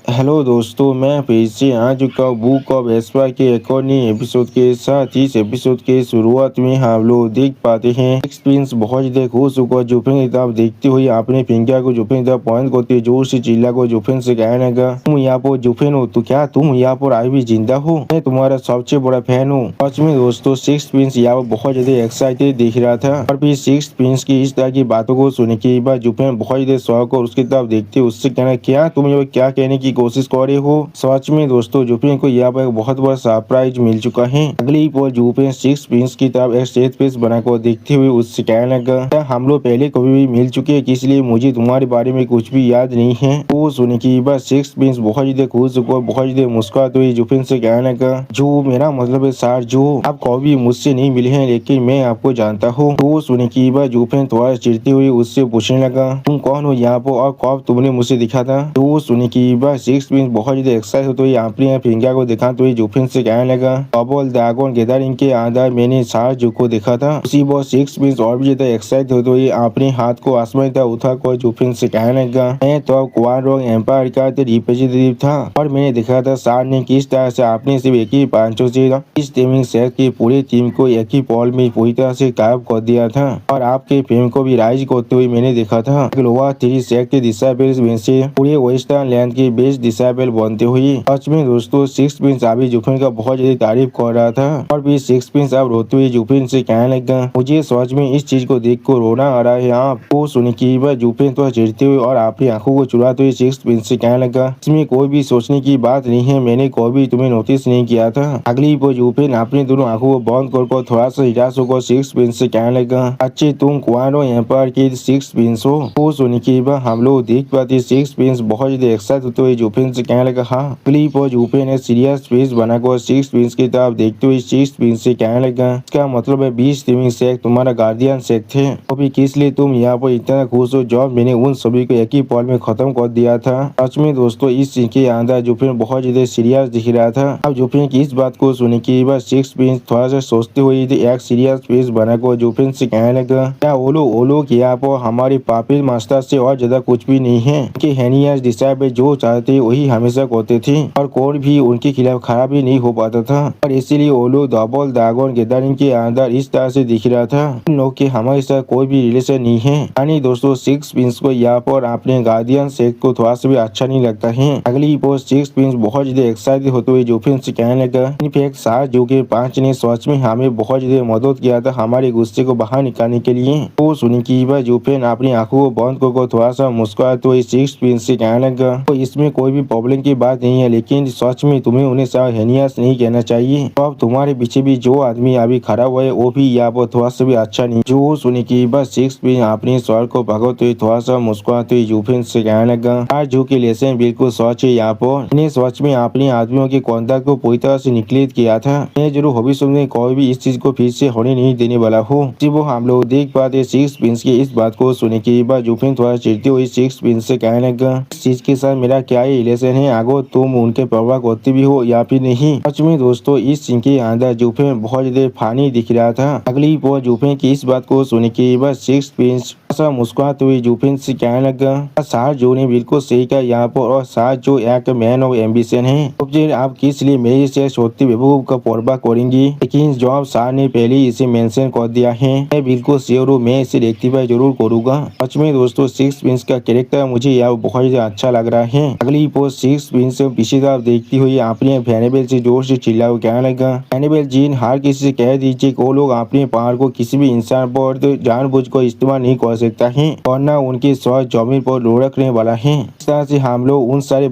Hello दोस्तों, मैं फिर से आ चुका हूँ बुक ऑफ एस्पा के एक और नए एपिसोड के साथ। इस एपिसोड के शुरुआत में हम लोग देख पाते हैं प्रिंस बहुत ज्यादा खुश होकर जुफिन की तरफ देखते हुए अपने फिंगर को जुफिन की तरफ पॉइंट करते जोर से चिल्ला को जुफिन से कहने लगा, तुम यहाँ पर जुफिन हो तो क्या तुम यहाँ पर अभी भी जिंदा हो? मैं तुम्हारा सबसे बड़ा फैन हूँ। सच में दोस्तों, सिक्स प्रिंस यहाँ पर बहुत ज्यादा एक्साइटेड दिख रहा था और फिर सिक्स प्रिंस की इस तरह की बातों को सुनने के बाद जुफिन बहुत ज्यादा शौक और उसकी तरफ देखते उससे कहना, क्या तुम ये क्या कहने की कोशिश कर रहे हो? सच में दोस्तों, जुपिन को यहाँ पर एक बहुत बड़ा सरप्राइज मिल चुका है। अगली पल जुपिन सिक्स प्रिंस की तरफ एक स्टेज पेस बनाकर देखते हुए उससे कहने लगा, क्या हम लोग पहले कभी भी मिल चुके हैं, इसलिए मुझे तुम्हारे बारे में कुछ भी याद नहीं है। वो सुनने की बात सिक्स प्रिंस बहुत ज्यादा खुश होकर बहुत ज्यादा मुस्कुराते हुए जुपिन से कहने लगा, जो मेरा मतलब है सर, जो आप कभी मुझसे नहीं मिले हैं लेकिन मैं आपको जानता हूँ। वो सुनने की बात जुपिन थोड़ा चिढ़ते हुए उससे पूछने लगा, तुम कौन हो यहाँ पर और कब तुमने मुझे दिखा था? तो सुनने की बात सिक्स प्रिंस बहुत ज्यादा एक्साइट होते हुए अपने फिंगर को दिखाते हुए जुफिन से कहने लगा, डबल ड्रैगन गैदरिंग के अंदर मैंने सार जू को देखा था। उसी बार सिक्स प्रिंस और भी ज्यादा एक्साइट होते हुए अपने हाथ को आसमान तक उठाकर जुफिन से कहने लगा, मैं तो क्वान रोंग एम्पायर का रिप्रेजेंटेटिव था और मैंने देखा था सार ने किस तरह से आपने सिर्फ एक ही पांचों से इस टीमिंग सेट की पूरी टीम को एक ही बॉल में पूरी तरह से गायब कर दिया था और आपके फिल्म को भी राइज करते हुए मैंने देखा था। लोअर थ्री सेट के डिसाइबल्स में से पूरे वेस्टर्न लैंड की बेस्ट डिसाइबल बनते हुए। सच में दोस्तों, सिक्स प्रिंस अभी जुफिन का बहुत ज्यादा तारीफ कर रहा था और फिर सिक्स प्रिंस अब रोते हुए जुफिन से कहने लगा, मुझे सच में इस चीज को देख कर रोना आ रहा है। आपको सुन की बात जुफिन तो चिढ़ते हुए और अपनी आंखों को चुराते हुए सिक्स प्रिंस से कहने लगा, इसमें कोई भी सोचने की बात नहीं है, मैंने कभी तुम्हें नोटिस नहीं किया था। अगली वो जुफिन अपनी दोनों आंखों को बंद कर थोड़ा सा हिरास होकर सिक्स प्रिंस से कहने लगा, अच्छे तुम क्वानो एम्पायर के सिक्स प्रिंस हो? वो सुन की बात हम लोग देख पाते सिक्स प्रिंस बहुत ज्यादा एक्साइट होते हुए जुफिन से कहने लगा, हाँ। क्लिप और जुफिन ने सीरियस फेस बनाकर सिक्स प्रिंस की तरफ देखते हुए सिक्स प्रिंस से कहने लगा, इसका मतलब है 20 टीमिंग सेट तुम्हारा गार्डियन सेट थे, अभी किस लिए तुम यहाँ पर इतना खुश हो जब मैंने उन सभी को एक ही पल में खत्म कर दिया था? सच में दोस्तों, इस सीन के अंदर जुफिन बहुत ज्यादा सीरियस दिख रहा था। अब जुफिन की इस बात को सुनने के बाद सिक्स प्रिंस थोड़ा सा सोचते हुए एक सीरियस फेस बनाकर जुफिन से कहने लगा, क्या ओलो यहाँ पर हमारे पापिल मास्टर से और ज्यादा कुछ भी नहीं है कि हेनियस डिसाइबल जो चाहते वही हमेशा करते थे और कोई भी उनके खिलाफ खड़ा भी नहीं हो पाता था और इसीलिए ओलो डबल ड्रैगन गैदरिंग के अंदर इस तरह से दिख रहा था इन लोग के हमारे साथ कोई भी रिलेशन नहीं है। यानी दोस्तों, सिक्स प्रिंस को यहाँ पर अपने गार्डियन सेट को थोड़ा सा भी अच्छा नहीं लगता है। अगली पोस्ट सिक्स प्रिंस बहुत ज्यादा एक्साइटेड होते हुए जुफिन से कहने लगा, इनफैक्ट सार जो के 5 ने सच में हमें बहुत ज्यादा मदद किया था हमारे गुस्से को बाहर निकालने के लिए। वो सुनी की बात जुफिन अपनी आंखों को बंद कर थोड़ा सा मुस्कुराते हुए सिक्स प्रिंस से कहने लगा, तो इसमें कोई भी प्रॉब्लम की बात नहीं है, लेकिन सच में तुम्हें उन्हें हेनियस नहीं कहना चाहिए। तो अब तुम्हारे पीछे भी जो आदमी अभी खड़ा हुआ है वो भी यहाँ पर थोड़ा सा भी अच्छा नहीं। जो सुनी की बात सिक्स प्रिंस अपने स्वर को भगाते हुए थोड़ा सा मुस्कुराते हुए जुफिन से कहने लगा, आज जो के लेसन बिल्कुल सच है। यहाँ पर इन्हें सच में अपने आदमियों के कॉन्ट्रैक्ट को पूरी तरह से निकलित किया था। मैं जरूर भविष्य में कोई भी इस चीज को फिर से होने नहीं देने वाला हूँ। वो हम लोग देख पाते सिक्स प्रिंस की इस बात को सुनने के बाद जुफिन थोड़ा चिढ़ती हुई सिक्स प्रिंस से कहने लगा, इस चीज के साथ मेरा क्या ही रिलेशन है? आगो तुम उनके परवाह करते भी हो या फिर नहीं? सच में दोस्तों, इस सीन के अंदर जुफिन बहुत ज्यादा फानी दिख रहा था। अगली बार जुफिन की इस बात को सुनने के बाद सिक्स प्रिंस मुस्कुराते हुए जुफिन से कहने लगा, सार जो ने बिल्कुल सही कहा यहाँ पर, और सार जो एक मैन ऑफ एम्बिशन है, तो आप किस लिए मेरे से छोटी बेवकूफ का परवाह करेंगी? लेकिन जॉब सार ने पहले इसे मेंशन कर दिया है, मैं बिल्कुल श्योर हूँ मैं इसे रेक्टिफाई जरूर करूंगा। सच में दोस्तों, सिक्स प्रिंस का कैरेक्टर मुझे यहाँ बहुत ज्यादा अच्छा लग रहा है। अगली पोस्ट सिक्स प्रिंस पीछे तरफ देखती हुई अपने फैनेबल से जोर से चिल्ला कहने लगा, फैनेबल जीन हर किसी से कह दीजिए वो लोग अपने पावर को किसी भी इंसान पर जानबूझ कर इस्तेमाल नहीं कर सकता है और न उनके स्वास्थ्य जमीन पर लुढ़कने वाला है। इस तरह से हम लोग उन सारे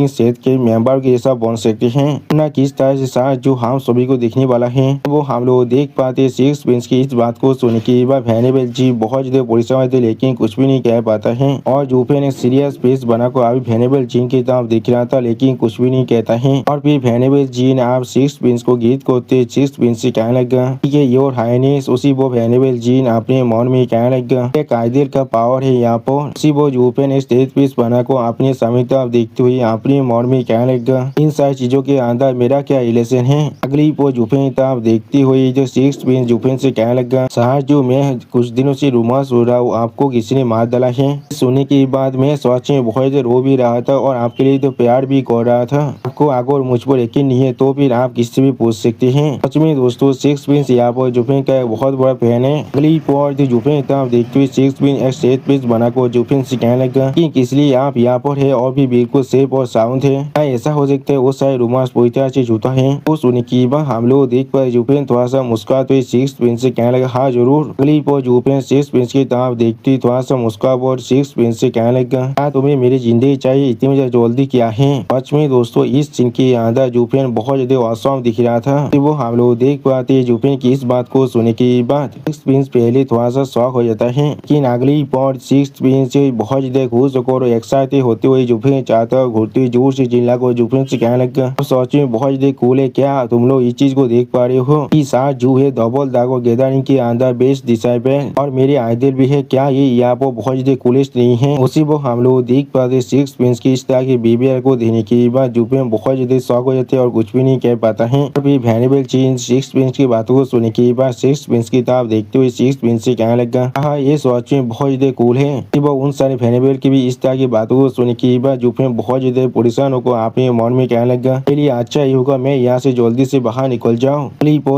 सेट के मेंबर के जैसा बन सकते हैं, न किस तरह से साथ जो हम सभी को देखने वाला है वो हम लोग देख पाते। सिक्स प्रिंस की इस बात को सुनने के बाद फैनेबल जी बहुत ज्यादा परेशान थे लेकिन कुछ भी नहीं कह पाता है और जुफिन ने सीरियस फेस बनाकर अभी फैनेबल जी की तरफ देख रहा था लेकिन कुछ भी नहीं कहता है। और फिर फैनेबल जी ने आप सिक्स प्रिंस को गीत करते सिक्स प्रिंस से कहने लगा, योर हाइनेस। उसी वो फैनेबल जी अपने मन में कहने लगा एक आइडियल का पावर है यहाँ पर। इसी वो यूपिन ने स्टेज पीस बना को अपनी समीक्षा देखते हुए अपने मन में कहने लगा इन सारी चीजों के अंदर मेरा क्या रिलेशन है। अगली वो यूपिन तब देखती हुई जो सिक्स प्रिंस यूपिन से कहने लगा सर जो मैं कुछ दिनों से रूमर्स हो रहा हूँ आपको किसी ने मार डाला है। सुनने के बाद मैं सच में बहुत रो भी रहा था और आपके लिए तो प्यार भी कर रहा था। आपको अगर मुझ पर यकीन नहीं है तो फिर आप किससे भी पूछ सकते हैं। सच में दोस्तों सिक्स प्रिंस यहाँ पर यूपिन का एक बहुत बड़ा फैन है। अगली पर जो यूपिन तब देखते हुए सिक्स प्रिंस एक स्टेज पीस बना को यूपिन से कहने लगा कि किस लिए आप यहाँ पर है और भी बिल्कुल सेफ और साउंड है। क्या ऐसा हो सकता है वो सारे रूमर्स पूरी तरह से झूठा है। तो सुनने की बात हम लोग देख पर यूपिन थोड़ा सा मुस्कुराते हुए सिक्स प्रिंस से कहने लगा हाँ जरूर। अगली पर यूपिन सिक्स प्रिंस की तरफ देखती थोड़ा सा मुस्कुरा और सिक्स प्रिंस से कहने लगा क्या तुम्हें मेरी जिंदगी चाहिए इतनी मुझे जल्दी क्या है। सच में दोस्तों इस सीन के अंदर यूपिन बहुत ज्यादा औसम दिख रहा था। वो हम लोग देख पाते यूपिन की इस बात को सुनने के बाद सिक्स प्रिंस पहले थोड़ा सा शौक हो जाता है लेकिन अगली पर सिक्स प्रिंस बहुत ज्यादा खुश और एक्साइटेड होते हुए यूपिन चाहता घूरते हुए जोर से चिल्ला को यूपिन से कहने लगा सच में बहुत ज्यादा कूल है क्या तुम लोग इस चीज को देख पा रहे हो कि साथ जू है डबल दागो गैदरिंग के अंदर बेस्ट डिसाइपल और मेरे आइडल भी है। क्या ये यहाँ पर बहुत ज्यादा कूलेस्ट नहीं है। उसी वो हम लोग देख पाते सिक्स प्रिंस की इस तरह की बिहेवियर को देने के बाद यूपिन बहुत ज्यादा शौक हो जाते हैं और कुछ भी नहीं कह पाता है। अभी वैनेबल चेंज सिक्स प्रिंस की बातों को सुनने के बाद सिक्स प्रिंस की तरफ देखते हुए सिक्स प्रिंस से कहने लगा हाँ ये सच में बहुत ज्यादा कूल है। वो उन सारे वैनेबल की भी इस तरह की बातों को सुनने के बाद यूपिन बहुत ज्यादा परेशान होकर अपने मन में कहने लगा चलिए अच्छा ही होगा मैं यहाँ से जल्दी से बाहर निकल जाऊँ।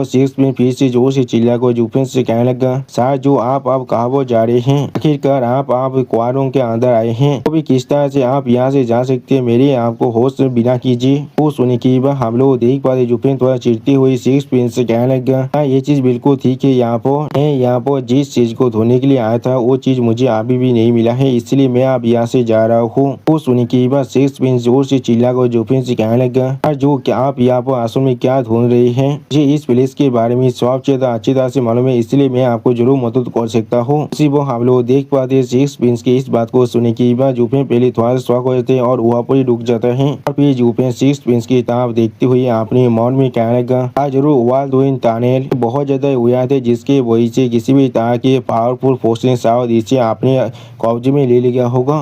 सिक्स प्रिंस फिर से जोर से चिल्ला को यूपिन से कहने लगा सर जो आप कहाँ जा रहे हैं आखिरकार आप क्वारों के अंदर आए हैं तो भी किस तरह से आप यहाँ से जा सकते हैं मेरे आपको होश बिना कीजिए। वो सुनने की बात हम लोग देख पाते यूपिन थोड़ा चिढ़ती हुई सिक्स प्रिंस से कहने लगा हाँ ये चीज बिल्कुल ठीक है। यहाँ पर जिस चीज को धोने के लिए आया था वो चीज मुझे अभी भी नहीं मिला है इसलिए मैं अब यहाँ से जा रहा हूँ। वो सुनने की बात सिक्स प्रिंस जोर से चिल्ला कर यूपिन से कहने लगा जो क्या आप यहाँ पर असल में क्या ढूंढ रहे हैं मुझे इस प्लेस के बारे में सब ज्यादा अच्छी तरह से मालूम है इसलिए मैं आपको जरूर मदद कर सकता हूँ। उसी वो हम लोग देख पाते सिक्स प्रिंस की इस बात को सुनने की बाद यूपिन पहले थोड़ा सा शौक हो जाते हैं और वहाँ पर ही रुक जाता है और फिर यूपिन सिक्स प्रिंस की तरफ देखते हुए अपने मन में कहने लगा जरूर वाल डूइंग टनल बहुत ज्यादा हुआ थे जिसके वजह से किसी भी तरह के पावरफुल फोर्स ने शायद इसे अपने कब्जे में ले लिया होगा।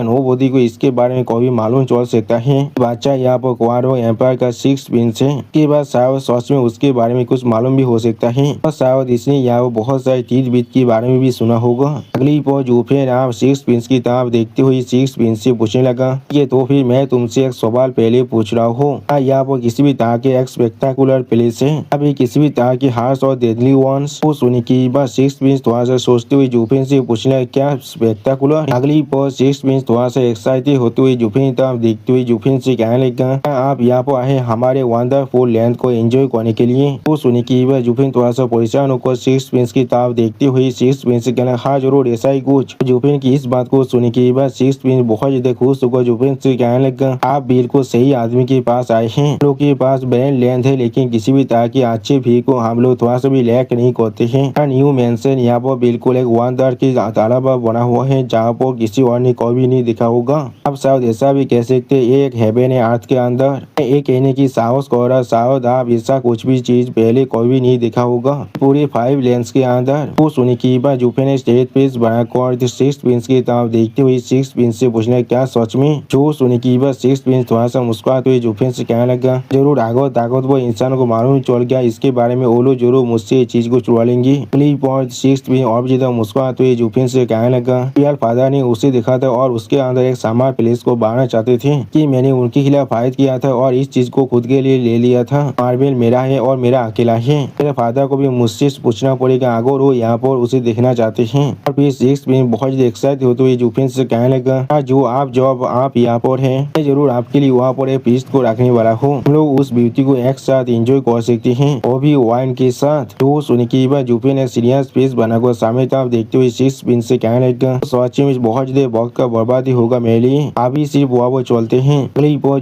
नो बोधी को इसके बारे में कभी मालूम चल सकता है। बच्चा यहाँ पर क्वारो एम्पायर का सिक्स प्रिंस है के बाद शायद सच में उसके बारे में कुछ मालूम भी हो सकता है और शायद इसने यहाँ बहुत सारे चीज बीत के बारे में भी सुना होगा। अगली पर यूपिन आप सिक्स प्रिंस की तरफ देखते हुए सिक्स प्रिंस से पूछने लगा ये तो फिर मैं तुमसे एक सवाल पहले पूछ रहा हूँ यहाँ पर किसी भी तरह के एक स्पेक्टाकुलर प्लेस है अभी किसी भी तरह की हार्श और डेडली वंस को सुनने की बात सिक्स प्रिंस थोड़ा सा सोचते हुए यूपिन से पूछने लगा क्या स्पेक्टाकुलर। अगली पर सिक्स प्रिंस थोड़ा सा एक्साइटेड होते हुए यूपिन तरफ देखते हुए यूपिन से कहने लगा आप यहाँ पर आए हमारे वंडरफुल लैंड को एंजॉय करने के लिए। वो सुनने की बात यूपिन थोड़ा सा परेशान होकर सिक्स प्रिंस की तरफ देखते हुए सिक्स प्रिंस से कहना हाँ जरूर ऐसा ही कुछ। यूपिन की इस बात को सुनने के बाद सिक्स प्रिंस बहुत ज्यादा खुश होकर यूपिन से कहने लगा आप बिल्कुल सही आदमी के पास आए हैं। हम लोग के पास ब्रांड लैंड है लेकिन किसी भी तरह की अच्छी भी को हम लोग थोड़ा सा भी लैक नहीं करते हैं। न्यू मेंशन यहाँ पर बिल्कुल एक वंडर की तालाब बना हुआ है जहाँ पर किसी और ने कभी नहीं दिखा होगा। अब शायद ऐसा भी कह सकते ये एक हेवन है अर्थ के अंदर एक कहने की साहस कर शायद आप ऐसा कुछ भी चीज पहले कभी नहीं देखा होगा पूरे 5 लेंस के अंदर। वो सुनी की बात यूपिन ने स्टेज पेज बनाकर सिक्स प्रिंस की तरफ देखते हुए सिक्स प्रिंस से पूछने क्या सच में। जो सुनी की बात सिक्स प्रिंस थोड़ा सा मुस्कुराते हुए यूपिन से कहने लगा जरूर ताकत वो इंसान को मालूम चल गया इसके बारे में वो लोग जरूर मुझसे इस चीज को चुरा लेंगे। सिक्स प्रिंस और ज्यादा मुस्कुराते हुए यूपिन से कहने लगा यार फादर ने उसे देखा था और उसके अंदर एक सामार प्लेस को बांटना चाहते थे कि मैंने उनके खिलाफ फाइट किया था और इस चीज को खुद के लिए ले लिया था। मार्बल मेरा है और मेरा अकेला है। मेरे फादर को भी मुझसे पूछना पड़ेगा अगर वो यहाँ पर उसे देखना चाहते हैं। और फिर सिक्स प्रिंस बहुत एक्साइटेड होते हुए यूपिन से कहने लगा जो आप यहाँ पर है मैं जरूर आपके लिए वहाँ पर एक फीस्ट को रखने वाला हूँ। हम लोग उस ब्यूटी को एक साथ एंजॉय कर सकते हैं वो भी वाइन के साथ। तो सुनने की बात यूपिन ने सीरियस फेस बनाकर सामने तरफ देखते हुए सिक्स प्रिंस से कहने लगा सच में बहुत ज्यादा वक्त का बर्बादी होगा मेरे लिए अभी सिर्फ वो चलते हैं।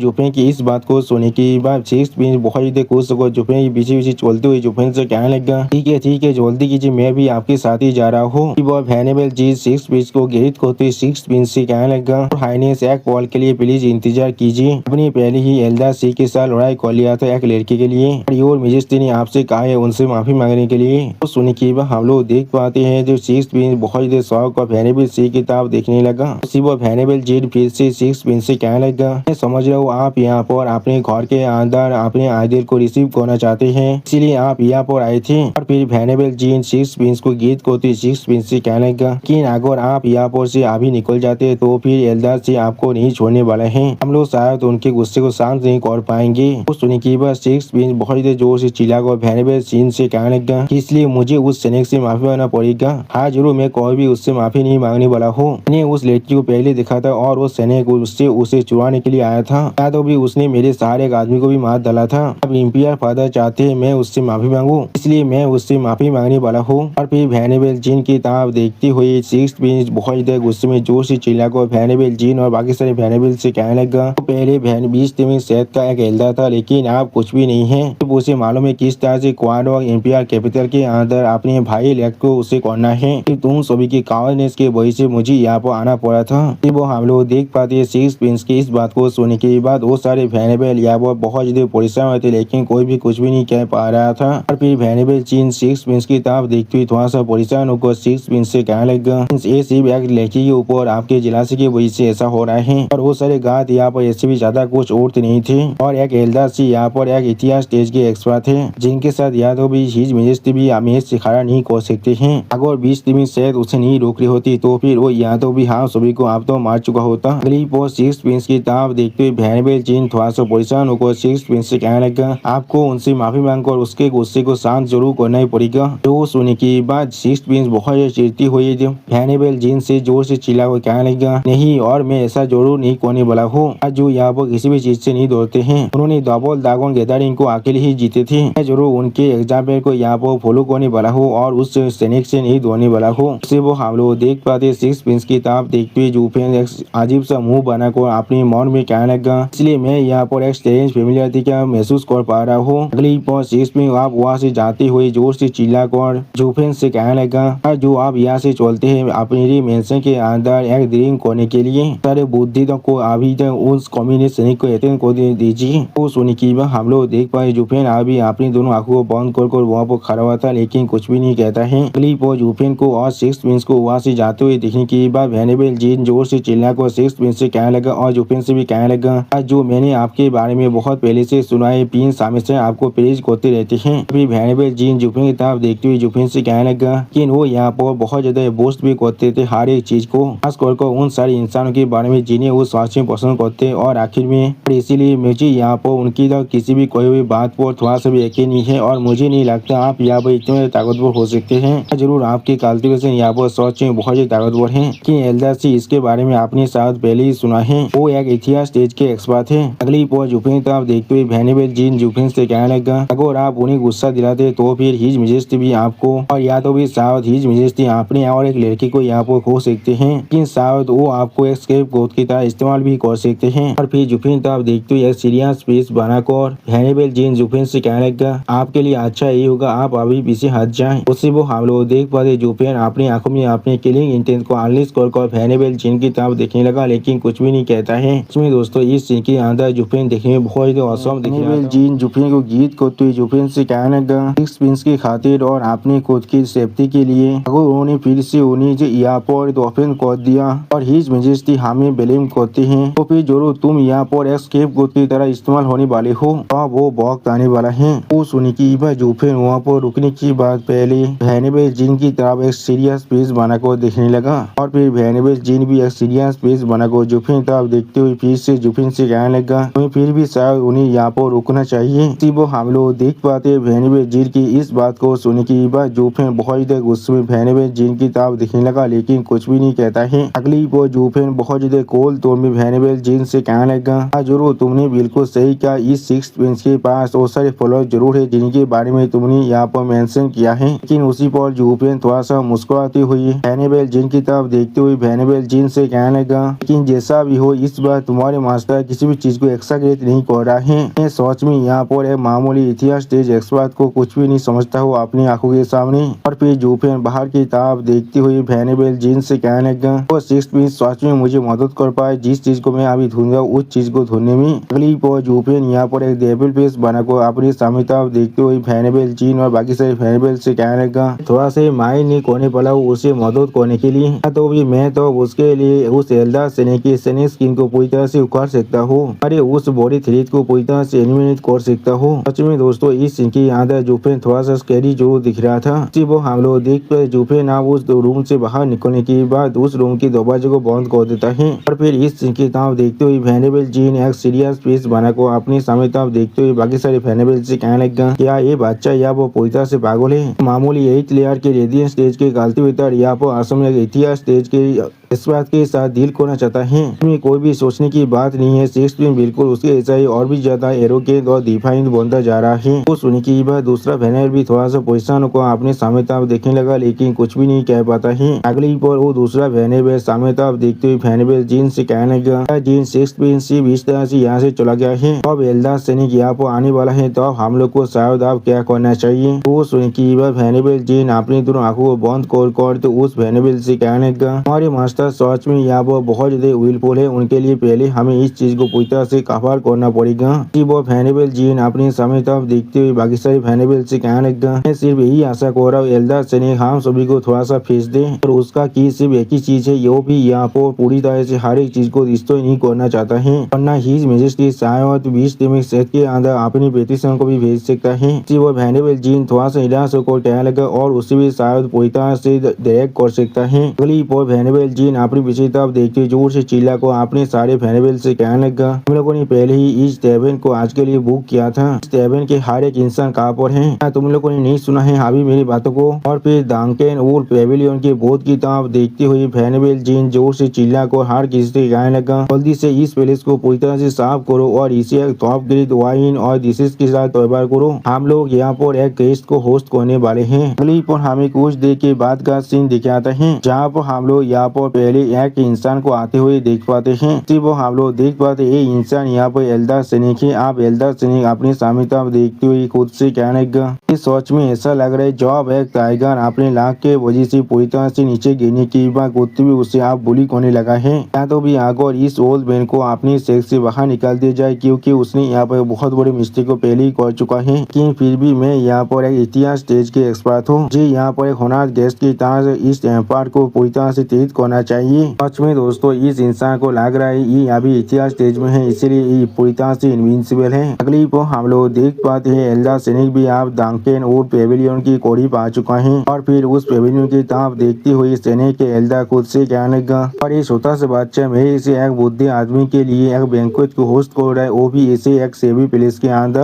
यूपिन की इस बात को सुनने की बाद सिक्स प्रिंस बहुत ज्यादा खुश होकर यूपिन पीछे चलते हुए यूपिन से कहने लगा ठीक है जल्दी कीजिए मैं भी आपके साथ ही जा रहा हूँ। वैनेबल चीज सिक्स प्रिंस को गेट करते सिक्स प्रिंस से कहने लगा हाइनेस एक पॉल के लिए प्लीज इंतजार कीजिए अपने पहले ही एल्डा सी के साथ लड़ाई कर लिया था एक लड़के के लिए और मेजेस्टी ने आपसे कहा है उनसे माफी मांगने के लिए। तो सुनने की बाद हम लोग देख पाते हैं जो सिक्स प्रिंस बहुत ज्यादा शौक और वेनेबल से किताब देखने लगा। उसी वो वेनेबल जीन फिर से सिक्स प्रिंस से कहने लगा, मैं समझ रहा हूँ आप यहाँ पर अपने घर के अंदर अपने आइडल को रिसीव करना चाहते हैं, इसीलिए आप यहाँ पर आए थे। और फिर वेनेबल जीन सिक्स प्रिंस को गीत करते सिक्स प्रिंस से कहने लगा कि अगर आप यहाँ पर से अभी निकल जाते तो फिर एल्डर से आपको नहीं छोड़ने वाले हैं, हम लोग शायद उनके गुस्से को शांत नहीं कर पाएंगे। उस सुनने के बाद सिक्स प्रिंस बहुत जोर से चिल्लाकर वेनेबल जीन से कहने लगा, इसलिए मुझे उस स्नेक से माफी मांगना पड़ेगा। हाँ जरूर, मैं कोई भी उससे माफी नहीं मांगने वाला हूँ। मैंने उस लड़की को पहले देखा था और वो स्नेक उससे उसे चुराने के लिए आया था, या तो भी उसने मेरे सहारे एक आदमी को भी मार डाला था। अब इम्पियर फादर चाहते हैं मैं उससे माफी मांगू, इसलिए मैं उससे माफी मांगने वाला हूँ। और फिर वेनेबल जीन की तरफ देखते हुए सिक्स प्रिंस बहुत देर गुस्से में जोर से चिल्लाकर वेनेबल जीन और बाकी सारे वेनेबल से कहने लगा, तो पहले बीच में सेट का एक एल्डर था, लेकिन आप कुछ भी नहीं है। तो उसे मालूम है किस तरह से क्वाड और इम्पियर कैपिटल के अंदर अपने भाई लेक को उसे करना है। तुम सभी की कावरनेस के वजह से मुझे यहाँ पर आना पड़ा था। वो हम लोग देख पाते हैं सिक्स प्रिंस की इस बात को सुनने के बाद वो सारे वेनेबल यहाँ पर बहुत ज्यादा परेशान हुए थे, लेकिन कोई भी कुछ भी नहीं कह पा रहा था। और फिर वेनेबल जीन सिक्स प्रिंस की तरफ देखते हुए थोड़ा सा परेशान होकर सिक्स प्रिंस से कहने लगा, ये सिर्फ एक लड़की के ऊपर आपके जिलासी की वजह से ऐसा हो रहा है, और वो सारे गात यहाँ पर ऐसे भी ज्यादा कुछ और नहीं थे। और एक एल्डर से यहाँ पर एक इतिहास स्टेज के एक्सपर्ट थे, जिनके साथ या तो भी हिज मेजेस्टी भी मैच से खड़ा नहीं कर सकते हैं। अगर 20 टीम शायद उसे नहीं रोक रही होती तो फिर वो या तो भी हाँ सभी को आप तो मार चुका होता। अगली पोस्ट सिक्स प्रिंस की तरफ देखते हुए वेनेबल जीन थोड़ा सा परेशान होकर सिक्स प्रिंस से कहने लगा, आपको उनसे माफी मांगकर उसके गुस्से को शांत जरूर करना ही पड़ेगा। तो सुनने के बाद सिक्स प्रिंस बहुत चिढ़ती हुई वेनेबल जीन से जोर से चिल्ला कर कहने लगा, नहीं, और मैं ऐसा जरूर नहीं करने वाला हूँ। आज जो यहाँ पर किसी भी चीज से नहीं डरते हैं, उन्होंने डबल ड्रैगन गैदरिंग को अकेले ही जीते थे। मैं जरूर उनके एग्जाम्पल को यहाँ पर फॉलो करने वाला हूँ और उस सैनिक से नहीं दौड़ने वाला हूँ। उसे वो हम लोग देख पाते सिक्स प्रिंस की तरफ देखते हुए जूफेन एक अजीब सा मुंह बनाकर अपने मन में कहने लगा, इसलिए मैं यहाँ पर एक स्ट्रेंज फेमिलियरिटी का महसूस कर पा रहा हूँ। अगली पर सिक्स प्रिंस आप वहाँ से जाते हुए जोर से चिल्लाकर जूफेन से कहने लगा, जो आप यहाँ से चलते हैं अपने मेंशन के अंदर एक ड्रिंक करने के लिए, सारे बुद्धि को अभी तक उस कम्युनिस्ट सैनिक को अटेंड कर दीजिए। वो सुनी की हम लोग देख पाए जूफेन अभी अपनी दोनों आंखों को बंद कर वहाँ पर खड़ा हुआ था, लेकिन कुछ भी नहीं कहता है। अगली पर जूफेन को और सिक्स प्रिंस को वहाँ से जाते हुए देखने के बाद वेनेबल जीन जोर से चिल्लाकर सिक्स प्रिंस से कहने लगा और जूफेन से भी कहने लगा, जो मैंने आपके बारे में बहुत पहले से सुना है, प्रिंस हमेशा आपको प्रेज करते रहते हैं। अभी वेनेबल जीन जूफेन की तरफ देखते हुए जूफेन से कहने लगा कि वो यहाँ पर बहुत ज्यादा बोस्ट भी करते थे हर एक चीज को, खास कर उन सारे इंसानों के बारे में जिन्हें वो सच में पसंद करते, और आखिर में इसीलिए मुझे यहाँ पर उनकी किसी भी कोई हुई बात पर थोड़ा सा भी यकीन नहीं है, और मुझे नहीं लगता आप यहाँ पर इतने ताकतवर हो सकते हैं। जरूर आपके कल्टिवेशन यहाँ पर सच में बहुत ही ताकतवर है कि एल्डर से इसके बारे में आपने शायद पहले ही सुना है, वो एक इतिहास स्टेज के एक्सपर्ट है। अगली पर जूफेन तरफ देखते हुए वेनेबल जीन जूफेन से कहने लगा, अगर आप उन्हें गुस्सा दिलाते तो फिर हिज मेजेस्टी भी आपको, और या तो भी शायद हिज मेजेस्टी अपने और एक लड़की को यहाँ पर खो सकते हैं, लेकिन शायद वो आपको एक स्केपगोट की तरह इस्तेमाल भी कर सकते हैं। और फिर जूफेन तरफ देखते हुए सीरियस फेस बनाकर वेनेबल जीन जूफेन से कहने लगा, आपके लिए अच्छा यही होगा आप अभी पीछे हट जाएं। उससे वो हम लोग देख पाते जूफेन अपनी आंखों में अपने किलिंग इंटेंट को अनलिस्ट कर वेनेबल जीन की तरफ देखने लगा, लेकिन कुछ भी नहीं कहता है। इसमें दोस्तों इस सीन के अंदर जूफेन देखने में बहुत ही औसम दिख रहा है। जीन जूफेन को गीत करते हुए जूफेन से कहने लगा, सिक्स प्रिंस की खातिर और अपने खुद की सेफ्टी के लिए अगर उन्होंने फिर से उन्हें यहाँ पर ऑफेंस कर दिया और हिज मेजेस्टी हमें ब्लेम करते हैं, तो फिर जरूर तुम यहाँ पर एक स्केपगोट की तरह इस्तेमाल होने वाले हो, और वो वक्त आने वाला है। वो सुनी की जूफेन वहाँ पर रुकने की बात पहले वेनेबल जीन की तरफ एक सीरियस फेस बनाकर देखने लगा, और फिर वेनेबल जीन भी एक सीरियस फेस बनाकर जूफेन तरफ देखते हुए फिर से जूफेन से कहने लगा, तुम्हें फिर भी शायद उन्हें यहाँ पर रुकना चाहिए। वो हम लोग देख पाते वेनेबल जीन की इस बात को सुनने के बाद जूफेन बहुत ज्यादा गुस्से में वेनेबल जीन की तरफ देखने लगा, लेकिन कुछ भी नहीं कहता है। अगली वो जूफेन बहुत ज्यादा कोल तौर में वेनेबल जीन से कहने लगा, जरूर तुमने बिल्कुल सही कहा, इस सिक्स प्रिंस के पास बहुत सारे फॉलोअर जरूर है जिनके बारे में तुमने यहाँ पर मेंशन किया है। लेकिन उसी पर जूफेन थोड़ा सा मुस्कुराती हुई वेनेबल जीन की तरफ देखते हुए वेनेबल जीन से कहने लगा, लेकिन जैसा भी हो इस बार तुम्हारे मास्टर किसी भी चीज को एक्सैगरेट नहीं कर रहा है। मैं सोच में यहाँ पर एक मामूली इतिहास स्टेज एक्सपर्ट को कुछ भी नहीं समझता हूँ अपनी आंखों के सामने। और फिर जूफेन बाहर की तरफ देखती हुई वेनेबल जीन से कहने लगा, वो सिक्स प्रिंस सच में मुझे मदद कर पाए जिस चीज को मैं अभी ढूंढूंगा उस चीज को ढूंढने में। अगली पर जूफेन यहाँ पर एक डेविल फेस बनाकर अपनी सामने तरफ देखते हुए वेनेबल जीन और बाकी सारे वेनेबल से कहने कहने लगा थोड़ा से माई नहीं कोने पड़ा उसे मदद करने के लिए, तो भी मैं तो उसके लिए उस एल्डर सैनिक की सैनिक स्किन को पूरी तरह से उखाड़ सकता हूँ, अरे उस बॉडी थ्रेड को पूरी तरह से एलिमिनेट कर सकता हूँ। सच में दोस्तों इस सीन के अंदर जुफेन थोड़ा सा स्कैरी जरूर दिख रहा था। वो हम लोग देख कर जुफेन ना उस रूम से बाहर निकलने के बाद उस रूम के दरवाजे को बंद कर देता है और फिर इस सीन की तरफ देखते हुए वेनेबल जीन एक सीरियस फेस बना को अपने सामने तरफ देखते हुए बाकी सारे वेनेबल से कहने लगा क्या ये बच्चा या वो पूरी तरह से पागल है, मामूली 8 लेयर के रेडियंट स्टेज के गलती भीतर या वो असम इतिहास स्टेज के इस बात के साथ डील करना चाहता है। इसमें कोई भी सोचने की बात नहीं है, शेक्सपियर बिल्कुल उसके ऐसा ही और भी ज्यादा एरोगेंट और डिफाइंड बनता जा रहा है। वो सुनने की बात दूसरा वेनेबल भी थोड़ा सा परेशान को अपने सामने तरफ देखने लगा लेकिन कुछ भी नहीं कह पाता है। अगली पर वो दूसरा वेनेबल सामने तरफ देखते हुए वेनेबल जीन से कहने लगा जीन शेक्सपियर सिर्फ इस तरह से यहाँ से चला गया है, अब एल्डर सैनिक यहाँ पर आने वाला है तो हम लोग को शायद आप क्या करना चाहिए। वो सुनने की बात वेनेबल जीन अपनी दोनों आंखों को बंद कर तो उस वेनेबल से कहने लगा हमारे मास्टर सच में यहाँ वो बहुत ज्यादा विलफुल है, उनके लिए पहले हमें इस चीज को पूरी तरह से कवर करना पड़ेगा। वो वेनेबल जीन अपने समय तरफ देखते हुए बाकी सारे वेनेबल से कहने लगा मैं सिर्फ यही आशा कर रहा हूँ एल्डर सैनिक हम सभी को थोड़ा सा फेस दे और उसका की सिर्फ एक ही चीज है, यो भी यहाँ पर पूरी तरह से हर एक चीज को डिस्ट्रॉय नहीं करना चाहता है, वरना हिज मेजेस्टी शायद 20 सेकंड के अंदर अपनी पेटिशन को भी भेज सकता है। वो वेनेबल जीन थोड़ा सा निराश होकर कहने लगा और उसे भी शायद पूरी तरह से डायरेक्ट कर सकता है। अगली पर वेनेबल जीन अपनी पीछे तरफ देखते जोर से चिल्ला को अपने सारे वेनेबल से कहने लगा हम लोगों ने पहले ही इस टैबन को आज के लिए बुक किया था, इस टैबन के हर एक इंसान कहाँ पर है, क्या तुम लोगों ने नहीं सुना है अभी मेरी बातों को। और फिर डंकन और पेविलियन के बोर्ड की तरफ देखते हुए वेनेबल जीन जोर से चिल्ला को हर किसी से कहने लगा जल्दी से इस पैलेस को पूरी तरह से साफ करो और इसे एक टॉप ग्रेड वाइन और डिशेस के साथ तैयार करो, हम लोग यहाँ पर एक गेस्ट को होस्ट करने वाले हैं। अगली पर हमें कुछ देर के बाद का सीन दिखाता है जहाँ पर हम लोग यहाँ पर पहले एक इंसान को आते हुए देख पाते हैं, वो हम लोग देख पाते ये इंसान यहाँ पर एल्डर सैनिक है। आप एल्डर सैनिक अपने सामने तरफ देखते हुए खुद से कहने लगा इस सोच में ऐसा लग रहा है जब एक टाइगर अपने लाख के वजह से पूरी तरह से नीचे गिरने की बाद कुत्ते भी उसे आप बुली करने लगा है, या तो भी आकर इस ओल्ड मैन को अपनी सेक्स से बाहर निकाल दिया जाए क्योंकि उसने यहाँ पर बहुत बड़ी मिस्टेक को पहले ही कर चुका है। लेकिन फिर भी मैं यहाँ पर एक इतिहास स्टेज के एक्सपर्ट हूँ, जी यहाँ पर एक होनहार गेस्ट की तरह इस एम्पायर को पूरी तरह से ट्रीट करना चाहिए। सच में दोस्तों इस इंसान को लग रहा है ये अभी इतिहास स्टेज में है इसलिए ये पूरी तरह से इनविंसिबल है। अगली पर हम लोग देख पाते हैं एल्डर सैनिक भी आप डंकन और पेविलियन की करीब आ चुका है और फिर उस पेविलियन की तरफ देखते हुए सैनिक के एल्डर खुद से कहने लगा और ये छोटा सा बच्चा मेरे से एक बुद्धि आदमी के लिए एक बैंक्वेट को होस्ट कर रहा है, वो भी इसे एक सेवी प्लेस के अंदर।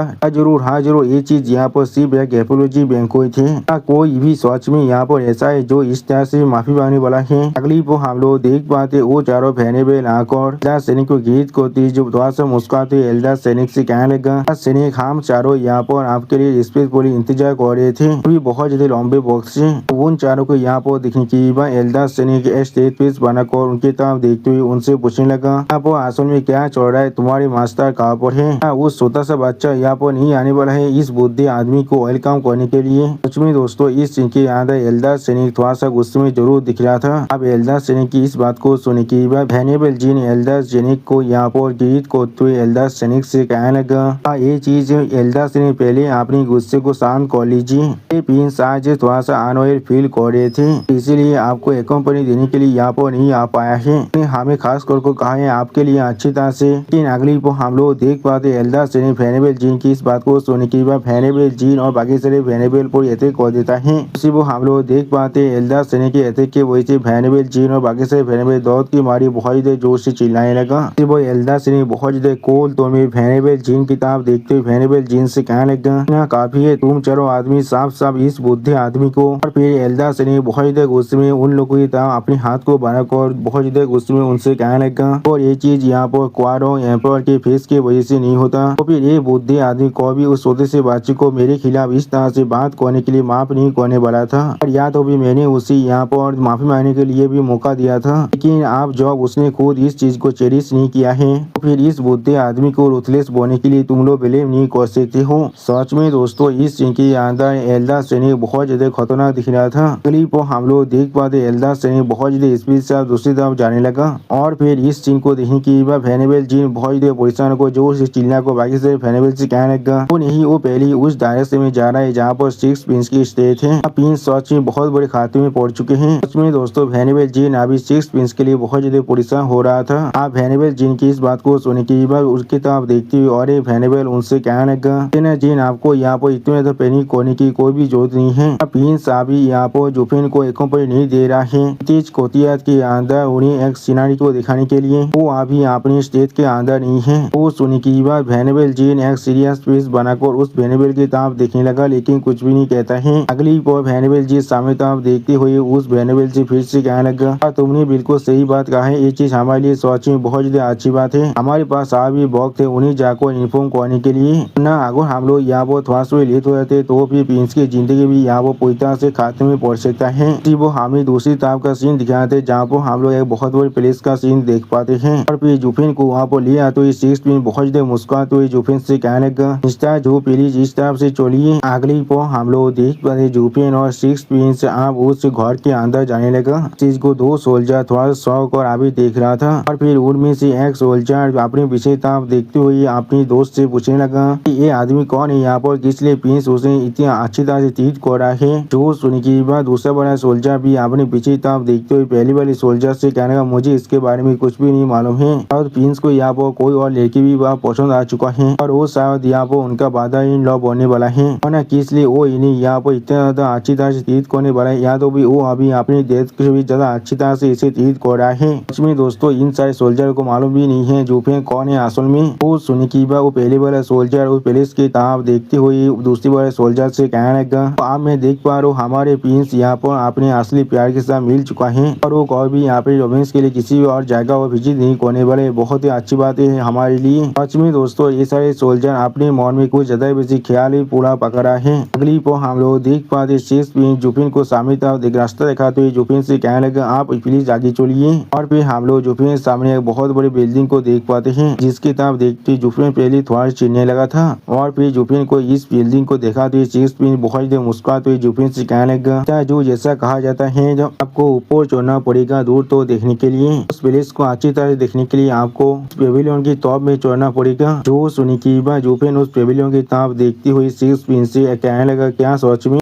हाँ जरूर ये चीज यहाँ पर सिर्फ एक एपोलॉजी बैंक्वेट है, कोई भी सच में यहाँ पर ऐसा है जो इस तरह से माफी मांगने वाला है। अगली पर हम लोग देख पाते वो चारों वेनेबल आकर एल्डर सैनिक को गीत करती जो थोड़ा सा मुस्कुराते एल्डर सैनिक से कहने लगा सैनिक हम चारों यहाँ पर आपके लिए स्पेशली इंतजार कर रहे थे, अभी बहुत ज्यादा लंबे वक्त से। उन चारों को यहाँ पर दिखने की बाद एल्डर सैनिक स्टेज पेज बनाकर उनकी तरफ देखते हुए उनसे पूछने लगा यहाँ पर असल में क्या चल रहा है, तुम्हारे मास्टर कहाँ पर है। उस छोटा सा बच्चा यहाँ पर नहीं आने वाला है इस बुद्धि आदमी को वेलकम करने के लिए। सच में दोस्तों इस सीन के अंदर एल्डर सैनिक थोड़ा सा गुस्से में जरूर दिख रहा था। अब एल्डर सैनिक की इस बात को सुनने के बाद वेनेबल जीन एल्डर सैनिक को यहाँ पर ग्रीट करते हुए एल्डर सैनिक से कहने लगा ये चीज एल्डर सैनिक पहले अपनी गुस्से को शांत कर लीजिए, ये प्रिंस आज थोड़ा सा अनवेल फील कर रहे थे इसीलिए आपको एक कंपनी देने के लिए यहाँ पर नहीं आ पाया है, हमें खास करके कहा है आपके लिए अच्छी तरह से। लेकिन अगली पर हम लोग देख पाते एल्डर सैनिक वेनेबल जीन की इस बात को सुनने के बाद वेनेबल जीन और बाकी सारे वेनेबल पर अटैक कर देता है। उसी को हम लोग देख पाते एल्डर सैनिक के अटैक के वजह से वेनेबल जीन और बाकी सारे वेनेबल दौड़ की मारी बहुत ज्यादा जोर से चिल्लाने लगा। वो एल्डर सैनिक बहुत ज्यादा कोल तो में वेनेबल जीन की तरफ देखते हुए वेनेबल जीन से कहने लगा काफी है, तुम चारों आदमी साफ साफ इस बुद्धि आदमी को। और फिर एल्डर सैनिक बहुत ज्यादा गुस्से में उन लोगों की तरफ अपने हाथ को बनाकर बहुत ज्यादा गुस्से में उनसे कहने लगा और ये चीज यहाँ पर क्वारो एम्पायर के फेस की वजह से नहीं होता, तो फिर ये बुद्धि आदमी को भी उस छोटे से बच्चे को मेरे खिलाफ इस तरह से बात करने के लिए माफ नहीं करने वाला था और या तो भी मैंने उसे यहाँ पर माफी मांगने के लिए भी मौका दिया था, लेकिन आप जब उसने खुद इस चीज को चेरिश नहीं किया है तो फिर इस बुद्धि आदमी को रुथलेस बोने के लिए तुम लोग ब्लेम नहीं कर सकते हो। सच में दोस्तों इस सीन के अंदर एल्डर सैनिक बहुत ज्यादा खतरनाक दिख रहा था। अगली पर हम लोग देख पाते एल्डर सैनिक बहुत ज्यादा स्पीड से दूसरी तरफ जाने लगा और फिर इस सीन को देखने की बाद वेनेबल जीन बहुत ज्यादा परेशान को जोर से चिल्ला को बाकी से वेनेबल से कहने लगा वो नहीं, वो पहले उस डायरेक्शन में जा रहा है जहाँ पर 6 प्रिंस की स्टेट है। प्रिंस सच में बहुत बड़े खाते में पड़ चुके हैं। सच में दोस्तों हैनिबल जीन अभी सिक्स प्रिंस के लिए बहुत ज्यादा परेशान हो रहा था। आप हैनिबल जीन की इस बात को सुनने के बाद उसकी तरफ देखते हुए और हैनिबल उनसे कहने लगा जीन आपको यहाँ पर इतने ज्यादा पैनिक होने की कोई भी जरूरत नहीं है। प्रिंस अभी यहाँ पर जुफिन को एक पर नहीं दे रहा है। तेज कोतियात के अंदर उन्हें एक सिनारी को दिखाने के लिए वो अभी अपनी स्टेट के अंदर नहीं है। वो सुनने की बाद हैनिबल जीन एक सीरियस फेस बनाकर उस हैनिबल की तरफ देखने लगा, लेकिन कुछ भी नहीं कहता है। अगली पल हैनिबल जी सामने तरफ देखते हुए उस हैनिबल से फिर से कहने लगा तुमने बिल्कुल सही बात कहा है। ये चीज हमारे लिए सच में बहुत ज्यादा अच्छी बात है। हमारे पास अभी वक्त है उन्हें जाकर इन्फॉर्म करने के लिए। न अगर हम लोग यहाँ पर थोड़ा सा लेट हो जाते तो फिर प्रिंस की जिंदगी भी यहाँ पर पूरी तरह से खाते में पड़ सकता है। वो हमें दूसरी तरफ का सीन दिखाते जहाँ पर हम लोग एक बहुत बड़ी प्लेस का सीन देख पाते हैं। और फिर जुफिन को वहाँ पर लिया तो सिक्स प्रिंस बहुत ज्यादा मुस्कुराते हुए जुफिन से कहने लगा जो प्लीज इस तरफ से चलिए। अगली पर हम लोग देख पाते जुफिन और सिक्स प्रिंस आप उस घर के अंदर जाने लगा। चीज को दो सोल्जर थोड़ा शौक और अभी देख रहा था। और फिर उनमें से एक सोल्जर अपने पीछे तरफ देखते हुए अपनी दोस्त से पूछने लगा कि ये आदमी कौन है यहाँ पर, किस लिए प्रिंस उसे इतनी अच्छी तरह से ट्रीट कर रहा है। जो सुनने के बाद दूसरा बड़ा सोल्जर भी अपने पीछे तरफ देखते हुए पहली वाली सोल्जर से कहने लगा मुझे इसके बारे में कुछ भी नहीं मालूम है और प्रिंस को यहाँ पर कोई और लड़की भी वह पसंद आ चुका है और वो शायद यहाँ पर उनका वादा इन लव बनने वाला है और न किस लिए वो इन्हें यहाँ पर इतना ज्यादा अच्छी तरह से ट्रीट करने वाला है। या तो भी वो अभी अपनी डेथ से भी ज्यादा अच्छी तरह से इसे ट्रीट कर रहा है। उसमें दोस्तों इन सारे सोल्जर को मालूम भी नहीं है जुफिन कौन है असल में। वो सुनने की बात वो पहले वाला सोल्जर उस प्लेस की तरफ देखते हुए दूसरी वाले सोल्जर से कहने लगा आप मैं देख पा रहा हूँ हमारे प्रिंस यहाँ पर अपने असली प्यार के साथ मिल चुका है और वो कभी भी यहाँ पे रोमांस के लिए किसी और जगह वो विजिट नहीं करने वाले। बहुत ही अच्छी बात है हमारे लिए। सच में दोस्तों ये सारे सोल्जर अपने मन में कुछ ज्यादा बेसी ख्याल ही पूरा पकड़ा है। अगली पर हम लोग देख पाते सिक्स प्रिंस जुफिन को सामने तरफ एक रास्ता देखा तो जुफिन से कहने लगा आप प्लीज आगे चलिए। और फिर हम लोग जुफिन सामने एक बहुत बड़ी बिल्डिंग को देख पाते हैं जिसकी तरफ देखते जुफिन पहले थोड़ा चिढ़ने लगा था। और फिर जुफिन को इस बिल्डिंग को देखा तो सिक्स प्रिंस बहुत मुस्कुराते हुए जुफिन से कहने लगा जो जैसा कहा जाता है जब आपको ऊपर चढ़ना पड़ेगा दूर तो देखने के लिए उस प्लेस को अच्छी तरह से देखने के लिए आपको पेविलियन की टॉप में चढ़ना पड़ेगा। जो सुनी की बात जुफिन उस पेविलियन की तरफ देखती हुई सिक्स प्रिंस से कहने लगा क्या सच में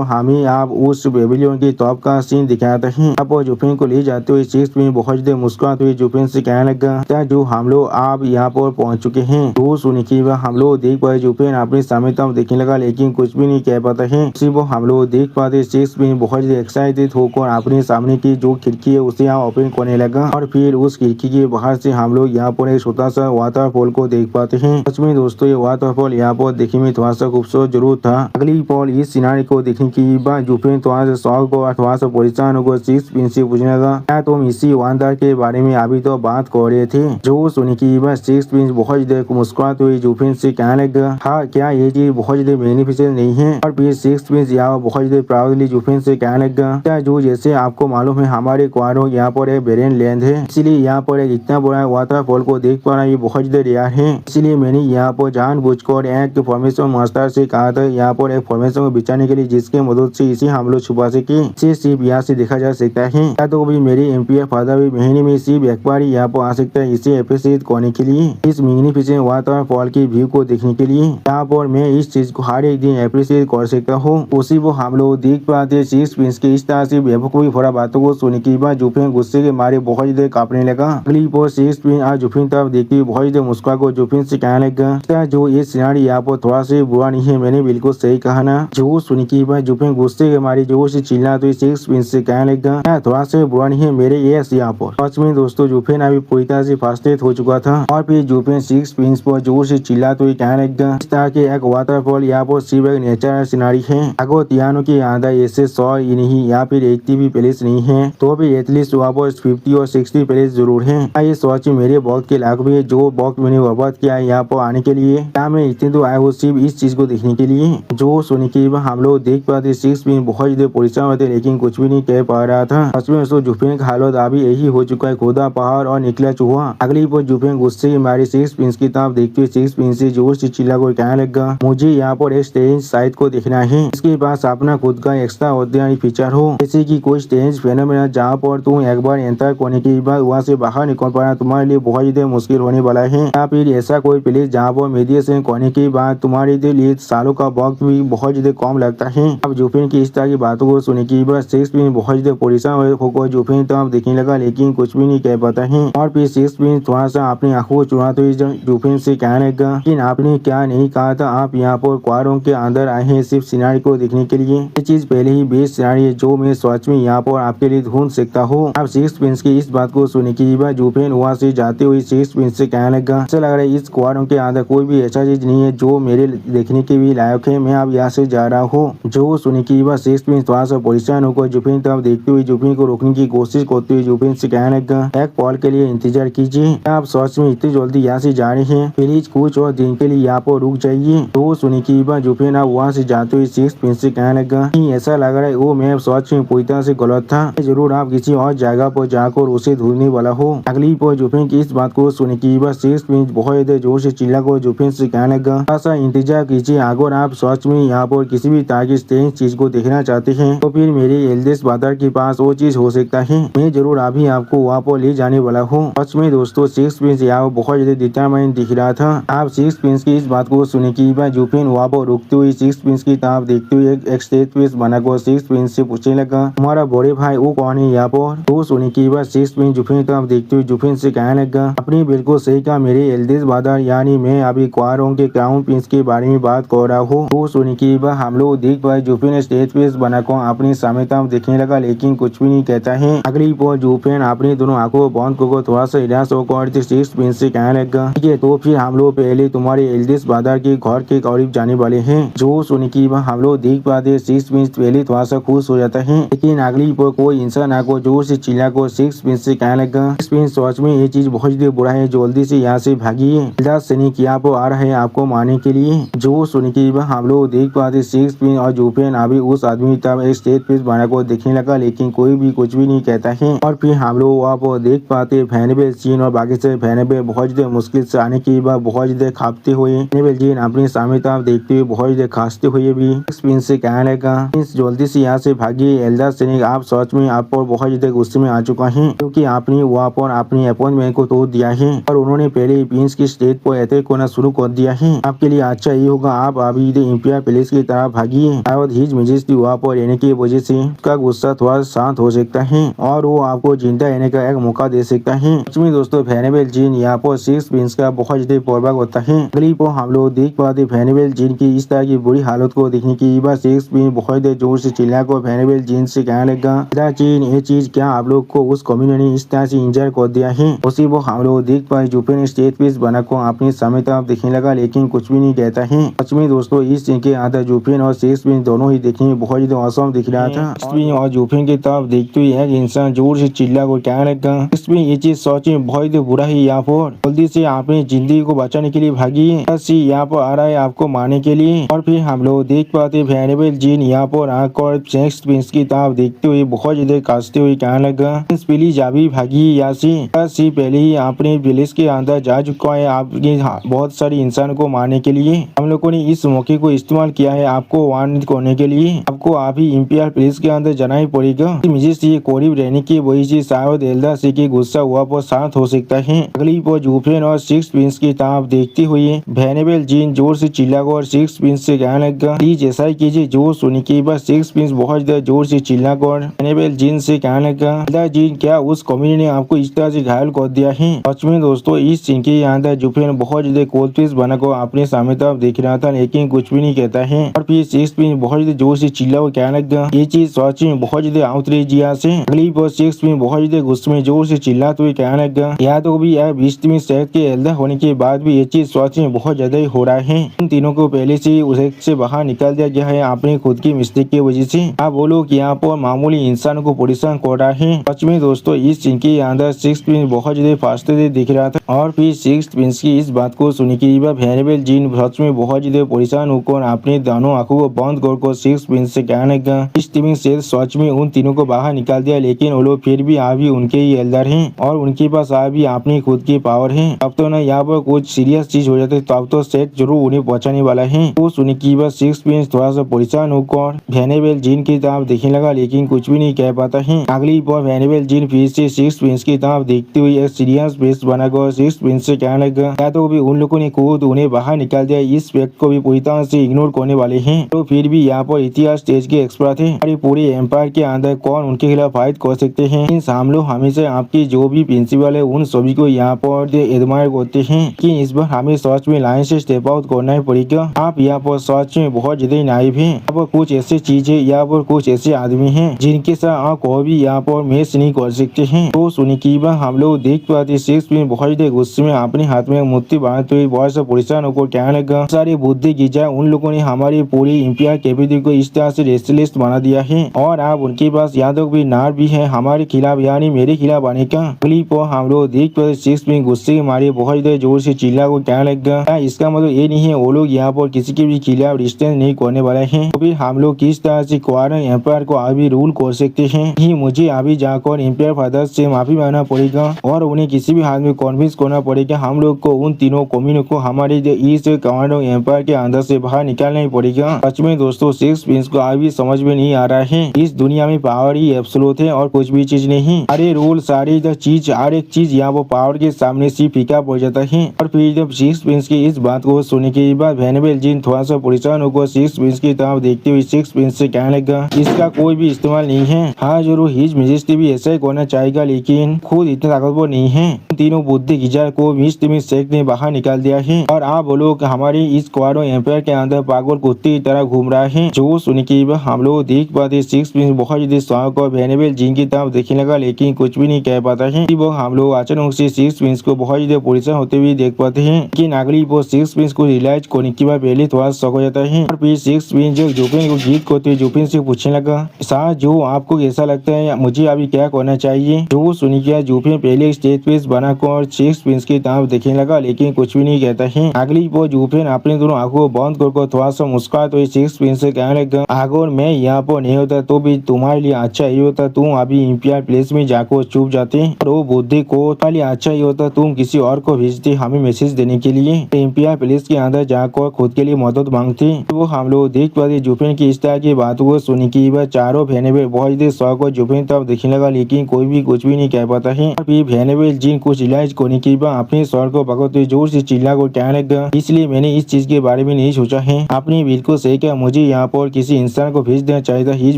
हमें आप उस पेविलियन की टॉप का सीन दिखाते हैं। आप जुफिन को ले जाते हुए सिक्स प्रिंस बहुत मुस्कुराते हुए जुफिन से कहने लगा जो हम लोग आप यहाँ पर पहुँच चुके हैं। जो सुनी की बात हम लोग देख पाए जुफिन अपने सामने तरफ देखने लगा लेकिन कुछ भी नहीं कह पाता है। सिर्फ हम लोग देख पाते सिक्स प्रिंस बहुत एक्साइटेड होकर अपने सामने की जो खिड़की है उसे यहाँ ओपन करने लगा। और फिर उस खिड़की के बाहर से हम लोग यहाँ पर एक छोटा सा वाटरफॉल को देख पाते हैं। सच में दोस्तों ये वाटरफॉल यहाँ पर देखने में थोड़ा सा खूबसूरत जरूर था। अगली पल इस सिनारी को देखने की बाद जुफिन थोड़ा सा शौक और थोड़ा सा परेशान होकर सिक्स प्रिंस से पूछने लगा क्या तुम इसी वंडर के बारे में अभी तो बात कर रहे थे। जो सुनी की बाद सिक्स प्रिंस बहुत देर मुस्कुराते हुए जुफिन से कहने लगा हाँ क्या ये चीज बहुत ज्यादा बेनिफिशियल नहीं है। और फिर सिक्स प्रिंस यहाँ बहुत ज्यादा प्राउडली जुफिन से कहने लगा क्या जो जैसे आपको मालूम है हमारे क्वारो यहाँ पर एक बेरेन लैंड है इसलिए यहाँ पर एक इतना बड़ा वाटरफॉल को देख पाना ये बहुत ज्यादा रेयर है। इसलिए मैंने यहाँ पर जानबूझकर एक फॉर्मेशन मास्टर से कहा था यहाँ पर एक फॉर्मेशन को बिछाने के लिए जिसके मदद से इसे हम लोग छुपा सके। इसे सिर्फ यहाँ से देखा जा सकता है या तो भी मेरे एम्पियर फादर भी महीने में सिर्फ एक बार यहाँ पर आ सकता है इसे अप्रिशिएट करने के लिए इस मैग्निफिसेंट वाटरफॉल की व्यू को देखने के लिए। यहाँ पर मैं इस चीज को हर एक दिन अप्रिशिएट कर सकता हूँ। उसी वो हम लोग देख पाते सिक्स प्रिंस के इस तरह से बेवकूफी भरा बातों को सुनने के बाद जुफिन गुस्से के मारे बहुत ज्यादा कांपने लगा। अगली पर सिक्स प्रिंस आज जुफिन तरफ देखते बहुत ज्यादा मुस्कुरा को जुफिन से कहने लगा जो ये सिनारी यहाँ पर थोड़ा से बुरा नहीं है मैंने बिल्कुल सही कहा ना। जो सुनी की बात जुफिन गुस्से के मारे जोर से चिल्ला तो सिक्स प्रिंस से कहने लगा थोड़ा से बुरा नहीं है मेरे यस यहाँ पर। सच में दोस्तों जुफिन अभी पूरी तरह से फ्रस्ट्रेट हो चुका था। और फिर जुफिन सिक्स प्रिंस पर जोर से चिल्ला तो कहने लगा इस तरह के एक वाटरफॉल यहाँ पर सिर्फ एक नेचुरल सिनारी है। अगर तियानो की आधा ऐसे 100 ही नहीं या फिर 80 भी प्लेस नहीं है तो भी एटलीस्ट वहाँ पर 50 और 60 प्लेस जरूर है। ये सोच मेरे वक्त के लाख भी जो वक्त मैंने बर्बाद किया है यहाँ पर आने के लिए क्या मैं इतने तो आया हूँ सिर्फ इस चीज को देखने के लिए। जो सुनी की हम लोग देख पाते सिक्स प्रिंस बहुत ज्यादा परेशान होते लेकिन कुछ भी नहीं कह पा रहा था। सच में उसको जुफिन का हालत अभी यही हो चुका है खुदा पहाड़ और निकला चूहा। अगली पर जुफिन गुस्से की मारी सिक्स प्रिंस की तरफ देखते हुए सिक्स प्रिंस से जोर से चिल्ला कर कहने लगा मुझे यहाँ पर एक स्टेज साइट को देखना है इसके पास अपना खुद का एक्स्ट्रा ऑर्डिनरी फीचर हो जैसे कि कोई स्टेज फेनोमेना जहाँ पर तुम एक बार एंटर करने के बाद वहाँ से बाहर निकल पाना तुम्हारे लिए बहुत ज्यादा मुश्किल होने वाला है। या फिर ऐसा कोई प्लेस जहाँ पर मेडिटेशन करने के बाद तुम्हारे लिए सालों का वक्त भी बहुत ज्यादा कम लगता है। अब जुफिन की इस तरह की बातों को सुनने की बाद सिक्स प्रिंस बहुत ज्यादा परेशान होकर जुफिन तरफ देखने लगा, लेकिन कुछ भी नहीं कह पाता है। और फिर सिक्स प्रिंस थोड़ा सा अपनी आंखों को चुराते हुए जुफिन से कहने लगा, लेकिन आपने क्या नहीं कहा था आप यहाँ पर क्वारों के अंदर आए हैं सिर्फ सिनारी को देखने के लिए। ये चीज पहले ही बेस्ट सिनारी है जो मैं सच में यहाँ पर आपके लिए ढूंढ सकता हूँ। अब सिक्स प्रिंस की इस बात को सुनने के बाद जुफिन वहाँ से जाते हुए सिक्स प्रिंस से कहने लगा, ऐसा लग रहा है इस क्वारों के अंदर कोई भी ऐसा चीज नहीं है जो मेरे देखने के भी लायक है, मैं अब यहाँ से जा रहा हूँ। जो सुनने की बाद सिक्स प्रिंस थोड़ा सा परेशान होकर जुफिन तरफ देखते हुए जुफिन को रोकने की कोशिश करते हुए जुफिन से कहने लगा, एक पल के लिए इंतजार कीजिए, आप सच में इतनी जल्दी यहाँ से जा रहे हैं, प्लीज कुछ और दिन के लिए यहाँ पर रुक जाइए। तो सुनने की बाद जुफिन अब वहाँ से जाते हुए सिक्स प्रिंस से कहने लगा, ऐसा लग रहा है वो मैं सच में पूरी तरह से गलत था, जरूर आप किसी और जगह पर जाकर उसे ढूंढने वाला हो। अगली पर जुफिन की इस बात को सुनने की बाद सिक्स प्रिंस बहुत जोर से चिल्लाकर जुफिन से कहने लगा, ऐसा इंतजार कीजिए, अगर आप सच में यहाँ पर किसी भी तरह की स्ट्रेंज चीज को देखना चाहते हैं तो फिर मेरे एल्डेस्ट ब्रदर के पास वो चीज हो सकता है, मैं जरूर अभी आपको वहाँ पर ले जाने वाला हूँ। सच में दोस्तों सिक्स प्रिंस यहाँ बहुत ज्यादा डिटरमाइंड दिख रहा था। आप सिक्स प्रिंस की इस बात को सुनने की बाद जुफिन वहाँ पर रुकते हुए सिक्स प्रिंस की तरफ देखते हुए एक स्टेट पीस बनाकर सिक्स प्रिंस से पूछने लगा, हमारा बड़े भाई वो कौन है यहाँ पर। तो सुनने की बाद सिक्स प्रिंस जुफिन तरफ देखते हुए जुफिन से कहने लगा, अपनी बिल्कुल सही कहा, मेरे एल्डेस्ट ब्रदर यानी मैं अभी क्वारों के क्राउन प्रिंस के बारे में बात कर रहा हूँ। तो सुनने की बाद हम लोग देख पाए जुफिन स्टेज पीस बनाकर अपनी सामने तरफ देखने लगा, लेकिन कुछ भी नहीं कहता है। अगली पर जुफिन अपनी दोनों आंखों को बंद कर थोड़ा सा निराश होकर सिक्स प्रिंस से कहने लगा, ठीक है तो फिर हम लोग पहले तुम्हारे एल्डेस्ट ब्रदर के घर के करीब जाने वाले हैं। जो सुनने की बाद हम लोग देख पाते सिक्स प्रिंस पहले थोड़ा सा खुश हो जाता है, लेकिन अगली पर कोई इंसान आकर जोर से चिल्लाकर सिक्स प्रिंस से कहने लगा, सिक्स प्रिंस सच में ये चीज बहुत ज्यादा बुरा है, जल्दी से यहाँ से भागिए, सैनिक यहाँ पर आ रहा है आपको मारने के लिए। जो सुनने की बाद हम लोग देख पाते सिक्स प्रिंस और जुफिन अभी उस आदमी तब एक स्टेज पीस बनाकर देखने लगा, लेकिन कोई भी कुछ भी नहीं कहता है। और फिर हम लोग वहाँ पर देख पाते वेनेबल जीन और बाकी से वेनेबल बहुत ज्यादा मुश्किल से आने के बाद बहुत ज्यादा खापते हुए वेनेबल जीन अपने सामने तरफ देखते हुए बहुत ज्यादा खांसते हुए भी प्रिंस से कहने लगा, जल्दी से यहाँ से भागिए, एल्डर सैनिक आप सच में आप पर बहुत ज्यादा गुस्से में आ चुका है, क्योंकि आपने वहाँ पर अपनी अपॉइंटमेंट को तोड़ दिया है और उन्होंने पहले ही प्रिंस की स्टेट पर अटैक करना शुरू कर दिया है। आपके लिए अच्छा ये होगा आप अभी इंपियर पैलेस की तरफ भागिए, और हिज मेजेस्टी वहाँ पर रहने की वजह से उसका गुस्सा थोड़ा शांत हो सकता है और वो आपको जिंदा रहने का एक मौका दे सकता है। में दोस्तों वेनेबल जीन यहाँ पर सिक्स प्रिंस का बहुत ज्यादा प्रभाव होता है। अगली पर हम लोग देख पाते वेनेबल जीन की इस तरह की बुरी हालत को देखने की बाद सिक्स प्रिंस बहुत जोर से चिल्लाकर वेनेबल जीन से कहने लगा, जीन ये चीज क्या आप लोग को उस कम्युनिटी ने इस तरह से इंजर कर दिया है। उसी वो हम लोग देख पाए जुफिन स्टेज पीस बनाकर अपनी सामने तरफ देखने लगा, लेकिन कुछ भी नहीं कहता है। सच में दोस्तों इस सीन के अंदर जुफिन और सिक्स प्रिंस दोनों ही देखने में बहुत ज्यादा औसम दिख रहा था। और जुफिन की तरफ देखते हुए एक इंसान जोर से चिल्ला को कहने लगा, इसमें ये चीज सच में बहुत बुरा है, यहाँ पर जल्दी से अपनी जिंदगी को बचाने के लिए भागिए, यहाँ पर आ रहा है आपको मारने के लिए। और फिर हम लोग देख पाते वेनेबल जीन यहाँ पर आकर सिक्स प्रिंस की तरफ देखते हुए बहुत ज्यादा कांसते हुए कहने लगा, प्लीज अभी भागिए यहाँ से, पहले ही अपने विलेज के अंदर जा चुका है आपके बहुत सारे इंसान को मारने के लिए। हम लोगों ने इस मौके को इस्तेमाल किया है आपको वार्न करने के लिए, आपको अभी इंपियर पैलेस के अंदर जाना ही पड़ेगा। मुझे से करीब रहने की वजह से शायद एल्डर से की गुस्सा हुआ पर शांत हो सकता है। अगली पर जुफिन और सिक्स प्रिंस की तरफ देखते हुए वेनेबल जीन जोर से चिल्लाकर सिक्स प्रिंस से कहने लगा, प्लीज ऐसा ही कीजिए। जो सुनने के बाद सिक्स प्रिंस बहुत ज्यादा जोर से चिल्लाकर वेनेबल जीन से कहने लगा, एल्डर जीन क्या उस कम्युनिटी ने आपको इस तरह से घायल कर दिया है। सच में दोस्तों इस सीन के अंदर जुफिन बहुत ज्यादा कोल्ड पीस बनाकर अपने सामने तरफ देख रहा था, लेकिन कुछ भी नहीं कहता है। और फिर सिक्स प्रिंस बहुत ज्यादा जोर से चिल्ला और कहने लगा, ये चीज सच में बहुत ज्यादा आउटरेजियस से। अगली पर सिक्स प्रिंस बहुत ज्यादा गुस्से में जोर से चिल्लाते हुए कहने लगा, या तो भी यह 20वीं शहर के एल्डर होने के बाद भी ये चीज सच में बहुत ज्यादा ही हो रहा है। इन तीनों को पहले से उसे से बाहर निकाल दिया गया है अपनी खुद की मिस्टेक की वजह से। आप वो लोग यहाँ पर मामूली इंसान को परेशान कर रहा है। सच में दोस्तों इस सीन के अंदर सिक्स प्रिंस बहुत ज्यादा फास्ट दिख रहा था। और फिर सिक्स प्रिंस की इस बात को सुनने के बाद वेनेबल जीन सच में बहुत ज्यादा परेशान होकर अपने दोनों आंखों को बंद कर सिक्स प्रिंस से कहने लगा, स्टीविंग सेल सच में उन तीनों को बाहर निकाल दिया, लेकिन वो लोग फिर भी अभी उनके ही एल्डर हैं और उनके पास अभी अपनी खुद की पावर है। अब तो ना यहाँ पर कुछ सीरियस चीज हो जाती तो अब तो सेट जरूर उन्हें पहुंचाने वाला है। तो सुनने की बाद सिक्स प्रिंस थोड़ा सा परेशान होकर वेनेबल जीन की तरफ देखने लगा, लेकिन कुछ भी नहीं कह पाता है। अगली बार वेनेबल जीन फिर से सिक्स प्रिंस की तरफ देखते हुए एक सीरियस फेस बनाकर सिक्स प्रिंस से कहने लगा, या तो भी उन लोगों ने खुद उन्हें बाहर निकाल दिया, इस फैक्ट को भी पूरी तरह से इग्नोर करने वाले हैं। तो फिर भी यहाँ पर इतिहास स्टेज के एक्सपर्ट है और पूरे एम्पायर के अंदर कौन उनके खिलाफ फाइट कर सकते हैं। हम लोग हमेशा आपकी जो भी प्रिंसिपल है उन सभी को यहाँ पर एडमायर करते हैं कि इस बार हमें सच में लाइन से स्टेप आउट करना ही पड़ेगा। आप यहाँ पर सच में बहुत ज्यादा नाइव है। यहाँ पर कुछ ऐसे चीजें यहाँ पर कुछ ऐसे आदमी हैं जिनके साथ आप कोई भी यहाँ पर मैच नहीं कर सकते हैं। तो सुनिए की बार हम लोग देख पाते शेक्सपियर बहुत ज्यादा गुस्से में अपने हाथ में मूर्ति बनाते हुए बहुत सा परेशान होकर क्या लगा सारे बुद्धि की जाए उन लोगों ने हमारी पूरी इंपियर कैपिटल को इस तरह से रेस्टलेस बना दिया है और अब उनके पास यादव भी नार भी है हमारे खिलाफ यानी मेरे खिलाफ आने का। अगली पर हम लोग देख पाते शेक्सपियर गुस्से के मारे बहुत ज्यादा जोर से चिल्ला को क्या लगा। इसका मतलब ये नहीं है वो लोग यहाँ पर किसी के भी खिलाफ डिस्टेंस नहीं करने वाले हैं। तो फिर हम लोग किस तरह से क्वारन एम्पायर को अभी रूल कर सकते हैं कि मुझे अभी जाकर एम्पायर फादर से माफी मांगना पड़ेगा और उन्हें किसी भी हाथ में कन्विंस करना पड़ेगा। हम लोग को उन तीनों कम्युनिटी को हमारे इस कमांडो एम्पायर के अंदर से बाहर निकालना ही पड़ेगा। सच में दोस्तों शेक्सपियर को अभी समझ में नहीं आ रहा है इस दुनिया में पावर ही एब्सोल्यूट है और कुछ भी चीज नहीं। अरे रूल सारी चीज हर एक चीज यहाँ पर पावर के सामने से फीका पड़ जाता है। और फिर जब शेक्सपियर की इस बात को सुनने के बाद वेनेबल जिन थोड़ा सा परेशान होकर शेक्सपियर की तरफ देखते हुए शेक्सपियर से कहने लगा इसका कोई भी इस्तेमाल नहीं है। हाँ जरूर हिज मेजेस्टी भी ऐसा ही करना चाहेगा लेकिन खुद इतना ताकतवर नहीं है। तीनों बुद्धि गिजार को मिस्ट में शेख ने बाहर निकाल दिया है और आप बोलो कि हमारी इस क्वारो एम्पायर के अंदर पागल कुत्ते की तरह घूम रहा है। जो सुन के हम लोग देख पाते शेक्सपियर बहुत ज्यादा शौक और वेनेबल जिन की तरफ देखने लगा लेकिन कुछ भी नहीं कह पाता है। वो हम लोग अचानक से शेक्सपियर को बहुत ज्यादा परेशान होते हुए देख पाते हैं कि नागली वो शेक्सपियर को रियलाइज करने के बाद पहले थोड़ा शौक हो जाता है और फिर शेक्सपियर जो जोफिन को जीत करते जोफिन से पूछने लगा साहब जो आपको कैसा लगता है मुझे अभी क्या करना चाहिए। जो सुनी किया जोफिन पहले स्टेज पे बनाकर शेक्सपियर की तरफ देखने लगा लेकिन कुछ भी नहीं कहता है। अगली वो जोफिन अपने दोनों आंखों बंद कर थोड़ा सा मुस्कुरा तो शेक्सपियर से कहने लगा अगर मैं यहाँ पर नहीं होता तो भी तुम्हारे लिए अच्छा ही होता तुम अभी इंपियर प्लेस में जाकर छुप जाते और वो बुद्धि को तुम्हारे लिए अच्छा ही होता तुम किसी और को भेजते हमें मैसेज देने के लिए इंपियर प्लेस के अंदर जाकर खुद के लिए मदद मांगते। वो हम लोग देख पाते जोफिन की इस तरह की बातों को सुनी की वह चारों वेनेबल बहुत ज्यादा शौक और जोफिन तब देखने लगा लेकिन कोई भी कुछ भी नहीं कह पाता है। फिर वेनेबल जिन कुछ इलाज करने के बाद अपने स्वर को पकड़ते जोर से चिल्ला को कहने लगा इसलिए मैंने इस चीज के बारे में नहीं सोचा है। आपने बिल्कुल सही कहा मुझे यहाँ पर किसी इंसान को भेज देना चाहिए था हिज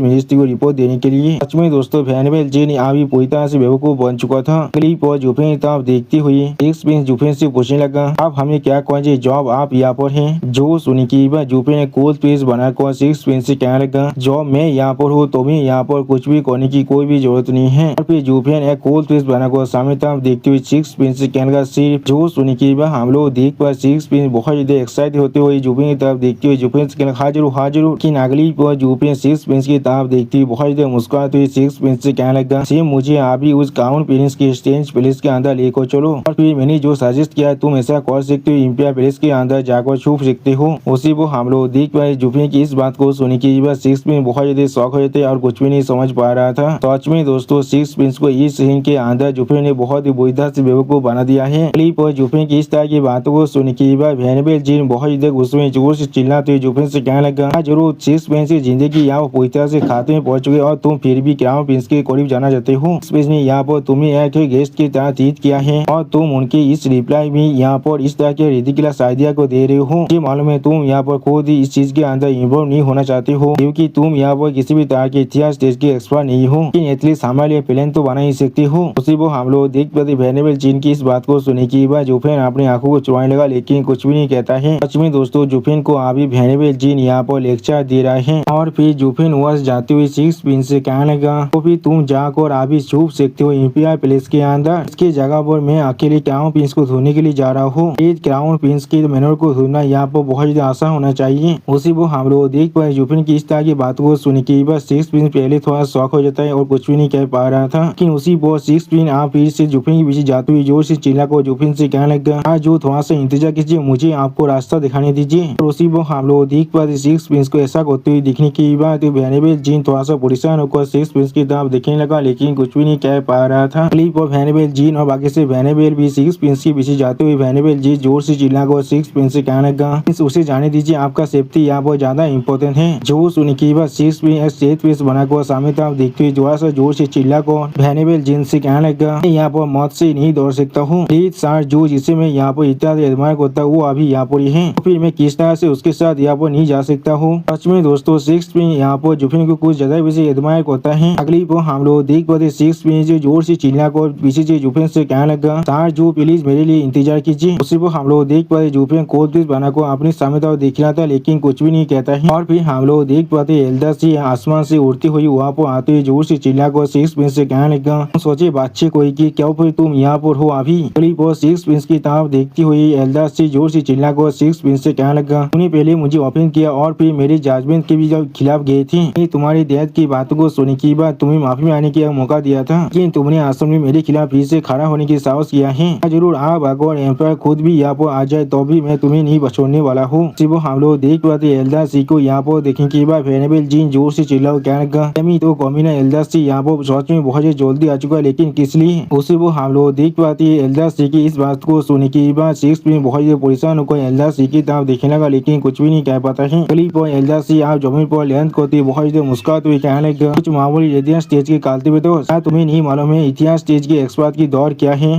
मेजेस्टी को रिपोर्ट देने के लिए। सच में दोस्तों वेनेबल जिन अभी पूरी तरह से बेवकूफ बन चुका था। अगली पर जोफिन तरफ देखती हुई शेक्सपियर जोफिन से पूछने लगा अब हमें क्या कहें जॉब आप यहाँ पर है। जो सुनी की बात जोफिन ने कोल्ड पेज बनाकर शेक्सपियर से कहने लगा जॉब मैं यहाँ पर हूँ तुम्हें यहाँ पर कुछ भी करने की कोई भी जरूरत नहीं है। और फिर जोफिन एक कोल्ड पेज बनाकर सामने तरफ देखते हुए शेक्सपियर से कहने लगा सिर्फ। जो सुनी की बात हम लोग देख पाए शेक्सपियर बहुत ज्यादा एक्साइटेड होते हुए जोफिन की तरफ देखते हुए जोफिन से कहना हाँ जरूर कि अगली पर जोफिन शेक्सपियर की तरफ देखती हुई बहुत ज्यादा मुस्कुराते हुए शेक्सपियर से कहने लगा सेम मुझे अभी उस क्राउन प्रिंस के स्टेज पैलेस के अंदर लेकर चलो और फिर मैंने जो सजेस्ट किया तुम ऐसा कर सकते हो इंपियर पैलेस के अंदर जाकर छुप सकते हो। उसी वो हम लोग देख पाए जोफिन की इस बात को सुनी की बात शेक्सपियर बहुत ज्यादा शौक हो थे और कुछ भी नहीं समझ पा रहा था। सच में दोस्तों शेक्सपियर को इस सीन के अंदर जोफिन ने बहुत ही बुरी तरह से बेवकूफ बना दिया है। क्लिप पर जोफिन की इस तरह की बातों को सुनी की बात वेनेबल जिन बहुत ज्यादा गुस्से में जोर से चिल्लाते हुए जोफिन से कहने लगा जरूर शेक्सपियर की जिंदगी यहाँ पूरी तरह से खाते में पहुंच चुकी और तुम फिर भी क्राउन प्रिंस के करीब जाना चाहते हो। शेक्सपियर ने यहाँ पर तुम्हें एक गेस्ट की तरह ट्रीट किया है और तुम उनके इस रिप्लाई में यहाँ पर इस तरह के रिडिकुलस आइडिया को दे रहे हो। ये मालूम है तुम यहाँ पर खुद ही इस चीज के अंदर इन्वॉल्व नहीं होना चाहते हो क्योंकि तुम यहाँ पर किसी भी तरह के इतिहास स्टेज के एक्सपर्ट नहीं हो लेकिन एटलीस्ट हमारे लिए प्लान तो बना ही सकते हो। उसी वो हम लोग देख पाते वेनेबल जिन की इस बात को सुने की बाद जोफिन अपनी आंखों को चुराने लगा लेकिन कुछ भी नहीं कहता है। सच में दोस्तों जोफिन को अभी वेनेबल जिन यहाँ पर लेक्चर दे रहा है और फिर जोफिन वहां जाते हुए शेक्सपियर से कहने लगा तो फिर तुम जाकर अभी छुप सकते हो इंपियर पैलेस के अंदर। इसकी जगह पर मैं अकेले क्राउन प्रिंस को ढूंढने के लिए जा रहा हूँ। क्राउन प्रिंस के मैनर को ढूंढना यहाँ पर बहुत ज्यादा आसान होना चाहिए। उसी वो हम लोग देख पाए जोफिन की इस तरह की बात को सुन के बाद शेक्सपियर पहले थोड़ा शौक हो जाता है और कुछ भी नहीं कह पा रहा था। लेकिन उसी वो शेक्सपियर आप फिर से जोफिन के पीछे जाते हुए जोर से चिल्ला को जोफिन से कहने लगा जो थोड़ा सा इंतजार कीजिए मुझे आपको रास्ता दिखाने दीजिए। और उसी वो हम लोग देख पाते शेक्सपियर को ऐसा करते हुए दिखने की बात वेनेबल जीन थोड़ा सा परेशान होकर सिक्स प्रिंस की तरफ देखने लगा, लेकिन कुछ भी नहीं कह पा रहा था। क्लिप और वेनेबल जीन और बाकी से वेनेबल भी सिक्स प्रिंस के पीछे जाते हुए वेनेबल जी जोर से चिल्लाकर सिक्स प्रिंस से कहने लगा, उसे जाने दीजिए, आपका सेफ्टी यहाँ पर ज्यादा इम्पोर्टेंट है। जो सुनने के बाद सिक्स प्रिंस बनाकर सामने तरफ देखते हुए थोड़ा सा जोर से चिल्लाकर वेनेबल जीन से कहने लगा, यहाँ पर मौत से नहीं दौड़ सकता हूँ। प्लीज सर, जो जिसे मैं यहाँ पर इतना एडमायर करता हूँ वो अभी यहाँ पर ही है, फिर मैं किस तरह से उसके साथ यहाँ पर नहीं जा सकता हूँ। सच में दोस्तों सिक्स प्रिंस यहाँ पर जुफिन को कुछ ज्यादा वैसे एडमायर करता है। अगली पर हम लोग देख पाते सिक्स प्रिंस जोर से चिल्लाकर पीछे से जुफिन से कहने लगा, सर जो प्लीज मेरे लिए इंतजार कीजिए। उसी पर हम लोग देख पाते जुफिन कोल्ड ड्रिंक बनाकर अपने सामने तरफ देख रहा था, लेकिन कुछ भी नहीं कहता है। और फिर हम लोग देख पाते एल्डा सी आसमान से उड़ती हुई वहाँ पर आते हुए जोर से चिल्लाकर सिक्स प्रिंस से कहने लगा, सोचे बच्चे कोई की क्या फिर तुम यहाँ पर हो अभी। अगली पर सिक्स प्रिंस की तरफ देखती हुई एल्डा सी जोर से चिल्लाकर सिक्स प्रिंस से कहने लगा, तूने पहले मुझे ओपन किया और फिर मेरे जजमेंट के भी खिलाफ गए थे। तुम्हारी डेथ की बातों को सुनने के बाद तुम्हें माफी मांगने का मौका दिया था, लेकिन तुमने आश्रम में मेरे खिलाफ फिर से खड़ा होने की साहस किया है। जरूर आप अगर एम्पायर खुद भी यहाँ पर आ जाए तो भी मैं तुम्हें नहीं बचोड़ने वाला हूँ। सिर्फ हम लोग देख पाते एल्डा सी को यहाँ पर देखने के बाद वेनेबल जीन जोर से चिल्लाओ कहने लगा, तो कमीना एल्डा सी यहाँ पर सच में बहुत जल्दी आ चुका है, लेकिन किस लिए। उसी वो हम लोग देख पाते एल्डा सी की इस बात को सुनने के बाद सिक्स प्रिंस बहुत परेशान होकर एल्डा सी की तरफ देखने लगा, लेकिन कुछ भी नहीं कह पाता है। क्लिप और एल्डा सी आप जमीन पर लैंड करते बहुत मुस्कुराते हुए कहने लगा, कुछ मामूली रेडियंस स्टेज के कालते हुए तो क्या तुम्हें नहीं मालूम है इतिहास स्टेज के एक्सपर्ट की दौड़ क्या है।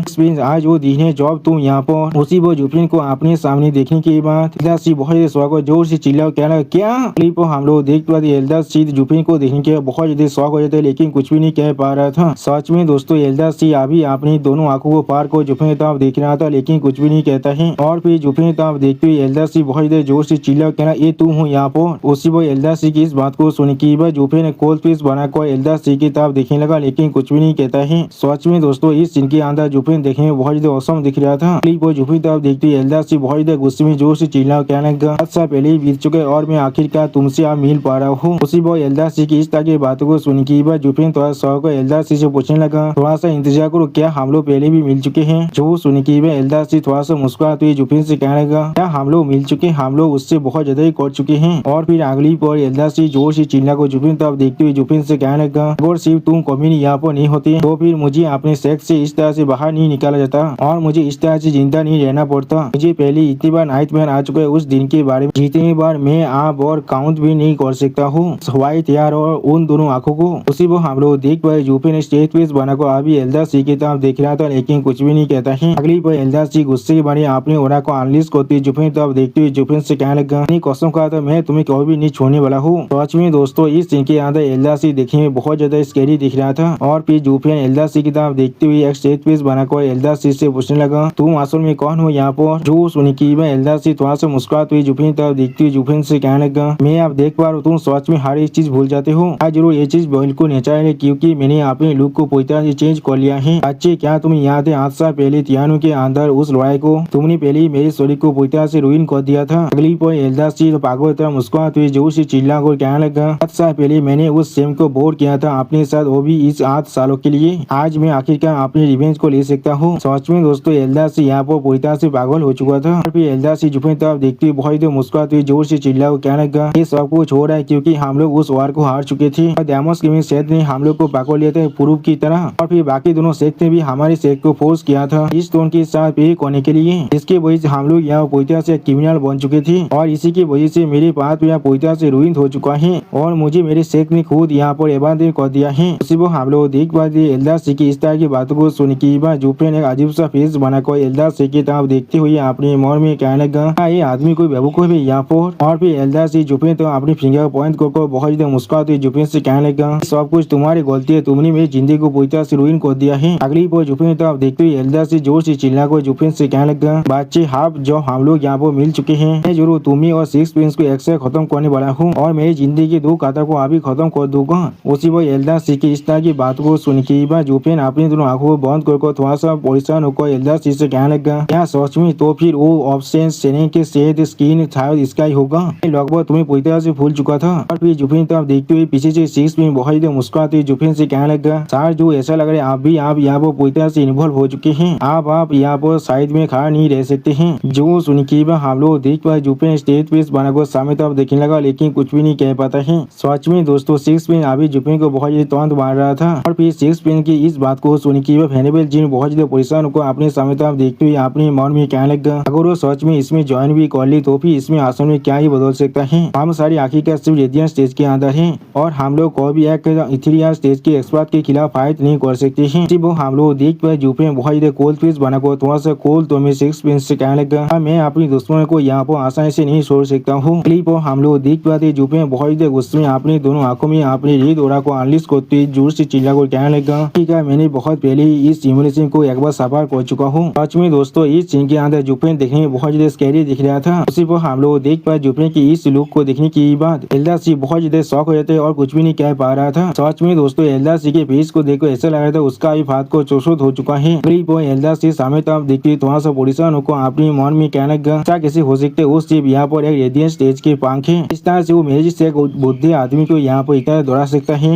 आज वो दिन है जब तुम यहाँ पर उसी वो जुफिन को अपने सामने देखने के बाद एल्डा सी बहुत शौक जोर से चिल्ला कहना क्या। क्लिप हम लोग देख पाते एल्डा सी जुफिन को देखने के बहुत ज्यादा शौक हो जाता है, लेकिन कुछ भी नहीं कह पा रहा था। सच में दोस्तों एल्डा सी अभी अपनी दोनों आंखों को पार को जुफिन की तरफ देख रहा था, लेकिन कुछ भी नहीं कहता है। और फिर जुफिन की तरफ देखते हुए एल्डा सी बहुत ज्यादा जोर से चिल्ला कहना, ये तुम हो यहाँ पर। उसी वो एल्डा सी की इस बात को सुन के बाद जुफिन कोल्ड पीस बनाकर एल्डा सी की तरफ देखने लगा, लेकिन कुछ भी नहीं कहता है। सच में दोस्तों इस सीन के अंदर जुफिन देखने में बहुत ज्यादा औसम दिख रहा था। जुफिन तरफ देखते हुए एल्डा सी बहुत ज्यादा गुस्से में जोर से चिल्ला कहने लगा, अच्छा पहले ही बीत चुके और मैं आखिरकार तुमसे आप मिल पा रहा हूँ। उसी वो एल्डा सी की इस तरह की बातों को सुन के बाद जुफिन थोड़ा शौक एल्डा सी से पूछने लगा, थोड़ा सा इंतजार करो, क्या हम लोग पहले भी मिल चुके हैं। जो सुन के बाद एल्डा सी थोड़ा सा मुस्कुराते हुए जुफिन से कहने लगा, क्या हम लोग मिल चुके, हम लोग उससे बहुत ज्यादा ही कर चुके हैं। और फिर अगली पर एल्डा सी जोर से चिल्ला को जुफिन तरफ देखते हुए जुफिन से कहने लगा, अगर सिर्फ तुम कभी यहाँ पर नहीं होते तो फिर मुझे अपने सेक्स से इस तरह से बाहर नहीं निकाला जाता और मुझे इस तरह से जिंदा नहीं रहना पड़ता। मुझे पहले इतनी बार नाइटमेयर आ चुका है उस दिन के बारे में जितनी बार मैं आप और काउंट भी नहीं कर सकता हूँ। व्हाइट यार और उन दोनों आंखों को। उसी वो हम लोग देख पाए जुफिन स्टेज पीस बनाकर अभी एल्डा सी की तरफ देख रहा था, लेकिन कुछ भी नहीं कहता है। अगली पर एल्डा सी गुस्से के बारे अपने ओरा को अनलिस्ट करती जुफिन तरफ देखते हुए जुफिन से कहने लगा, कसम कहा था मैं तुम्हें कभी भी नहीं छोड़ने वाला हूँ। सच में दोस्तों इस सीन के अंदर एल्डा सी देखने में बहुत ज्यादा स्कैरी दिख रहा था। और फिर जुफिन एल्डा सी की तरफ देखते हुए एक स्टेज पीस बनाकर एल्डा सी से पूछने लगा, तुम असल में कौन हो यहाँ पर। जो सुनी की एल्डा सी थोड़ा सा मुस्कुराते हुए जुफिन तरफ देखती हुई जुफिन से कहने लगा, मैं आप देख पा रहा हूँ तुम सच में हर एक चीज भूल जाते हो। जरूर ये चीज बिल्कुल नेचुरल है क्योंकि मैंने अपने लुक को पूरी तरह से चेंज कर लिया है। अच्छे क्या तुम याद है 8 साल पहले तियानो के अंदर उस लड़ाई को तुमने पहले ही मेरे शरीर को पूरी तरह से रुइन कर दिया था। अगली पर एल्डा सी पागल तरह मुस्कुराते हुए जोर से चिल्ला कर कहने लगा, 8 साल पहले मैंने उस सेम को बोर किया था अपने साथ, वो भी इस 8 सालों के लिए। आज मैं आखिरकार अपने रिवेंज को ले सकता हूँ। सच में दोस्तों एल्डा सी यहाँ पर पूरी तरह से पागल हो चुका था। और फिर एल्डा सी जुफिन तरफ देखते हुए बहुत मुस्कुराते हुए जोर से चिल्ला कर कहने लगा, ये सब कुछ हो रहा है क्योंकि हम लोग उस वार को हार चुके थे और डेमोस के सेट ने हम लोग को पाको लिया था प्रूफ की तरह। और फिर बाकी दोनों सेट ने भी हमारे सेट को फोर्स किया था इस टोन के साथ पे करने के लिए। इसके वजह से हम लोग यहाँ पूरी तरह से क्रिमिनल बन चुके थे और इसी की वजह से मेरे पास यहाँ पूरी तरह से रुइन हो चुका है और मुझे मेरे सेट ने खुद यहाँ पर एबान कर दिया है। उसी वो हम लोग देख पाते एल्डा सी की इस तरह की बातों को सुन के बाद जुफिन एक अजीब सा फेस बनाकर एल्डा सी की तरफ देखते हुए अपने मन में कहने लगा, ये आदमी कोई बेवकूफ है यहाँ पर। और फिर एल्डा सी जुफिन तो अपनी फिंगर पॉइंट को बहुत ज्यादा मुस्कुराते जुफिन से कहने लगा, सब कुछ तुम्हारी गलती है, तुमने मेरी जिंदगी को पूरी तरह से रुइन कर दिया है। अगली पर जुफिन तो आप देखते हुए एल्डा से जोर से चिल्ला कर जुफिन से कहने लगा, बच्चे हाफ जो हम लोग यहाँ पर मिल चुके हैं, मैं जरूर तुम्हें और सिक्स प्रिंस को एक से खत्म करने वाला हूँ और मेरी जिंदगी के 2 खाता को अभी खत्म कर दूंगा। उसी पर एल्डा सी की इस तरह की बात को सुन के बाद जुफिन अपनी दोनों आंखों को बंद कर थोड़ा सा परेशान होकर एल्डा सी से कहने लगा, क्या सच में तो फिर वो ऑप्शन सेने के सेहत स्किन शायद इसका ही होगा, लगभग तुम्हें पूरी तरह से भूल चुका था। और फिर जुफिन तो आप देखते हुए पीछे से सिक्स प्रिंस बहुत ज्यादा मुस्कुराते जुफिन से कहने लगा, सर जो ऐसा लग रहा है आप यहाँ पर पूरी तरह से इन्वॉल्व हो चुके हैं, आप यहाँ पर साइड में खड़ा नहीं रह सकते हैं। जो सुन के बाद हम लोग देख पाए जुफिन स्टेज पे बनाकर सामने तरफ देखने लगा, लेकिन कुछ भी भी नहीं कह पाता है। सच में दोस्तों सिक्स पिन अभी जुपिन को बहुत ज्यादा तौंत मार रहा था और फिर सिक्स पिन की इस बात को सुन के हैनिबल जीन बहुत ज्यादा परेशान होकर अपने सामने तरफ देखते हुए अपने मन में कहने लगा, अगर वो सच में इसमें ज्वाइन भी कर ली तो फिर इसमें आसन में क्या ही बदल सकता है। हम सारी आखिरकार सिर्फ रेडियन स्टेज के अंदर है और हम लोग कोई भी एक इथेरियल स्टेज के एक्सपर्ट के खिलाफ फाइट नहीं कर सकते हैं। सिर्फ हम लोग देख पाए जुपिन बहुत ज्यादा कोल्ड फेस बना को थोड़ा सा कोल्ड तो मैं सिक्स पिन से कहने लगा, मैं अपने दुश्मनों को यहाँ पर आसानी से नहीं छोड़ सकता हूँ। क्लिप और हम लोग देख पाते जुपिन बहुत ज्यादा गुस्से में अपनी दोनों आंखों में अपनी रेड ओरा को अनलिश करते जोर से चिल्ला कर कहने लगा, ठीक है मैंने बहुत पहले ही इस सिमुलेशन को एक बार सफर कर चुका हूँ। सच में दोस्तों इस सीन के अंदर जुपिन देखने में बहुत ज्यादा स्कैरी दिख रहा था। उसी पर हम लोग देख पाए जुपिन की इस लुक को देखने के बाद एल्डा सी बहुत ज्यादा शौक हो जाते और कुछ भी नहीं कह पा रहा था। सच में दोस्तों एल्डा सी के फेस को देखकर ऐसा लग रहा था उसका भी हाथ को चोसोत हो चुका है। एल्डा सी सामने तरफ देखते थोड़ा सा परेशान होकर अपने मन में कहने लगा, क्या कैसे हो सकते वो सिर्फ यहाँ पर एक रेडियन स्टेज के पंख है, इस तरह से वो मेरे जैसे एक बुद्धि आदमी को यहाँ पर इतना दौड़ा सकता है।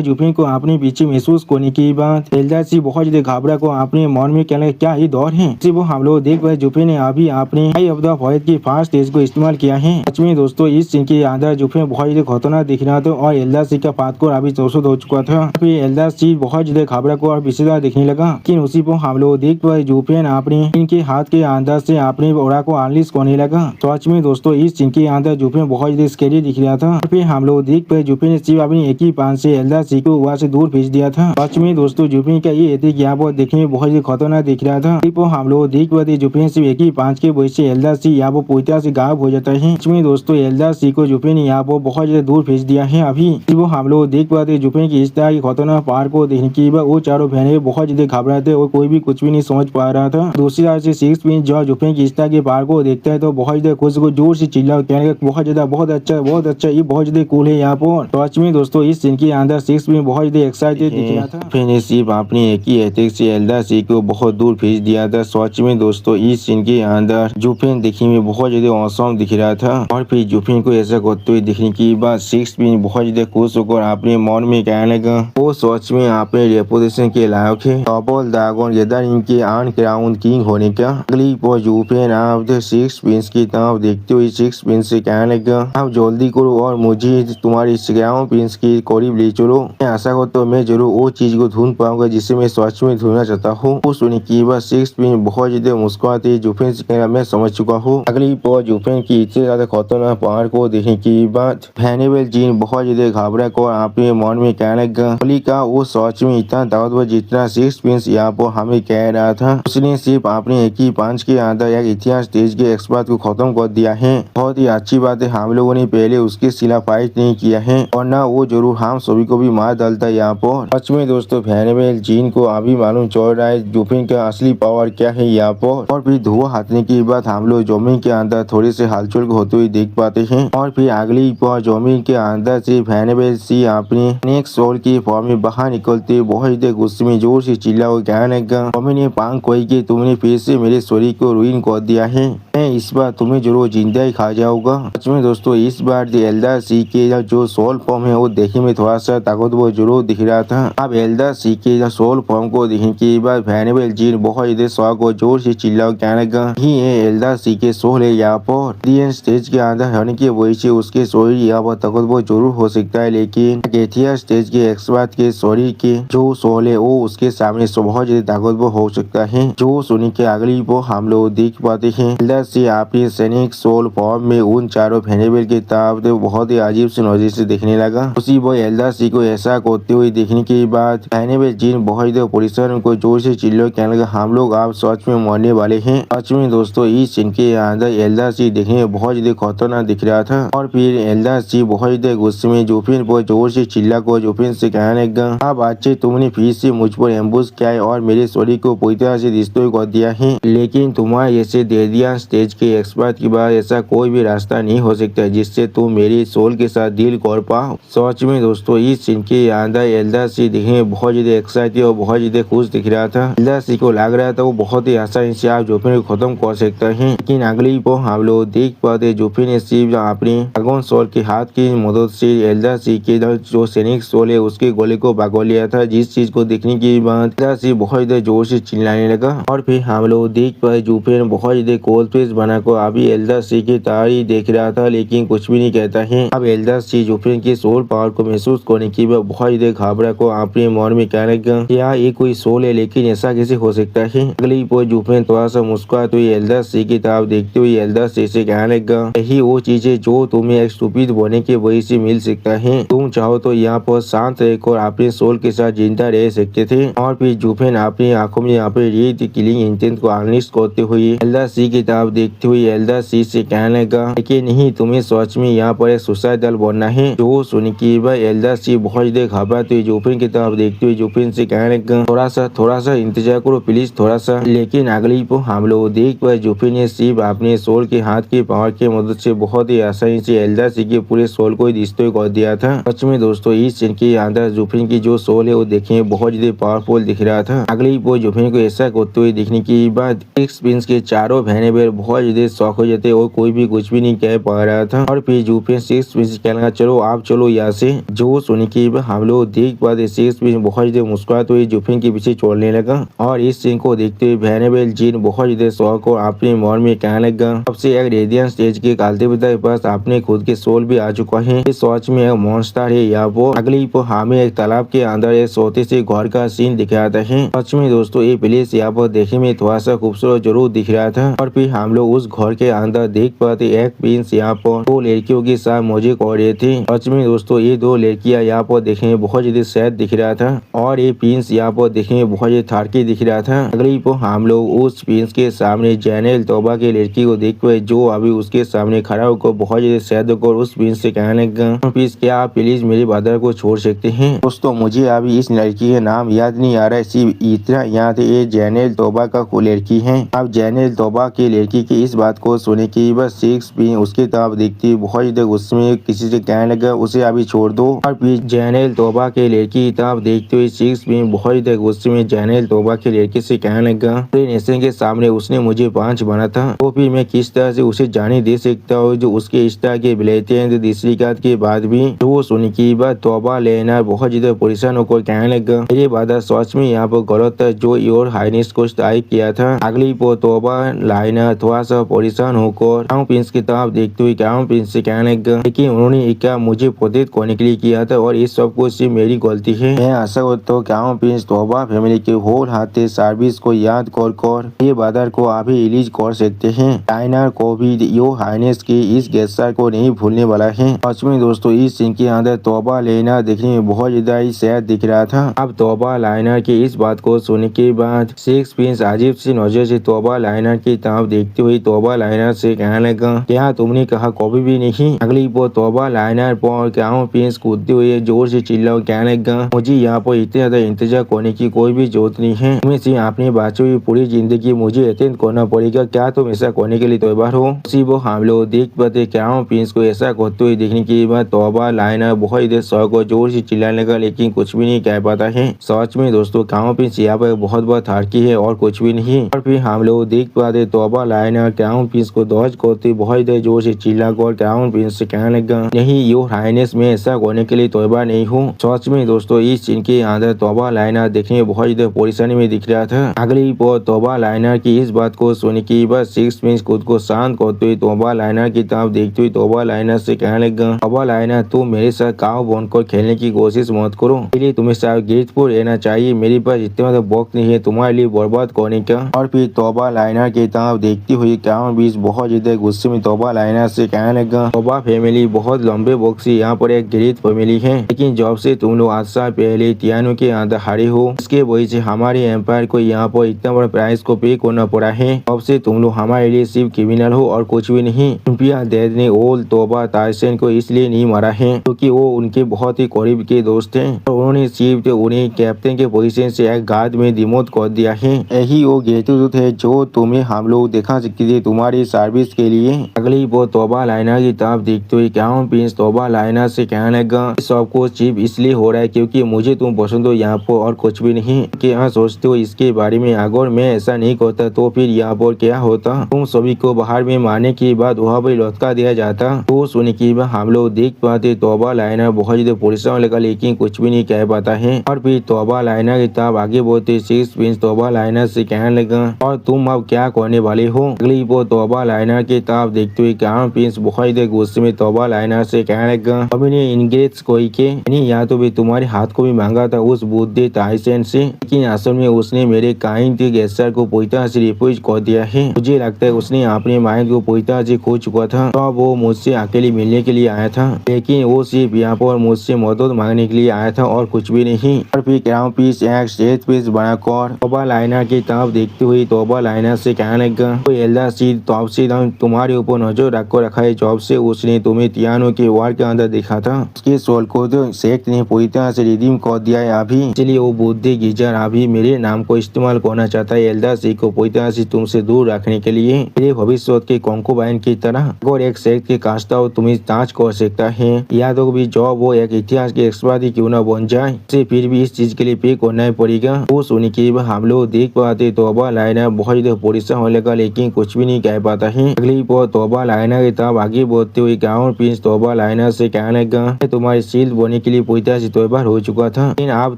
जुपिन को अपने पीछे महसूस करने के बाद एल्डा सी बहुत ज्यादा घबरा को अपने मन में कहने क्या ही दौर है। वो हम लोग देख पाए जुपिन ने अभी अपने आई ऑफ द फॉरेस्ट की फास्ट स्टेज को इस्तेमाल किया है। सच में दोस्तों इस सीन के अंदर जुपिन बहुत ज्यादा खतरनाक दिख रहा था और एल्डा सी का फात को अभी चौसठ हो चुका था। फिर एल्डा सी बहुत ज्यादा घबरा को और विशेषता दिखने लगा, लेकिन उसी पर हम लोग देख पाए जुपिन अपने इनके हाथ के अंदर से अपने ओरा को अनलिश करने लगा। सच में दोस्तों इस सीन के अंदर जुपिन बहुत ज्यादा स्कैरी दिख रहा था। फिर हम लोग देख पाए जुपिन ने सिर्फ अपनी एक ही पान से एल्डा सी को वहाँ से दूर भेज दिया था। सच में दोस्तों जुपिन का ये एथिक यहाँ पर देखने में बहुत ज्यादा खतरनाक दिख रहा था। हम लोग देख पाते जुपिन सिर्फ एक ही पांच के वजह से एल्डा सी यहाँ पर पूरी से गायब हो जाता है। इसमें दोस्तों एल्डा सी को जुपिन ने यहाँ पर बहुत ज्यादा दूर भेज दिया है। अभी वो हम लोग देख पाते जुपिन की इस तरह की खतरनाक पार को देखने की वो चारों बहने बहुत ज्यादा घबराते और कोई भी कुछ भी नहीं समझ पा रहा था। दूसरी तरह से सिक्स पिन जो जुपिन की इस तरह की पार को देखता है तो बहुत ज्यादा खुश को जोर से चिल्ला कहने का बहुत ज्यादा बहुत अच्छा ये बहुत ज्यादा कूल है यहाँ पर। सच में दोस्तों इस सीन के अंदर सिक्स पिन बहुत ज्यादा एक्साइटेड दिख रहा था। फिर सिर्फ अपनी एक ही एथिक से एल्डा सी को बहुत दूर भेज दिया था। सच में दोस्तों इस सीन के अंदर जुपिन देखने में बहुत ज्यादा औसम दिख रहा था और फिर जुपिन को ऐसा करते हुए देखने के बाद सिक्स पिन बहुत ज्यादा खुश होकर अपने मन में कहने लगा, वो सच में अपने रेपुटेशन के लायक है डबल ड्रैगन गैदरिंग के अनक्राउंड किंग होने का। अगली पर जुपिन आप सिक्स पिन की तरफ देखते हुए सिक्स पिन से कहने लगा, आप जल्दी करो और मुझे तुम्हारी ग्राउंड पिन के करीब ले चलो। मैं आशा करता हूँ मैं जरूर वो चीज को ढूंढ पाऊंगा जिसे मैं सच में ढूंढना चाहता हूँ। वो सुनने के बाद सिक्स पिन बहुत ज्यादा मुस्कुराते जुपिन से कहना मैं समझ चुका हूँ। अगली पर जुपिन की इतने ज्यादा खतरनाक पहाड़ को देखने के बाद हैनिबल जीन बहुत ज्यादा घबरा कर अपने मन में कहने लगा, का वो सच में इतना ताकतवर जितना सिक्स पिन यहाँ पर हमें कह रहा था। उसने सिर्फ अपने एक ही पंच के अंदर एक इतिहास स्टेज के एक्सपर्ट को खत्म कर दिया है। बहुत ही अच्छी बात है हम लोगों ने पहले उसके सिला फाइट नहीं किया है वरना वो जरूर हम सभी को भी मार डालता यहाँ पर। सच में दोस्तों हैनिबल जीन को अभी मालूम चल रहा है जुपिन का असली पावर क्या है यहाँ पर। और फिर धुआं हटने के बाद हम लोग जमीन के अंदर थोड़े से हलचल होते हुए देख पाते हैं और फिर अगली पर जमीन के अंदर से हैनिबल सी अपने नेक्स्ट सोल की फॉर्म में बाहर निकलते बहुत ही गुस्से में जोर से चिल्ला और कहने लगा, मैंने पांग कोई के तुमने फिर से मेरे शरीर को रुइन कर दिया है, मैं इस बार तुम्हें जरूर जिंदा ही खा जाऊंगा। सच में दोस्तों इस बार एल्डा सी के जो सोल फॉर्म है वो देखने में थोड़ा सा ताकतवर जरूर दिख रहा था। अब एल्डा सी के सोल फॉर्म को देखने के बाद हैनिबल जीन बहुत ज्यादा शौक और जोर से चिल्ला कहने लगा, ही है एल्डा सी के सोल है यहाँ पर स्टेज के अंदर होने की वजह से उसके शरीर यहाँ पर ताकतवर जरूर हो सकता है, लेकिन एथिया स्टेज के एक्सपर्ट के शरीर के जो सोल है वो उसके सामने बहुत ज्यादा ताकतवर हो सकता है। जो सुनी के अगली वो हम लोग देख पाते हैं एल्डा सी अपने सैनिक सोल फॉर्म में उन चारों हैनिबल के तरफ बहुत ही अजीब सी नजर से देखने लगा। उसी वो एल्डा सी को ऐसा करते हुए देखने के बाद हैनिबल जीन बहुत ज्यादा परेशान को जोर से चिल्लो कहने लगा, हम लोग आप सच में मरने वाले हैं। सच में दोस्तों इस सीन के अंदर एल्डा सी देखने में बहुत ज्यादा खतरनाक दिख रहा था और फिर एल्डा सी बहुत ज्यादा गुस्से में जुपिन पर जोर से चिल्ला को जुपिन से कहने लगा, अब अच्छे तुमने फिर से मुझ पर एम्बुश किया है और मेरे शरीर को पूरी तरह से डिस्ट्रॉय कर दिया है, लेकिन तुम्हारे ऐसे रेडियन स्टेज के एक्सपर्ट के बाद ऐसा कोई भी रास्ता नहीं हो सकता जिससे तुम मेरी सोल के साथ डील कर पाओ। सच में दोस्तों इस सीन के अंदर एल्डा सी देखने में बहुत ज्यादा एक्साइटेड और बहुत ज्यादा खुश दिख रहा था। एल्डा सी को लग रहा था वो बहुत ही आसानी से आप जुपिन को खत्म कर सकते हैं, लेकिन अगली को हम लोग देख पाते जुपिन ने सिर्फ अपने ड्रैगन सोल के हाथ की मदद से एल्डा सी के जो सैनिक सोल है उसके गोले को भगा लिया था। जिस चीज को देखने के बाद एल्डा सी बहुत ज्यादा जोर से चिल्लाने लगा और फिर हम लोग देख पाए जुपिन बहुत ज्यादा कोल्ड फेस बनाकर अभी एल्डा सी की तारी देख रहा था, लेकिन कुछ भी नहीं कहता रहता है। अब एल्डर सी जुफिन की सोल पावर को महसूस करने की वह बहुत ज्यादा घबरा को अपने मन में कहने लगा, क्या ये कोई सोल है, लेकिन ऐसा कैसे हो सकता है। अगली पल जुफिन थोड़ा सा मुस्कुरा तो एल्डर सी की तरफ देखते हुए एल्डर सी से कहने लगा, यही वो चीज है जो तुम्हें एक स्टूपिड होने की वजह से मिल सकता है। तुम चाहो तो यहाँ पर शांत रहकर अपने सोल के साथ जिंदा रह सकते थे। और फिर जुफिन अपनी आंखों में यहाँ पे रीड किलिंग इंटेंट को अनलिस्ट करते हुए एल्डर सी की तरफ देखते हुए एल्डर सी से कहने लगा, लेकिन नहीं, तुम्हें सच में यहाँ पर एक सुसाइडल बनना है। जो सुन के एल्डर सी बहुत देर घबराते हुए जुफिन की तरफ देखते हुए जुफिन से कहने लगा, थोड़ा सा इंतजार करो प्लीज, थोड़ा सा। लेकिन अगली को हम लोग देख पाए जुफिन ने सिर्फ अपने सोल के हाथ की पावर की मदद से बहुत ही आसानी से एल्डर सी के पूरे सोल को डिस्ट्रॉय कर दिया था। सच में दोस्तों, इस सीन के अंदर जुफिन की जो सोल है वो देखने में बहुत ज्यादा पावरफुल दिख रहा था। अगली वो जुफिन को ऐसा करते हुए देखने के बाद सिक्स प्रिंस के चारों बहने बहन बहुत ज्यादा शौक हो जाते और कोई भी कुछ भी नहीं कह पा रहा था। और फिर जुफिन सिक्स प्रिंस कहने लगा, चलो आप चलो यहाँ से। जो सुन के हम लोग देख पाते सिक्स प्रिंस बहुत ज्यादा मुस्कुराते हुए जुफिन के पीछे छोड़ने लगा। और इस सीन को देखते हुए बहने बहन जीन बहुत ज्यादा शौक और अपने मन में कहने लगा, सबसे एक रेडियंट स्टेज के कालते पिता के पास अपने खुद के सोल भी आ चुका है। इस सोच में एक मॉन्स्टर है यहाँ पर। अगली पर हमें एक तालाब के अंदर एक छोटे से घर का सीन दिखाता है। सच में दोस्तों, ये प्लेस यहाँ पर देखने में थोड़ा सा खूबसूरत जरूर दिख रहा था। और फिर हम लोग उस घर के अंदर देख पाते एक प्रिंस यहाँ पर दो लड़कियों के साथ मौजे कर रहे थे। सच में दोस्तों, ये दो लड़कियां यहाँ पर देखने में बहुत ज्यादा सैड दिख रहा था और ये प्रिंस यहाँ पर देखने में बहुत ज्यादा थारकी दिख रहा था। अगली पर हम लोग उस प्रिंस के सामने जैनेल तोबा की लड़की को देख पाए जो अभी उसके सामने खड़ा होकर बहुत ज्यादा सैड होकर उस प्रिंस से कहने लगा, प्लीज क्या आप प्लीज मेरे ब्रदर को छोड़ सकते हैं। दोस्तों, मुझे अभी इस लड़की का नाम याद नहीं आ रहा है, सिर्फ इतना याद है ये जैनेल तोबा का कोई लड़की है। अब जैनेल तोबा की लड़की की इस बात को सुने की बस सिक्स प्रिंस उसकी तरफ देखती बहुत ज्यादा गुस्से में किसी से कहने लगा, उसे अभी छोड़ दो। और फिर जैनेल तोबा की लड़की की तरफ देखते हुए सिक्स प्रिंस बहुत ज्यादा गुस्से में जैनेल तोबा की लड़की से कहने लगा, नेशन के सामने उसने मुझे पांच बना था, तो फिर मैं किस तरह से उसे जाने दे सकता हूँ जो उसके इस तरह के ब्लेटेंट डिसरिगार्ड के बाद भी। तो सुन की बात तोबा लेना बहुत ज्यादा परेशान होकर कहने लगा, मेरे बात सच में यहाँ पर गलत था जो योर हाइनेस को स्ट्राइक किया था। अगली पर तोबा लाइना थोड़ा सा परेशान होकर क्राउन प्रिंस की तरफ देखते हुए क्राउन प्रिंस से कहने लगा, लेकिन उन्होंने क्या मुझे प्रोटेक्ट करने के लिए किया था और इस सब कुछ सिर्फ मेरी गलती है। मैं आशा करता हूँ क्राउन प्रिंस तोबा फैमिली के होल हार्टेड सर्विस को याद कर ये बादर को अभी रिलीज कर सकते हैं। टाइनर को भी योर हाइनेस के इस गेस्टर को नहीं भूलने वाला है। सच में दोस्तों, इस सीन के अंदर तोबा लेना देखने में बहुत ज्यादा ही सैड दिख रहा था। अब तोबा लाइनर की इस बात को सुनने के बाद सिक्स प्रिंस अजीब सी नजर से तोबा लाइनर की तरफ देखते हुए तोबा लाइनर से कहने लगा, क्या तुमने कहा कभी भी नहीं। अगली पर तोबा लाइनर पर क्राउन प्रिंस कूदते हुए जोर से चिल्ला कहने लगा, मुझे यहाँ पर इतने ज्यादा इंतजार करने की कोई भी जरूरत नहीं है। तुम्हें सिर्फ अपने बच्चों की पूरी जिंदगी मुझे अटेंड करना पड़ेगा। क्या तुम ऐसा करने के लिए तैयार हो। उसी वो हम लोग देख पाते क्राउन प्रिंस को ऐसा करते हुए देखने के बाद तोबा लाइनर बहुत देर शौक और जोर से चिल्लाने लगा, लेकिन कुछ भी नहीं कह पाता है। सच में दोस्तों, क्राउन प्रिंस यहाँ पर बहुत बार थारकी है और कुछ भी नहीं। और फिर हम लोग देख पाते तोबा लाइनर क्राउन प्रिंस को दौज करते बहुत देर जोर से चिल्ला कर क्राउन प्रिंस से कहने लगा, नहीं योर हाइनेस में ऐसा करने के लिए तैयार नहीं हूँ। सच में दोस्तों, इस सीन के अंदर तोबा लाइनर देखने में बहुत ज्यादा परेशानी में दिख रहा था। अगली पर तोबा लाइनर की इस बात को सुन के बाद सिक्स प्रिंस खुद को शांत करते हुए तोबा लाइनर की तरफ देखते हुए तोबा लाइनर से कहने लगा, तोबा लाइनर तुम मेरे साथ काव बनकर खेलने की कोशिश मत करो, इसलिए तुम्हें साथ ग्रेटफुल रहना चाहिए। मेरे पास इतना वक्त नहीं है तुम्हारे लिए बर्बाद करने का। और फिर तोबा लाइनर की तरफ देखती हुई क्राउन प्रिंस बहुत ज्यादा गुस्से में तोबा लाइनर से कहने लगा, तोबा फैमिली बहुत लंबे वक्त से यहाँ पर एक ग्रेट फैमिली है, लेकिन जब से तुम लोग 8 साल पहले तियानो के अंदर हारे हो, इसके वजह से हमारे एम्पायर को यहाँ पर इतना बड़ा प्राइस को पे करना पड़ा है। अब से तुम लोग हमारे लिए सिर्फ क्रिमिनल हो और कुछ भी नहीं। इम्पिया डैड ने ओल तोबा ताइसन को इसलिए नहीं मारा है क्योंकि वो उनके बहुत ही करीब के दोस्त हैं और उन्होंने सिर्फ उन्हें कैप्टन के पोजीशन से एक गार्ड में डिमोट कर दिया है। यही वो ग्रेटिट्यूड है जो तुम्हें हम लोग दिखा सकते थे तुम्हारी सर्विस के लिए। अगली वो तोबा लाइनर की तरफ देखते हुए क्राउन प्रिंस तोबा लाइनर से कहने लगा, सब कुछ सिर्फ इसलिए हो रहा है क्योंकि मुझे तुम पसंद हो यहाँ पर और कुछ भी नहीं। क्या सोचते हो इसके बारे में? अगर मैं ऐसा नहीं करता तो फिर यहाँ पर क्या होता? तुम सभी को बाहर में मारने के बाद वहाँ पर लौटका दिया जाता। तो सुनने के बाद हम लोग देख पाते तोबा लाइनर बहुत ज्यादा परेशान लगा, लेकिन कुछ भी नहीं कह पाता है। और फिर तोबा लाइनर की तरफ आगे बढ़ते सिक्स प्रिंस तोबा लाइनर से कहने लगा, और तुम अब क्या करने वाले हो? अगली वो तोबा लाइनर की तरफ देखते हुए क्राउन प्रिंस बहुत ज्यादा गुस्से में तौबा लाइनर से कहने लगा, अभी ने इंग्रेज कोई के नहीं, या तो भी तुम्हारे हाथ को भी मांगा था उस बुद्धि ताइसेन से, लेकिन असल में उसने मेरे काइंड के गेस्टर को पूरी तरह से रिफ्यूज कर दिया है। मुझे लगता है उसने अपने माइंड को पूरी तरह से खो चुका था। तो वो मुझसे अकेले मिलने के लिए आया था, लेकिन वो सिर्फ यहाँ पर मुझसे मदद मांगने के लिए आया था और कुछ भी नहीं। और फिर क्राउन प्रिंस एक स्टेज पीस बनाकर तौबा लाइनर की तरफ देखते हुए तौबा लाइनर से कहने लगा, तो एल्डर सीड तब से तुम्हारे ऊपर नजर रखकर रखा है जब से उसने तुम्हें तियानो के वार के अंदर देखा था। उसके सोल को तो सेक्ट ने पूरी तरह से रिडीम कर दिया है अभी, इसलिए वो बुद्धि गिजर अभी मेरे नाम को इस्तेमाल करना चाहता है एल्डर सी को पूरी तरह से तुमसे दूर रखने के लिए, मेरे भविष्य के कंकुबाइन की तरह। और एक सेक्ट के कास्टा हो तुम्हें ताज कर सकता है, या तो भी जब वो एक इतिहास के एक्सपर्ट ही क्यों न बन जाए, से फिर भी इस चीज के लिए पे करना ही पड़ेगा। वो सुन के हम लोग देख पाते तौबा लाइनर बहुत परेशान होने लगा, लेकिन कुछ भी नहीं कह पाता है। अगली पर तौबा लाइनर की तरफ आगे बढ़ते हुए क्राउन प्रिंस तौबा लाइनर से कहने लगा, तुम्हारी शील्ड बनने के लिए पूरी तरह से तैयार हो चुका था, लेकिन अब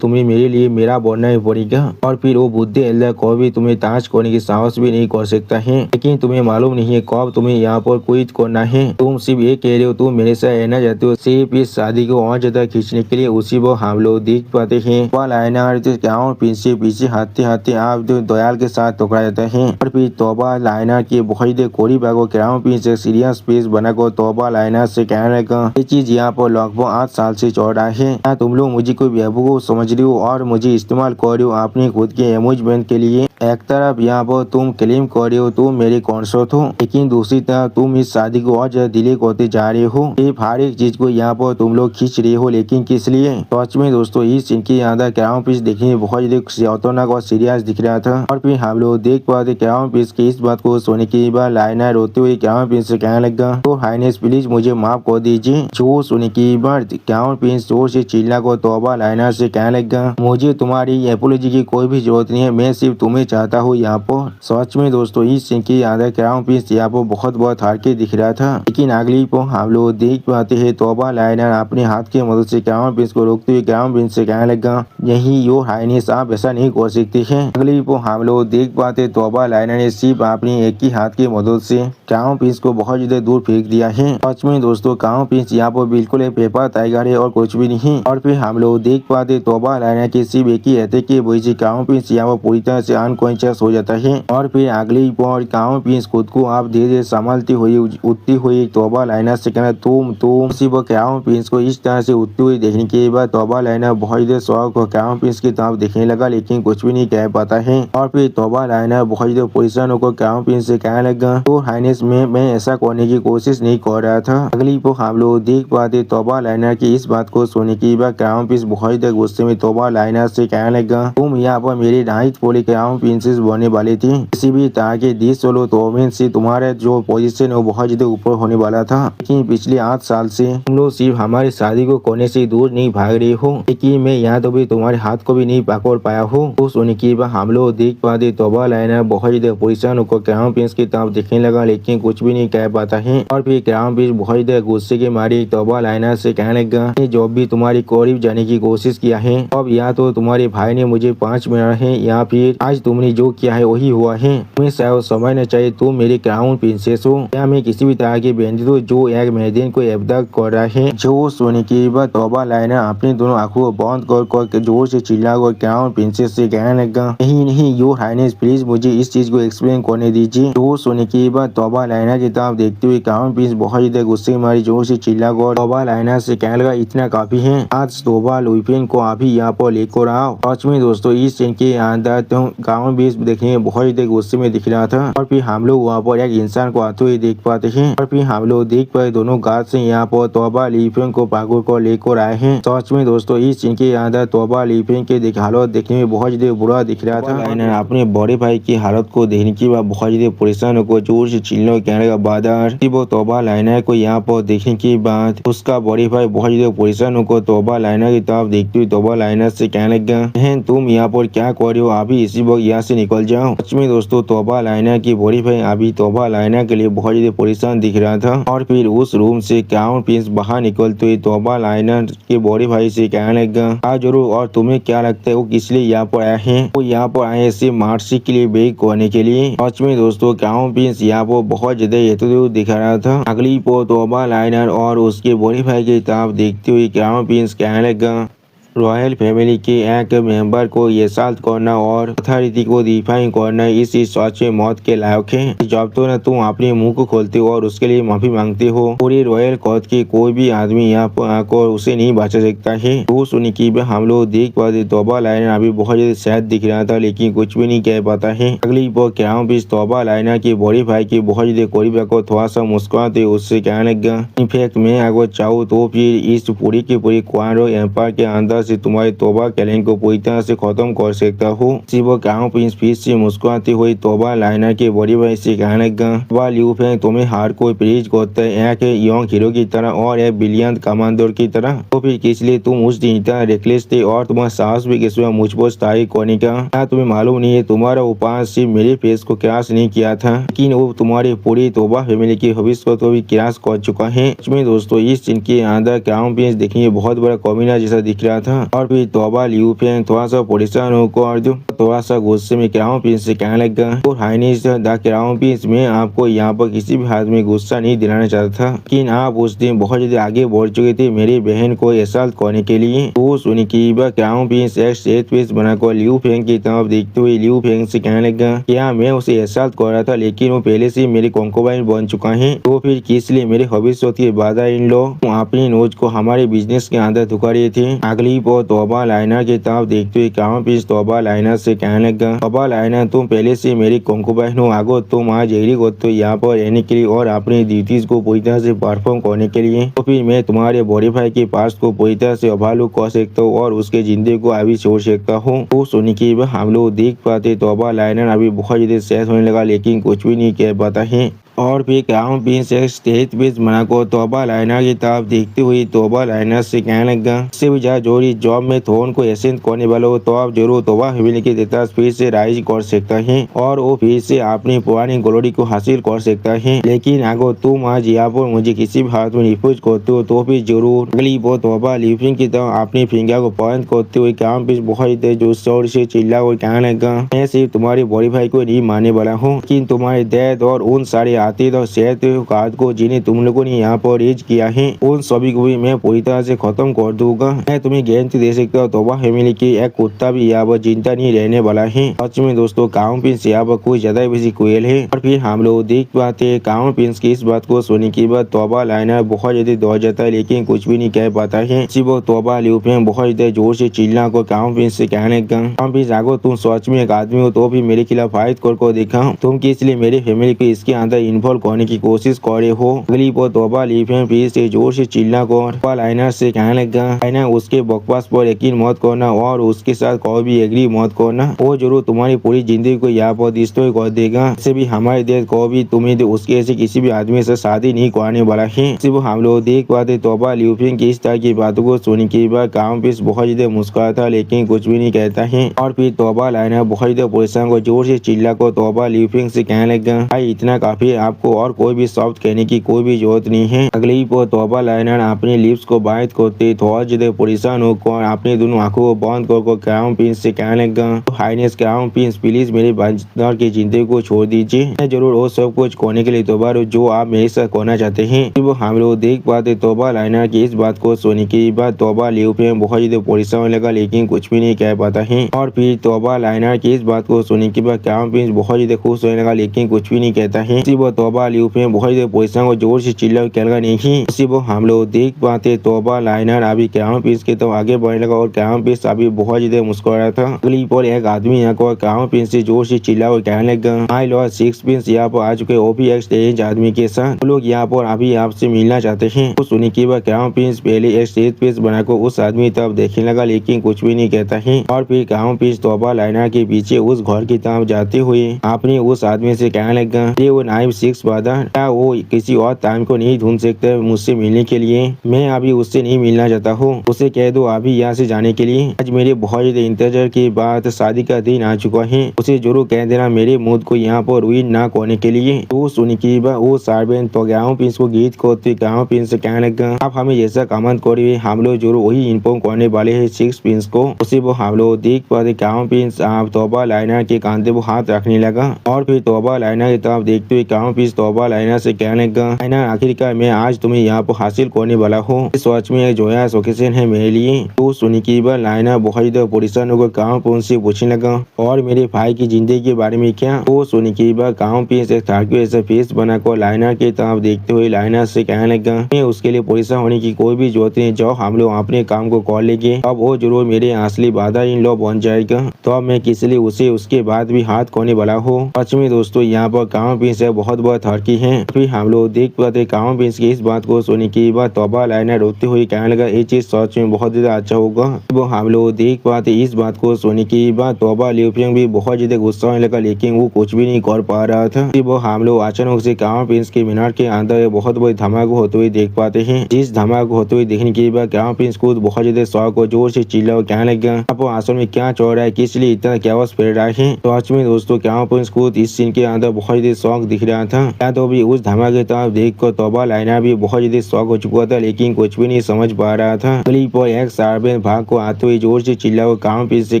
तुम्हें मेरे लिए मेरा बनना ही पड़ेगा। और फिर वो बुद्धि एल्डर को भी तुम्हें ताज करने की साहस भी नहीं कर सकता है, लेकिन तुम्हें मालूम नहीं है कब तुम्हें यहाँ पर क्विट करना है। तुम सिर्फ ये कह रहे हो तुम मेरे साथ रहना चाहते हो, सिर्फ इस शादी को और ज्यादा खींचने के लिए। उसी वो हम लोग देख पाते हैं तौबा लाइनर क्राउन प्रिंस से पीछे हाथते हाथते आप दयाल के साथ टकरा जाता है। और फिर तौबा लाइनर के बहुत करीब आगो क्राउन प्रिंस एक सीरियस पेस बनाकर तौबा लाइनर से कहने लगा, ये चीज यहाँ पर लगभग 8 साल से चल रहा है। क्या तुम लोग मुझे कोई बेवकूफ समझ रहे हो और मुझे इस्तेमाल कर रहे हो अपने खुद के एम्यूजमेंट के लिए। एक तरफ यहाँ पर तुम क्लेम कर रहे हो तुम मेरे कॉन्सर्ट हो, लेकिन दूसरी तरफ तुम इस शादी को और ज्यादा डिले करते जा रहे हो। सिर्फ हर एक चीज को यहाँ पर तुम लोग खींच रहे हो, लेकिन किस लिए। सच में दोस्तों इस सीन के अंदर क्राउन प्रिंस देखने में बहुत खतरनाक और सीरियस दिख रहा था। और फिर हम लोग देख पाते क्राउन प्रिंस की इस बात को सुनने के बाद लाइनर रोते हुए क्राउन प्रिंस से कहने लगा, तो हाइनेस प्लीज मुझे माफ कर दीजिए। जो सुनने के बाद क्राउन प्रिंस जोर से चिल्ला को तौबा लाइनर से कहने लगा, मुझे तुम्हारी एपोलॉजी की कोई भी जरूरत नहीं है, मैं सिर्फ तुम्हें चाहता हूँ यहाँ पर। सच में दोस्तों इस सीन के अंदर क्राउन प्रिंस यहाँ पर बहुत हार के दिख रहा था, लेकिन अगली पर हम लोग देख पाते हैं तौबा लाइनर अपने हाथ की मदद से क्राउन प्रिंस को रोकते हुए क्राउन प्रिंस से कहने लगा, यही योर हाइनेस आप ऐसा नहीं कर सकते हैं। अगली पर हम लोग देख पाते तौबा लाइनर ने सिर्फ अपनी एक ही हाथ की मदद से क्राउन प्रिंस को बहुत ज्यादा दूर फेंक दिया है। सच में दोस्तों क्राउन प्रिंस यहाँ पर बिल्कुल एक पेपर टाइगर है और कुछ भी नहीं। और फिर हम लोग देख पाते तौबा लाइनर के सिर्फ एक ही रहते की वजह से क्राउन प्रिंस यहाँ पर पूरी तरह से अनकॉन्शियस हो जाता है। और फिर अगली पर क्राउन प्रिंस खुद को आप धीरे धीरे संभालती हुई उठती हुई तौबा लाइनर से कहना, तुम सिर्फ क्राउन प्रिंस को इस तरह से उठती हुई देखने के बाद तौबा लाइनर बहुत ज्यादा शौक हो क्राउन प्रिंस की तरफ देखने लगा, लेकिन कुछ भी नहीं कह पाता है। और फिर तौबा लाइनर बहुत ज्यादा परेशान होकर क्राउन प्रिंस से कहने लगा, तो हाइनेस मैं ऐसा करने की कोशिश नहीं कर रहा था। अगली पर हम लोग देख पाते तौबा लाइनर की इस बात को सुनने के बाद क्राउन प्रिंस बहुत ज्यादा गुस्से में तौबा लाइनर से कहने लगा, तुम यहाँ पर मेरी राइट पोली क्राउन प्रिंसेस बनने वाली थी, किसी भी तरह के दिस सोलो तो से तुम्हारा जो पोजीशन है वो बहुत ज्यादा ऊपर होने वाला था। लेकिन पिछले 8 साल से तुम लोग सिर्फ हमारी शादी को करने से दूर नहीं भाग रही हो, लेकिन मैं यहाँ तो भी तुम्हारे हाथ को भी नहीं पकड़ पाया हूँ। तो सुनने के बाद हम लोग देख पाते तौबा लाइनर बहुत ज्यादा परेशान होकर क्राउन प्रिंस की तरफ देखने लगा, लेकिन कुछ भी नहीं कह पाता है। और फिर क्राउन प्रिंस बहुत ज्यादा गुस्से के मारे तौबा लाइनर से कहने लगा, जो भी तुम्हारी करीब जाने की कोशिश किया है, अब या तो तुम्हारे भाई ने मुझे 5 मिनट है या फिर आज तुमने जो किया है वही हुआ है। तुम्हें शायद समझना चाहिए तुम मेरे क्राउन प्रिंसेस हो, या मैं किसी भी तरह की बैंडिट हूँ जो एक मैरियन को अब्दक्ट कर रहा है। जो सुनने के बाद तौबा लाइनर अपनी दोनों आंखों को बंद कर जोर से चिल्ला कर क्राउन प्रिंसेस से कहने लगा, नहीं योर हाइनेस प्लीज मुझे इस चीज को एक्सप्लेन करने दीजिए। जो सुनने के बाद तौबा लाइनर की तरफ देखते हुए क्राउन प्रिंस बहुत ज्यादा गुस्से में मारी जोर से चिल्ला कर तौबा लाइनर से कहने लगा, इतना काफी है, आज तौबा लुइफिन को अभी यहाँ पर लेकर आओ। सच में दोस्तों इस सीन के अंदर तो क्राउन प्रिंस देखने में बहुत ज्यादा गुस्से में दिख रहा था। और फिर हम लोग वहाँ पर एक इंसान को आते हुए देख पाते हैं। और फिर हम लोग देख पाए दोनों गार्ड से यहाँ पर तौबा लुइफिन को पागल को लेकर आए हैं। सच में दोस्तों इस सीन के अंदर तौबा लुइफिन के हालत देखने में बहुत ज्यादा बुरा दिख रहा था। लाइनर अपने बड़े भाई की हालत को देखने के बाद बहुत ज्यादा परेशान होकर जोर से चिल्लाने कहने लगा, बादर। वो तौबा लाइनर को यहाँ पर देखने के बाद उसका बड़े भाई बहुत ज्यादा परेशान होकर तौबा लाइनर की तरफ देखते हुए तौबा लाइनर से कहने लगा, बहन तुम यहाँ पर क्या कर रहे हो, अभी इसी वक्त यहाँ से निकल जाओ। सच में दोस्तों तौबा लाइनर की बड़ी भाई अभी तौबा लाइनर के लिए बहुत ज्यादा परेशान दिख रहा था। और फिर उस रूम से क्राउन प्रिंस बाहर निकलते हुए तौबा लाइनर के बड़े भाई से कहने लगा, जरूर, और तुम्हें क्या लगता है वो किस लिए यहाँ पर आए हैं? वो यहाँ पर आए सिर्फ मार्सी के लिए बेग करने के लिए। सच में दोस्तों क्राउन प्रिंस यहाँ पर बहुत ज्यादा दिखा रहा था। अगली अगली पो तोबा लाइनर और उसके बड़े भाई की तरफ देखते हुए क्राउन प्रिंस कहने लगा, रॉयल फैमिली के एक मेंबर को ये साल्ट करना और अथॉरिटी को डिफाइन करना इस सच में मौत के लायक है। जब तो न तुम अपने मुंह को खोलते हो और उसके लिए माफी मांगते हो, पूरी रॉयल कोर्ट के कोई भी आदमी यहाँ पर आकर उसे नहीं बचा सकता है। तो सुनी की हम लोग देख पाते तोबा लाइनर अभी बहुत ज्यादा सैड दिख रहा था, लेकिन कुछ भी नहीं कह पाता है। अगली बार क्राउन प्रिंस तोबा लाइनर के बड़े भाई की बहुत ज्यादा करीब को थोड़ा सा मुस्कुराते उससे कहने लगा, इनफैक्ट मैं अगर चाहूँ तो फिर इस पूरी की पूरी क्वान एम्पायर के अंदर से तुम्हारे तोबा कैलेंड को पूरी तरह से खत्म कर सकता हूँ। सिर्फ क्राउन प्रिंस फिर से मुस्कुराते हुए तोबा लाइनर के बड़े भाई से कहने लगा, लियू फेंग तुम्हें हर कोई प्रेज करता है एक यंग हीरो की तरह और एक ब्रिलियंट कमांडर की तरह, तो फिर किस लिए तुम उस दिन इतना रेकलेस थे और तुम्हारा साहस भी किस मुझ पर तारीफ करने का? क्या तुम्हें मालूम नहीं है तुम्हारा उपास सिर्फ मेरे फेस को क्रैश नहीं किया था, लेकिन वो तुम्हारी पूरी तोबा फैमिली के भविष्य को भी क्रैश कर चुका है। इसमें दोस्तों इस सीन के अंदर क्राउन प्रिंस देखने बहुत बड़ा कॉमिना जैसा दिख रहा था और फिर तोबा लियू फेंग थोड़ा सा परेशान होकर थोड़ा सा गुस्से में क्राउन प्रिंस से कहने लगा, तो हाइनेस द क्राउन प्रिंस मैं आपको यहाँ पर किसी भी हाथ में गुस्सा नहीं दिलाना चाहता था, लेकिन आप उस दिन बहुत ज्यादा आगे बढ़ चुके थे मेरी बहन को एहसास करने के लिए। तो सुनी की क्राउन प्रिंस एक स्टेट पीस बनाकर लियू फेंग की तरफ देखते हुए लियू फेंग से कहने लगा, क्या मैं उसे एहसास कर रहा था लेकिन वो पहले से मेरी कंकोबाइन बन चुका है, तो फिर किस लिए मेरे भविष्य के बाधा इन लो अपनी नोज को हमारे बिजनेस के अंदर धुका रहे थे। अगली पर तोबा लाइनर की तरफ देखते हुए क्राउन प्रिंस तोबा लाइनर से कहने लगा, तोबा लाइनर तुम पहले से मेरी कंकोबाइन हो, आगो तुम आज एग्री करते हो यहाँ पर रहने के लिए और अपनी ड्यूटीज को पूरी तरह से परफॉर्म करने के लिए, तो फिर मैं तुम्हारे बड़े भाई के पास को पूरी तरह से ओवरलुक कर सकता हूँ और उसके जिंदगी को अभी छोड़ सकता हूँ। तो सुनी की हम लोग देख पाते तोबा लाइनर अभी बहुत ज्यादा सैड होने लगा, लेकिन कुछ भी नहीं कह पाता है। और फिर क्राउन प्रिंस एक स्टेज पेज बनाकर तोबा लाइनर की तरफ देखते हुए तोबा लाइनर से कहने लगा, इससे भी ज्यादा जोरी जॉब में थ्रोन को एसेंट करने वाला हो तो आप जरूर तोबा फैमिली के देता फिर से राइज कर सकता है और वो फिर से अपनी पुरानी ग्लोरी को हासिल कर सकता है, लेकिन अगर तुम आज यहाँ पर मुझे किसी भी हाथ में रिफ्यूज करते हो तो फिर जरूर। अगली वो तोबा लिफिंग की तरह अपनी फिंगर को पॉइंट करते हुए क्राउन प्रिंस बहुत जो शोर से चिल्ला और कहने लगा, मैं सिर्फ तुम्हारे बड़े भाई को नहीं मानने वाला हूँ, लेकिन तुम्हारे डैड और उन सारे आते और सेहत कार्ड को जिन्हें तुम लोगों ने यहाँ पर रेज किया है उन सभी को भी मैं पूरी तरह से खत्म कर दूंगा। मैं तुम्हें गारंटी दे सकता हूँ तोबा फैमिली की एक कुत्ता भी यहाँ पर जिंदा नहीं रहने वाला है। सच में दोस्तों क्राउन प्रिंस यहाँ पर कुछ ज्यादा बेसी क्रूएल है। और फिर हम लोग देख पाते हैं क्राउन प्रिंस की इस बात को सुनने के बाद तोबा लाइनर बहुत ज्यादा दौड़ जाता है, लेकिन कुछ भी नहीं कह पाता है। सिर्फ तोबा लियू फेंग बहुत ज्यादा जोर से चिल्ला को क्राउन प्रिंस से कहने लगा, क्राउन प्रिंस अगर तुम सच में एक आदमी हो तो भी मेरे खिलाफ फाइट कर देखा, तुम किस लिए मेरी फैमिली को इसके अंदर इन्वॉल्व करने की कोशिश कर रहे हो। अगली पर तोबा लियू फेंग फिर से जोर से चिल्ला कर लाइनर से कहने लगा, लाइनर उसके बकवास पर यकीन मत करना और उसके साथ कोई भी एग्री मत करना, वो जरूर तुम्हारी पूरी जिंदगी को यहाँ पर डिस्ट्रॉय कर देगा। इससे भी हमारे देश को भी तुम्हें उसके ऐसे किसी भी आदमी से शादी नहीं कराने वाला है। सिर्फ हम लोग देख पाते तोबा लियू फेंग की इस तरह की बातों को सुनने के बाद क्राउन प्रिंस बहुत ज्यादा मुस्कुराता था, लेकिन कुछ भी नहीं कहता है। और फिर तोबा लाइनर बहुत ज्यादा परेशान को जोर से चिल्ला को तोबा लियू फेंग से कहने लगा, भाई इतना काफी, आपको और कोई भी शब्द कहने की कोई भी जरूरत नहीं है। अगली पर तोबा लाइनर अपने लिप्स को बाइट करते थोड़ा ज्यादा परेशान होकर अपनी दोनों आंखों को बंद कर क्राउन प्रिंस से कहने लगा, हाइनेस क्राउन प्रिंस प्लीज मेरे बंदर की जिंदगी को छोड़ दीजिए, मैं जरूर वो सब कुछ करने के लिए तैयार हूँ जो आप मेरे साथ करना चाहते हैं। वो हम लोग देख पाते तोबा लाइनर की इस बात को सुनने के बाद तोबा लियू फेंग बहुत ज्यादा परेशान होने लगा, लेकिन कुछ भी नहीं कह पाता है। और फिर तोबा लाइनर की इस बात को सुनने के बाद क्राउन प्रिंस बहुत ज्यादा खुश होने लगा, लेकिन कुछ भी नहीं कहता है। सिर्फ तोबा लियू फेंग बहुत ज्यादा परेशान को जोर से चिल्ला कहने नहीं। सिर्फ हम लोग देख पाते तोबा लाइनर अभी क्राउन प्रिंस के तो आगे बढ़ने लगा और क्राउन प्रिंस अभी बहुत ज्यादा मुस्कुरा था। अगली पर एक आदमी यहाँ को क्राउन प्रिंस से जोर से चिल्ला और कहने लगा, माय लॉर्ड सिक्स प्रिंस यहाँ पर आ चुके वो भी एक स्टेज आदमी के साथ, लोग यहाँ पर अभी आपसे मिलना चाहते हैं। तो सुनने के बाद क्राउन प्रिंस पहले एक स्टेज पेज बनाकर उस आदमी तरफ देखने लगा, लेकिन कुछ भी नहीं कहता है। और फिर क्राउन प्रिंस तोबा लाइनर के पीछे उस घर की तरफ जाते हुए आपने उस आदमी से कहने लगा, ये वो नाइव सिक्स ब्रदर, क्या वो किसी और टाइम को नहीं ढूंढ सकते मुझसे मिलने के लिए? मैं अभी उससे नहीं मिलना चाहता हूँ, उसे कह दो अभी यहाँ से जाने के लिए। आज मेरे बहुत ज्यादा इंतजार के बाद शादी का दिन आ चुका है, उसे जरूर कह देना मेरे मूड को यहाँ पर रुइन ना करने के लिए। तो सुन के बाद वो सर्वेंट तो क्राउन प्रिंस को गीत करते क्राउन प्रिंस से कहने लगा, आप हमें जैसा कमेंट करिए हम लोग जरूर वही इन्फॉर्म करने वाले है सिक्स प्रिंस को। उसे वो हम लोग देख पाते क्राउन प्रिंस तोबा लाइनर के कांधे वो हाथ रखने लगा और फिर तोबा लाइनर की तरफ देखते हुए क्राउन गाँव पीस तौबा लाइना से कहने लगा, लाइना आखिरकार मैं आज तुम्हें यहाँ पर हासिल करने वाला हूँ। इस वक्त में एक जोया ओकेजन है मेरे लिए। तो सुनी की बात लाइना बहुत ज्यादा परेशान होकर गाँव पे उनसे पूछने लगा, और मेरे भाई की जिंदगी के बारे में क्या। तो सुनी की बात गाँव पीस एक थार्को ऐसा फेस बनाकर लाइना की तरफ देखते हुए लाइना से कहने लगा, मैं उसके लिए परेशान होने की कोई भी जरूरत नहीं। जाओ हम लोग अपने काम को कर लेंगे। अब वो जरूर मेरे असली बाधा इन लो बन जाएगा, तो अब मैं किस लिए उसे उसके बाद भी हाथ खोने वाला हूँ। सच में दोस्तों यहाँ पर गाँव पीस बहुत बहुत हड़की है। फिर हम लोग देख पाते गाँव पीस की इस बात को सुनी की बात तौबा लाइना रोते हुए कहने लगा, ये चीज सच में बहुत ज्यादा अच्छा होगा। वो हम लोग देख पाते इस बात को सुनी की बात तौबा लिउफिंग भी बहुत ज्यादा गुस्सा होने लगा, लेकिन वो कुछ भी नहीं कर पा रहा था। वो हम लोग अचानक से गाँव पीस के मीनार के अंदर बहुत बड़ी धमाका होते हुए देख पाते हैं। जिस धमाका होते हुए देखने के बाद गाँव पीस खुद बहुत ज्यादा शौक और जोर से चिल्ला और कहने लगा, आप आसन में क्या चल रहा है, किस लिए इतना कैओस फैल रहा है। तो आज में दोस्तों गाँव पीस खुद इस सीन के अंदर बहुत ज्यादा शौक दिख रहा था। या तो भी उस धमाके तरफ देख कर तौबा लाइना भी बहुत ज्यादा शौक हो चुका था, लेकिन कुछ भी नहीं समझ पा रहा था। क्लिप पर एक सार्बेन भाग को आते हुए जोर से चिल्ला और गाँव पीस से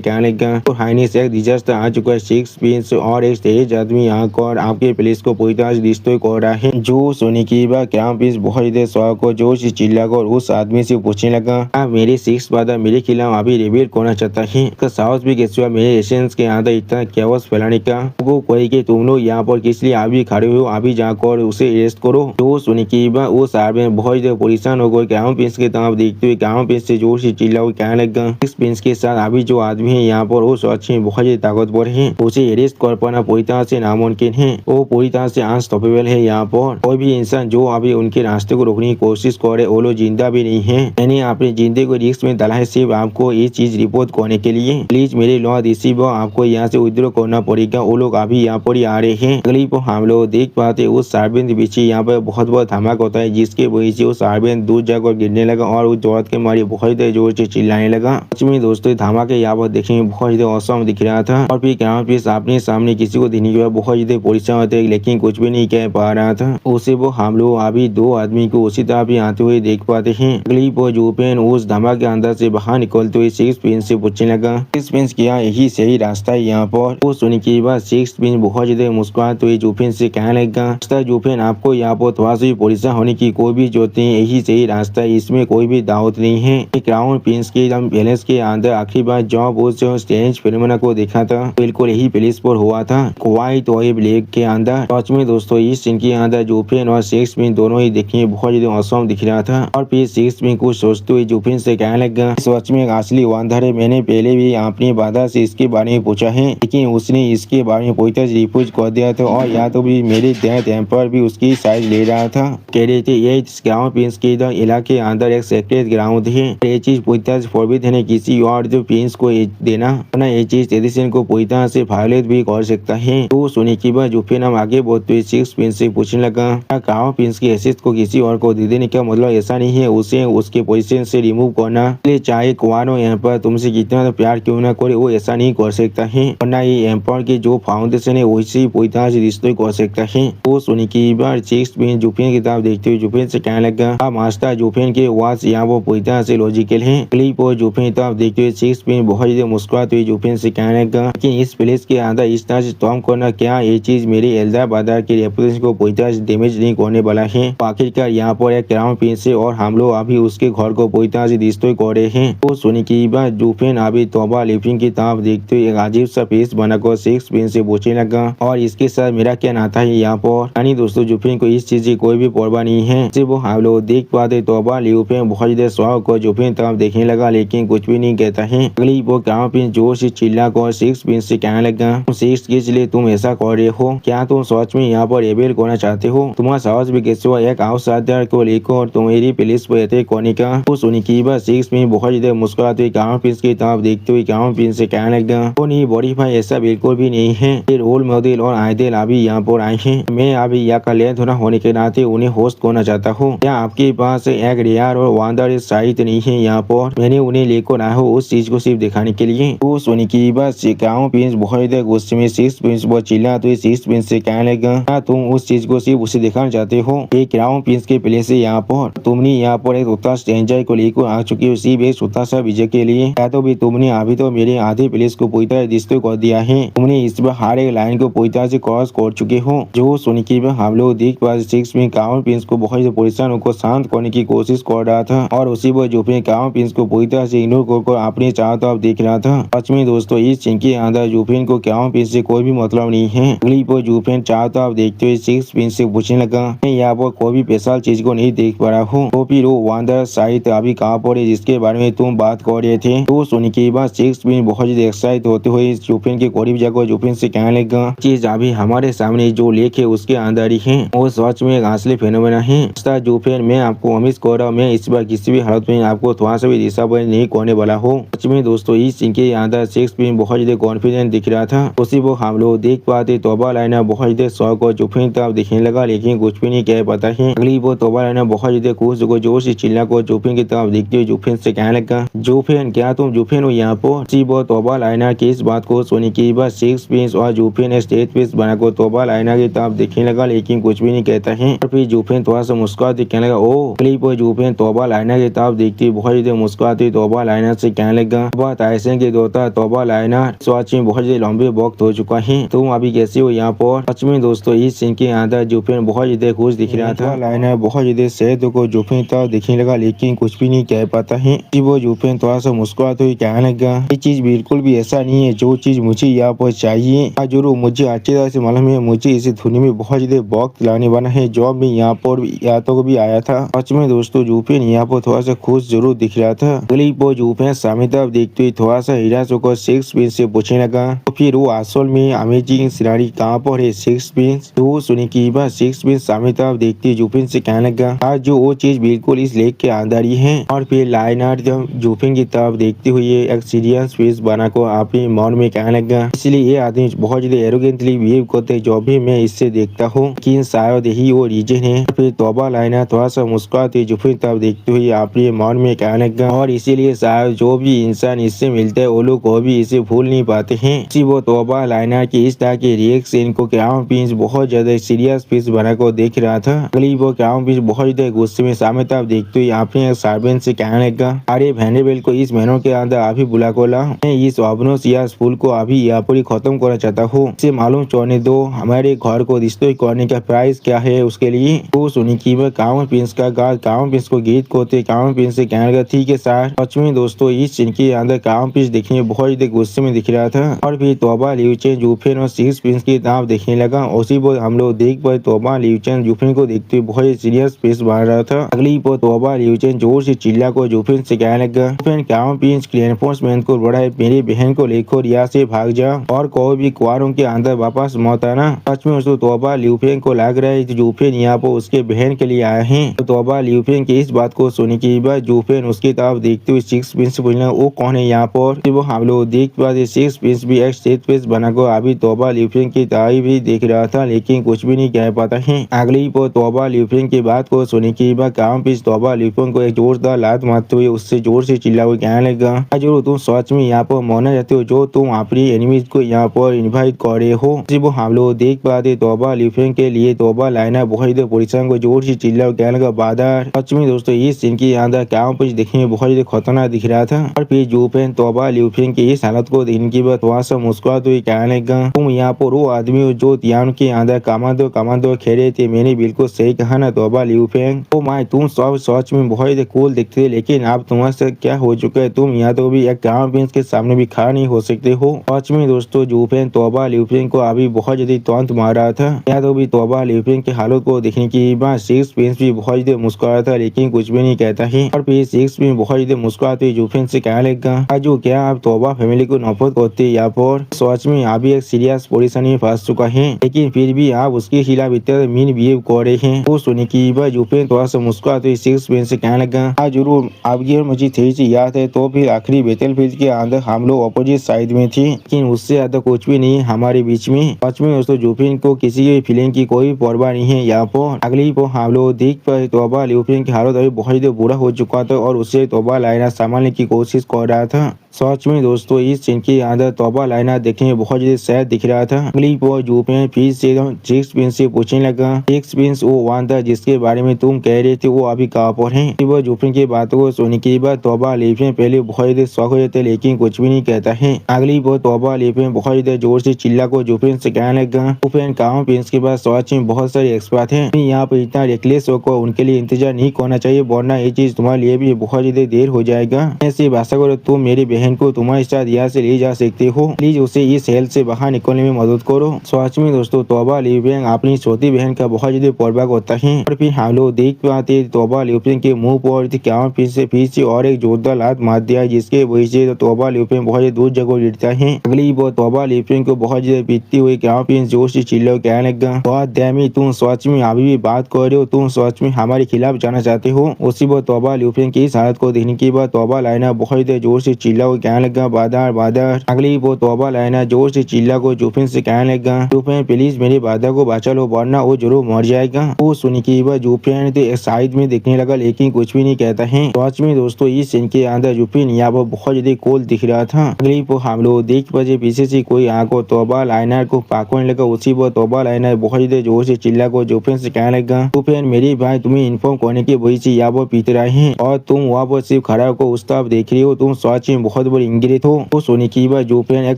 कहने लगा, तो हाइनेस एक डिजास्टर आ चुका है। 6 पिंस और एक तेज आदमी आकर आपके प्लेस को पूरी तरह से डिस्ट्रॉय कर रहा है। जो सुनी की बात गाँव पीस बहुत ज्यादा शौक और जोर से चिल्लाकर उस आदमी से पूछने लगा, आप मेरे 6 ब्रदर मेरे खिलाफ अभी रिवील करना चाहता है। इसका साहस भी कैसे हुआ मेरे एसेंस के अंदर इतना कैओस फैलाने का। वो कोई कि तुम लोग यहाँ पर किस लिए अभी खड़े हो, अभी जाकर उसे अरेस्ट करो। जो सुनी की बात वो सार्बेन बहुत ज्यादा परेशान हो गए। गाँव पीस के तरफ देखते हुए गाँव पीस से जोर से चिल्ला और कहने लगा, इस प्रिंस के साथ अभी जो आदमी है यहाँ पर वो सच में बहुत ज्यादा ताकतवर है, उसे अरेस्ट कर पाना पूरी तरह से नामुमकिन है। वो पूरी तरह से अनस्टॉपेबल है। यहाँ पर कोई भी इंसान जो अभी उनके रास्ते को रोकने की कोशिश करे वो लोग जिंदा भी नहीं है। मैंने अपनी जिंदगी को रिस्क में डाला है सिर्फ आपको ये चीज रिपोर्ट करने के लिए। प्लीज मेरे लॉ रिसीवर आपको यहाँ से विड्रॉ करना पड़ेगा। वो लोग अभी यहाँ पर ही आ रहे हैं। अगली पर हम लोग देख पाते उस सार्बेन के पीछे यहाँ पर बहुत बड़ा धमाका होता है, जिसके वजह से वो सार्बेन दूर जाकर गिरने लगा और उस जरूरत के मारे बहुत ज्यादा जोर से चिल्लाने लगा। सच में दोस्तों धमाके यहाँ पर देखने में बहुत ज्यादा औसम दिख रहा था। और फिर गाँव पीस अपने सामने किसी को देने के बाद बहुत ज्यादा परेशान होते, लेकिन कुछ भी नहीं कह पा रहा था। उसे वो हम लोग अभी 2 आदमी को उसी तरह भी आते हुए देख पाते हैं। अगली पर जूपेन उस धमाके के अंदर से बाहर निकलते हुए 6 पिंस से पूछने लगा, 6 पिंस क्या यही सही रास्ता है यहाँ पर। वो सुनने के बाद 6 पिंस बहुत ज्यादा मुस्कुराते हुए जूपेन से कहने लगा, जूपेन आपको यहाँ पर थोड़ा सा भी परेशान होने की कोई भी जरूरत नहीं, यही सही रास्ता है, इसमें कोई भी दावत नहीं है। क्राउन प्रिंस के पैलेस के अंदर आखिरी बार जब उस स्ट्रेंज फिनोमेना को देखा था बिल्कुल यही प्लेस पर हुआ था, क्वाइट वेव लेक के अंदर। सच में दोस्तों इस सीन के अंदर जूपेन और 6 पिंस दोनों ही देखने में बहुत ज्यादा औसम दिख रहा था। और फिर 6 पिंस कुछ सोचते हुए जूपेन से कहने लगा, सच में असली वांदर है, मैंने पहले भी अपनी बाधा से इसके बारे में पूछा है, लेकिन उसने इसके बारे में पूरी तरह से रिफ्यूज कर दिया था। और या तो भी मेरे डेथ एम्पर भी उसकी साइड ले रहा था। कह रहे थे ये ग्राउंड प्रिंस के इलाके के अंदर एक सेक्रेट ग्राउंड है, ये चीज पूरी तरह से फॉरबिडन है किसी और जो प्रिंस को देना, वरना ये चीज एडिशन को पूरी तरह से वायलेट भी कर सकता है। तो सुनी की बात जूफे नाम आगे बढ़ते हुए 6 प्रिंस से पूछने लगा, गाँव प्रिंस की हैसियत को किसी और को दे देने का मतलब ऐसा नहीं है उसे उसके पोजीशन से रिमूव करना। चाहे कुआनो एम्पर तुमसे कितना तो प्यार क्यों ना करे, वो ऐसा नहीं कर सकता है, वरना ये एम्पर की जो फाउंडेशन है वैसे ही पूरी तरह से डिस्ट्रॉय कर सकता है। तो सुनी की बार 6 पिंस जूफेन की तरफ देखते हुए जूफेन से कहने लगा, मास्टर जूफेन के वाच यहाँ वो पूरी तरह से लॉजिकल है। क्लिप और जूफेन की तरफ देखते हुए 6 पिंस बहुत ज्यादा मुस्कुराते हुए जूफेन से कहने लगा, लेकिन इस प्लेस के अंदर इस तरह से स्टॉर्म करना क्या ये चीज मेरी एल्डर बाजार के रेपुटेशन को पूरी तरह से डैमेज नहीं करने वाला है। आखिरकार यहाँ पर एक क्राउन प्रिंस है और हम लोग अभी उसके घर को पूरी तरह से डिस्ट्रॉय कर रहे हैं। तो सुनी की बात जूफेन अभी तौबा लिफिंग की तरफ देखते हुए एक अजीब सा फेस बनाकर 6 पिंस से पूछने लगा, और इसके साथ मेरा क्या नाता है यहाँ पर। यानी दोस्तों जूफेन को इस चीज की कोई भी परवाह नहीं है। सिर्फ वो हम लोग देख पाते तौबा लिफिंग बहुत ज्यादा शौक को जूफेन तरफ देखने लगा, लेकिन कुछ भी नहीं कहता है। अगली वो क्राउन प्रिंस जोर से चिल्ला कर 6 पिंस से कहने लगा, 6 किस लिए तुम ऐसा कर रहे हो, क्या तुम सच में यहाँ पर रेबेल करना चाहते हो। तुम्हारा साहस भी कैसे हुआ एक आउटसाइडर को लेकर तुम्हारी पुलिस पर अटैक करने का। तो सुनी की बात 6 पिंस बहुत ज्यादा मुस्कुराते हुए क्राउन प्रिंस की तरफ देखते हुए क्राउन प्रिंस से कहने लगा, वो नहीं बड़ी भाई ऐसा बिल्कुल भी नहीं है, ये रोल मॉडल और आइडल अभी यहाँ पर आए हैं, मैं अभी यहाँ का लेन थोड़ा होने के नाते उन्हें होस्ट करना चाहता हूँ। क्या आपके पास एक रेयर और वांडर साइट नहीं है यहाँ पर, मैंने उन्हें लेकर आया हूँ उस चीज को सिर्फ दिखाने के लिए। तो सुनी की बात क्राउन प्रिंस बहुत ज्यादा गुस्से में 6 पिंस बहुत चिल्लाते हुए 6 पिंस से कहने लगा, क्या तुम उस चीज को सिर्फ उसे दिखाना चाहते हो। ये क्राउन प्रिंस के प्लेस से यहाँ पर तुमने यहाँ पर एक छोटा स्ट्रेंजर को लेकर आ चुकी हो सिर्फ एक छोटा सा विजय के लिए। या तो भी तुमने अभी तो मेरे आधे प्लेस को पूरी तरह डिस्ट्रॉय कर दिया है, तुमने इस बार हर एक लाइन को पूरी तरह से क्रॉस कर चुके हो। जो सुन के हम लोग देख पा सिक्स में कावन प्रिंस को बहुत से परेशान को शांत करने की कोशिश कर रहा था और उसी पर जूफिन कावन प्रिंस को पूरी तरह से इग्नोर कर अपनी चाहता देख रहा था। सच में दोस्तों इस सीन के अंदर जूफिन को कावन प्रिंस से कोई भी मतलब नहीं है। अगली पर जूफिन चाहता आप देखते हुए सिक्स प्रिंस से पूछने लगा, मैं यहाँ पर कोई भी स्पेशल चीज को नहीं देख पा रहा हूँ, तो फिर वो वांडर साइट अभी कहाँ पर है जिसके बारे में तुम बात कर रहे थे। तो सुनने के बाद सिक्स प्रिंस बहुत ज्यादा एक्साइट होते हुए जूफिन के करीब जाकर जूफिन से कहने लगा, चीज अभी हमारे सामने जो लेख है उसके अंदर ही है, वो सच में एक असली फेनोमेना है। जूफिन मैं आपको उम्मीद कर रहा हूँ मैं इस बार किसी भी हालत में आपको थोड़ा सा भी डिसअपॉइंट नहीं करने वाला हूँ। सच में दोस्तों इस सीन के अंदर सिक्स प्रिंस बहुत ज्यादा कॉन्फिडेंट दिख रहा था। उसी वो हम लोग देख पाते तोबा लाइना बहुत ज्यादा शौक और जूफिन तब दिखने लगा लेकिन कुछ भी नहीं कह पाता है। अगली वो तोबा लाइना बहुत ज्यादा खुश को जोर से चिल्ला को जूफिन की तरफ देखते हुए जूफिन से कहने लगा, जूफिन क्या तुम जूफिन हो यहाँ पर। वो तोबा लाइना की इस बात को सुनने के बाद सिक्स प्रिंस और जूफिन स्टेज पे बनाकर तोबा लाइना की तरफ देखने लगा लेकिन कुछ भी नहीं कहता है। और फिर जूफिन थोड़ा सा मुस्कुराते कहने लगा, ओ क्लिप पर जूफिन तोबा लाइना की तरफ देखती बहुत ज्यादा मुस्कुराती तोबा लाइना से कहने लगा, बात ऐसे की दोता तोबा लाइना सच में बहुत ज्यादा लंबे वक्त हो चुका है, तुम अभी कैसे हो यहाँ पर। सच में दोस्तों इस सीन के अंदर जूफिन बहुत ज्यादा खुश दिख रहा था। लाइना बहुत ज्यादा सहद को जूफिन तरफ देखने लगा लेकिन कुछ भी नहीं कह पाता है। वो जूफिन थोड़ा सा मुस्कुराते हुए कहने लगा, ये चीज बिल्कुल भी ऐसा नहीं है जो चीज मुझे यहाँ पर चाहिए जरूर मुझे अच्छी तरह से मालूम है, मुझे इस दुनिया में बहुत ज्यादा वक्त लाने वाला है जो मैं यहाँ पर यादों भी आया था। सच में दोस्तों जूफिन यहाँ पर थोड़ा सा खुश जरूर दिख रहा था। अगली वो जूफिन सामने तरफ देखते हुए थोड़ा सा हिरास होकर सिक्स प्रिंस से पूछने लगा, तो फिर वो असल में अमेजिंग सिनारी कहाँ पर है सिक्स प्रिंस। तो सुने की बात सिक्स प्रिंस सामने तरफ देखते जूफिन से कहने लगा, आज जो वो चीज बिल्कुल इस लेक के अंदर ही है। और फिर लाइनर जब जूफिन की तरफ देखते हुए एक सीरियस फेस बनाकर अपने मन में कहने लगा, इसलिए ये आदमी बहुत ज्यादा एरोगेंटली बिहेव करते जो भी मैं इससे देखता हूँ कि शायद यही वो रीजन है। फिर तोबा लाइना थोड़ा सा मुस्कुराते जूफिन तरफ देखते हुए अपने मन में कहने लगा, और इसीलिए शायद जो भी इंसान इससे मिलते हैं वो लोग को भी इसे भूल नहीं पाते हैं। वो तोबा लाइना की इस तरह के रिएक्शन को क्राउन प्रिंस बहुत ज्यादा सीरियस फेस बनाकर देख रहा था। अगली वो क्राउन प्रिंस बहुत ज्यादा गुस्से में सामने तरफ देखते हुए अपने सर्वेंट से कहने लगा, अरे वेनेबल को इस महीनों के अंदर अभी बुला को ला, मैं इस ऑबनोस या स्कूल को अभी यहाँ पर खत्म करना चाहता हूँ, इसे मालूम छोड़ने दो हमारे घर को डिस्ट्रॉय करने का प्राइस क्या है उसके लिए। तो सुनी की कावन प्रिंस का गार्ड कावन प्रिंस को गीत कोते कावन प्रिंस से कहने लगा, ठीक है सर। सच में दोस्तों इस सीन के अंदर कावन प्रिंस देखने में बहुत ज्यादा गुस्से में दिख रहा था। और फिर तोबा लिवचेन जूफिन और सिक्स प्रिंस की तरफ देखने लगा। उसी पर हम लोग देख पाए तोबा लिवचेन जूफिन को देखते हुए बहुत सीरियस फेस बना रहा था। अगली पर तोबा लिवचेन जोर से चिल्ला को जूफिन से कहने लगा, जूफिन कावन प्रिंस एनफोर्समेंट को बड़ा है, मेरी बहन को लेकर यहाँ से भाग जा और कोई भी क्वारों के अंदर वापस मत आना। सच में उसको तोबा लिवफेन को लग रहा है जूफिन यहाँ पर उसके बहन के लिए आए हैं। तो तोबा लिवफेन की इस बात को सुनने के बाद जूफिन उसकी तरफ देखते हुए सिक्स प्रिंस से पूछना, वो कौन है यहाँ पर। वो हम लोग देख पाते सिक्स प्रिंस भी एक स्टेज फेस बनाकर अभी तोबा लिवफेन की तारीफ भी देख रहा था लेकिन कुछ भी नहीं कह पाता है। अगली पर तोबा लिवफेन की बात को सुनने के बाद कावन प्रिंस तोबा लिवफेन को एक जोरदार लात मारते हुए उससे जोर से चिल्ला हुए कहने लगा, जरूर तुम सच में यहाँ पर मरना चाहते हो जो तुम अपनी एनिमीज को यहाँ पर इन्वाइट कर रहे हो। वो हम लोग देख पाते तोबा लिवफेन के लिए तोबा लाइना बहुत ज्यादा परेशान को जोर से चिल्ला कहने लगा, बादर। सच में दोस्तों इस सीन के अंदर कावन प्रिंस देखने में बहुत ज्यादा खतरनाक दिख रहा था। और फिर जूफिन तोबा लिवफेन की इस हालत को देखने के बाद थोड़ा सा मुस्कुराते हुए कहने लगा, तुम यहाँ पर वो आदमी हो जो तियान के अंदर कमांडो खेले थे, मैंने बिल्कुल सही कहा ना तोबा लिवफेन। ओ माय तुम सब सच में बहुत ज्यादा कूल दिखते थे लेकिन अब तुम्हारे साथ क्या हो चुका है, तुम यहाँ तो भी एक कावन प्रिंस के सामने भी खड़ा नहीं हो सकते हो। सच में दोस्तों जूफिन तोबा लिवफेन को अभी बहुत ज्यादा तौंत मार रहा था। यहाँ तो भी तोबा लिवफेन के हालत को देखने के बाद सिक्स प्रिंस भी बहुत ज्यादा मुस्कुरा था लेकिन कुछ भी नहीं कहता है। और फिर सिक्स भी बहुत ज्यादा मुस्कुराते जूफिन से कहने लगा, जो क्या आप तोबा फैमिली को नफरत करते यहाँ पर सच में अभी एक सीरियस परेशानी में फंस चुका है लेकिन फिर भी आप उसके खिलाफ इतना मीन बिहेव कर रहे हैं। वो सुनने की बाद जूफिन थोड़ा सा मुस्कुराते सिक्स प्रिंस से कहने लगा, जरूर अब ये मुझे थी सी याद है तो फिर आखिरी बैटलफील्ड के अंदर हम लोग अपोजिट साइड में थे लेकिन उससे ज्यादा कुछ भी नहीं हमारे बीच में। सच में दोस्तों जूफिन को किसी की फीलिंग की कोई परवाह नहीं है यहाँ पर। अगली को हम लोग देख पाए तोबा लिवफेन की हालत अभी बहुत ज्यादा बुरा हो चुका था और उससे तोबा लाइना संभालने की कोशिश कर रहा था। सच में दोस्तों इस सीन के अंदर तोबा लाइना देखने में बहुत ज्यादा सैड दिख रहा था। अगली बार यूफेन फिर से सिक्स प्रिंस से पूछने लगा, सिक्स प्रिंस वो वन था जिसके बारे में तुम कह रहे थे वो अभी कहाँ पर है। वो यूफेन की बातों को सुनने के बाद तोबा लीफेन पहले बहुत ज्यादा शौक हो जाता है लेकिन कुछ भी नहीं कहता है। अगली बार तोबा लीफेन बहुत ज्यादा जोर से चिल्ला को यूफेन से कहने लगा, यूफेन क्राउन प्रिंस के पास सच में बहुत सारे एक्सपर्ट है, यहाँ पर इतना रेकलेस होकर उनके लिए इंतजार नहीं करना चाहिए वरना ये चीज तुम्हारे लिए भी बहुत ज्यादा देर हो जाएगा। ऐसी भाषा करो तुम मेरी बहन को तुम्हारे साथ यहाँ से ले जा सकते हो, प्लीज उसे इस हेल से बाहर निकलने में मदद करो। सच में दोस्तों तोबा लीफेन अपनी छोटी बहन का बहुत ज्यादा परवाह होता है और फिर हम लोग देख पाते तोबा लीफेन के मुंह पर क्राउन प्रिंस से फिर से और एक जोरदार लात मार दिया जिसके वजह से तोबा लीफेन बहुत ज्यादा दूर जगह गिरता है। अगली बार तोबा लीफेन को बहुत ज्यादा पीटती हुई क्राउन प्रिंस जोर से चिल्ला कहने लगा, बहुत डैमी तुम सच में अभी भी बात कर रहे हो, तुम सच में हमारे खिलाफ जाना चाहते हो। उसी बार तोबा लीफेन की इस हालत को देखने के बाद तोबा लाइना बहुत ज्यादा जोर से चिल्ला को कहने लगा, बादर बादर। अगली बार तोबा लाइना जोर से चिल्ला को यूफेन से कहने लगा, यूफेन प्लीज मेरे बादर को बचा लो वरना वो जरूर मर जाएगा। वो सुनने के बाद यूफेन साइड में देखने लगा लेकिन कुछ भी नहीं कहता है। सच में दोस्तों इस सीन के अंदर यूफेन यहाँ पर बहुत ज्यादा कोल दिख रहा था। अगली बार हम लोग देख पाए पीछे से कोई आंखों तोबा लाइनर को पकड़ने लगा। उसी पर तोबा लाइनर बहुत ज्यादा जोर से चिल्ला को यूफेन से कहने लगा, यूफेन मेरे भाई तुम्हें इन्फॉर्म करने की वजह से यहाँ पर पीट रहे हैं और तुम वहाँ पर सिर्फ खड़ा होकर उस तरफ देख रही हो, तुम सच में बहुत बड़ी इंग्रेज हो। तो सोने की बात यूफेन एक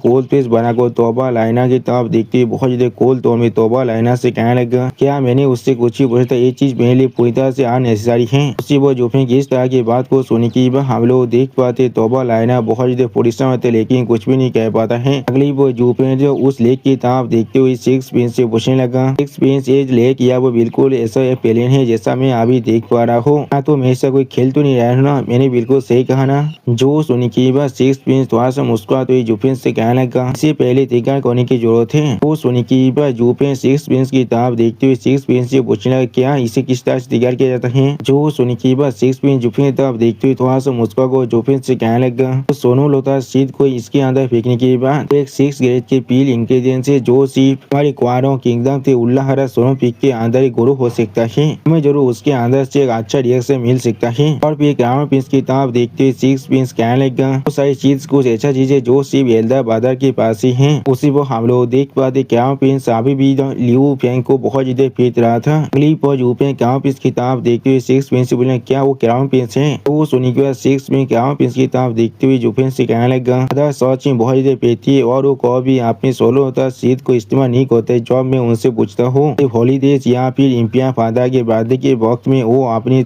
कोल पेस बनाकर तोबा लाइना की तरफ देखते हुए बहुत ज्यादा कोल तौर में तोबा लाइना से कहने लगा, क्या मैंने उससे कुछ ही पूछा था, ये चीज मेरे लिए पूरी तरह से अननेसेसरी है। उसी वो यूफेन की इस तरह की बात को सुनने की बात हम लोग देख पाते तोबा लाइना बहुत ज्यादा परेशान होते लेकिन कुछ भी नहीं कह पाता है। अगली वो यूफेन जो उस लेक की तरफ देखते हुए सिक्स प्रिंस से पूछने लगा, सिक्स प्रिंस ये लेक या वो बिल्कुल ऐसा एक प्लेन है जैसा मैं अभी देख पा रहा हूँ, तो मैं ऐसा कोई खेल तो नहीं रहा हूँ ना, मैंने बिल्कुल सही कहा ना। जो सुनी की बात सिक्स प्रिंस थोड़ा सा मुस्कुरा तो यूफेन से कहने लगा, इससे पहले तैयार करने की जरूरत है। वो सुनी की बात यूफेन सिक्स प्रिंस की तरफ देखते हुए सिक्स प्रिंस से पूछने लगा, क्या इसे किस तरह से तैयार किया जाता है। जो सुनी की बात सिक्स प्रिंस यूफेन की तरफ देखते हुए थोड़ा सा मुस्कुरा को यूफेन से कहने लगा, तो सोनू लोटा सीध को इसके अंदर फेंकने के बाद एक 6 ग्रेड के पील इंग्रेडिएंट है जो सिर्फ हमारे क्वारों किंगडम से उल्लाहरा सोनू पिक के अंदर ही ग्रो हो सकता है, हमें जरूर उसके अंदर से एक अच्छा रिएक्शन मिल सकता है। और फिर क्राउन प्रिंस की तरफ देखते हुए सिक्स प्रिंस कहने लगा, वो सारी चीज कुछ ऐसा चीज है जो सिर्फ एल्डर बादर के पास ही है। उसी वो हम लोग देख पाते क्राउन प्रिंस अभी भी लियू फेंग को बहुत ज्यादा पीट रहा था। अगली पर यूफेन क्राउन प्रिंस की तरफ देखते हुए सिक्स प्रिंस से बोले, क्या वो क्राउन प्रिंस है। तो वो सुनी के बाद सिक्स प्रिंस क्राउन प्रिंस की तरफ देखते हुए यूफेन से कहने लगा, सच में बहुत ज्यादा पेटी है और वो कभी अपने सोलो होता सीध को इस्तेमाल नहीं करते। जब मैं उनसे पूछता हूँ हॉलीडेज या फिर इम्पिया फादर के बर्थडे के वक्त में वो अपनी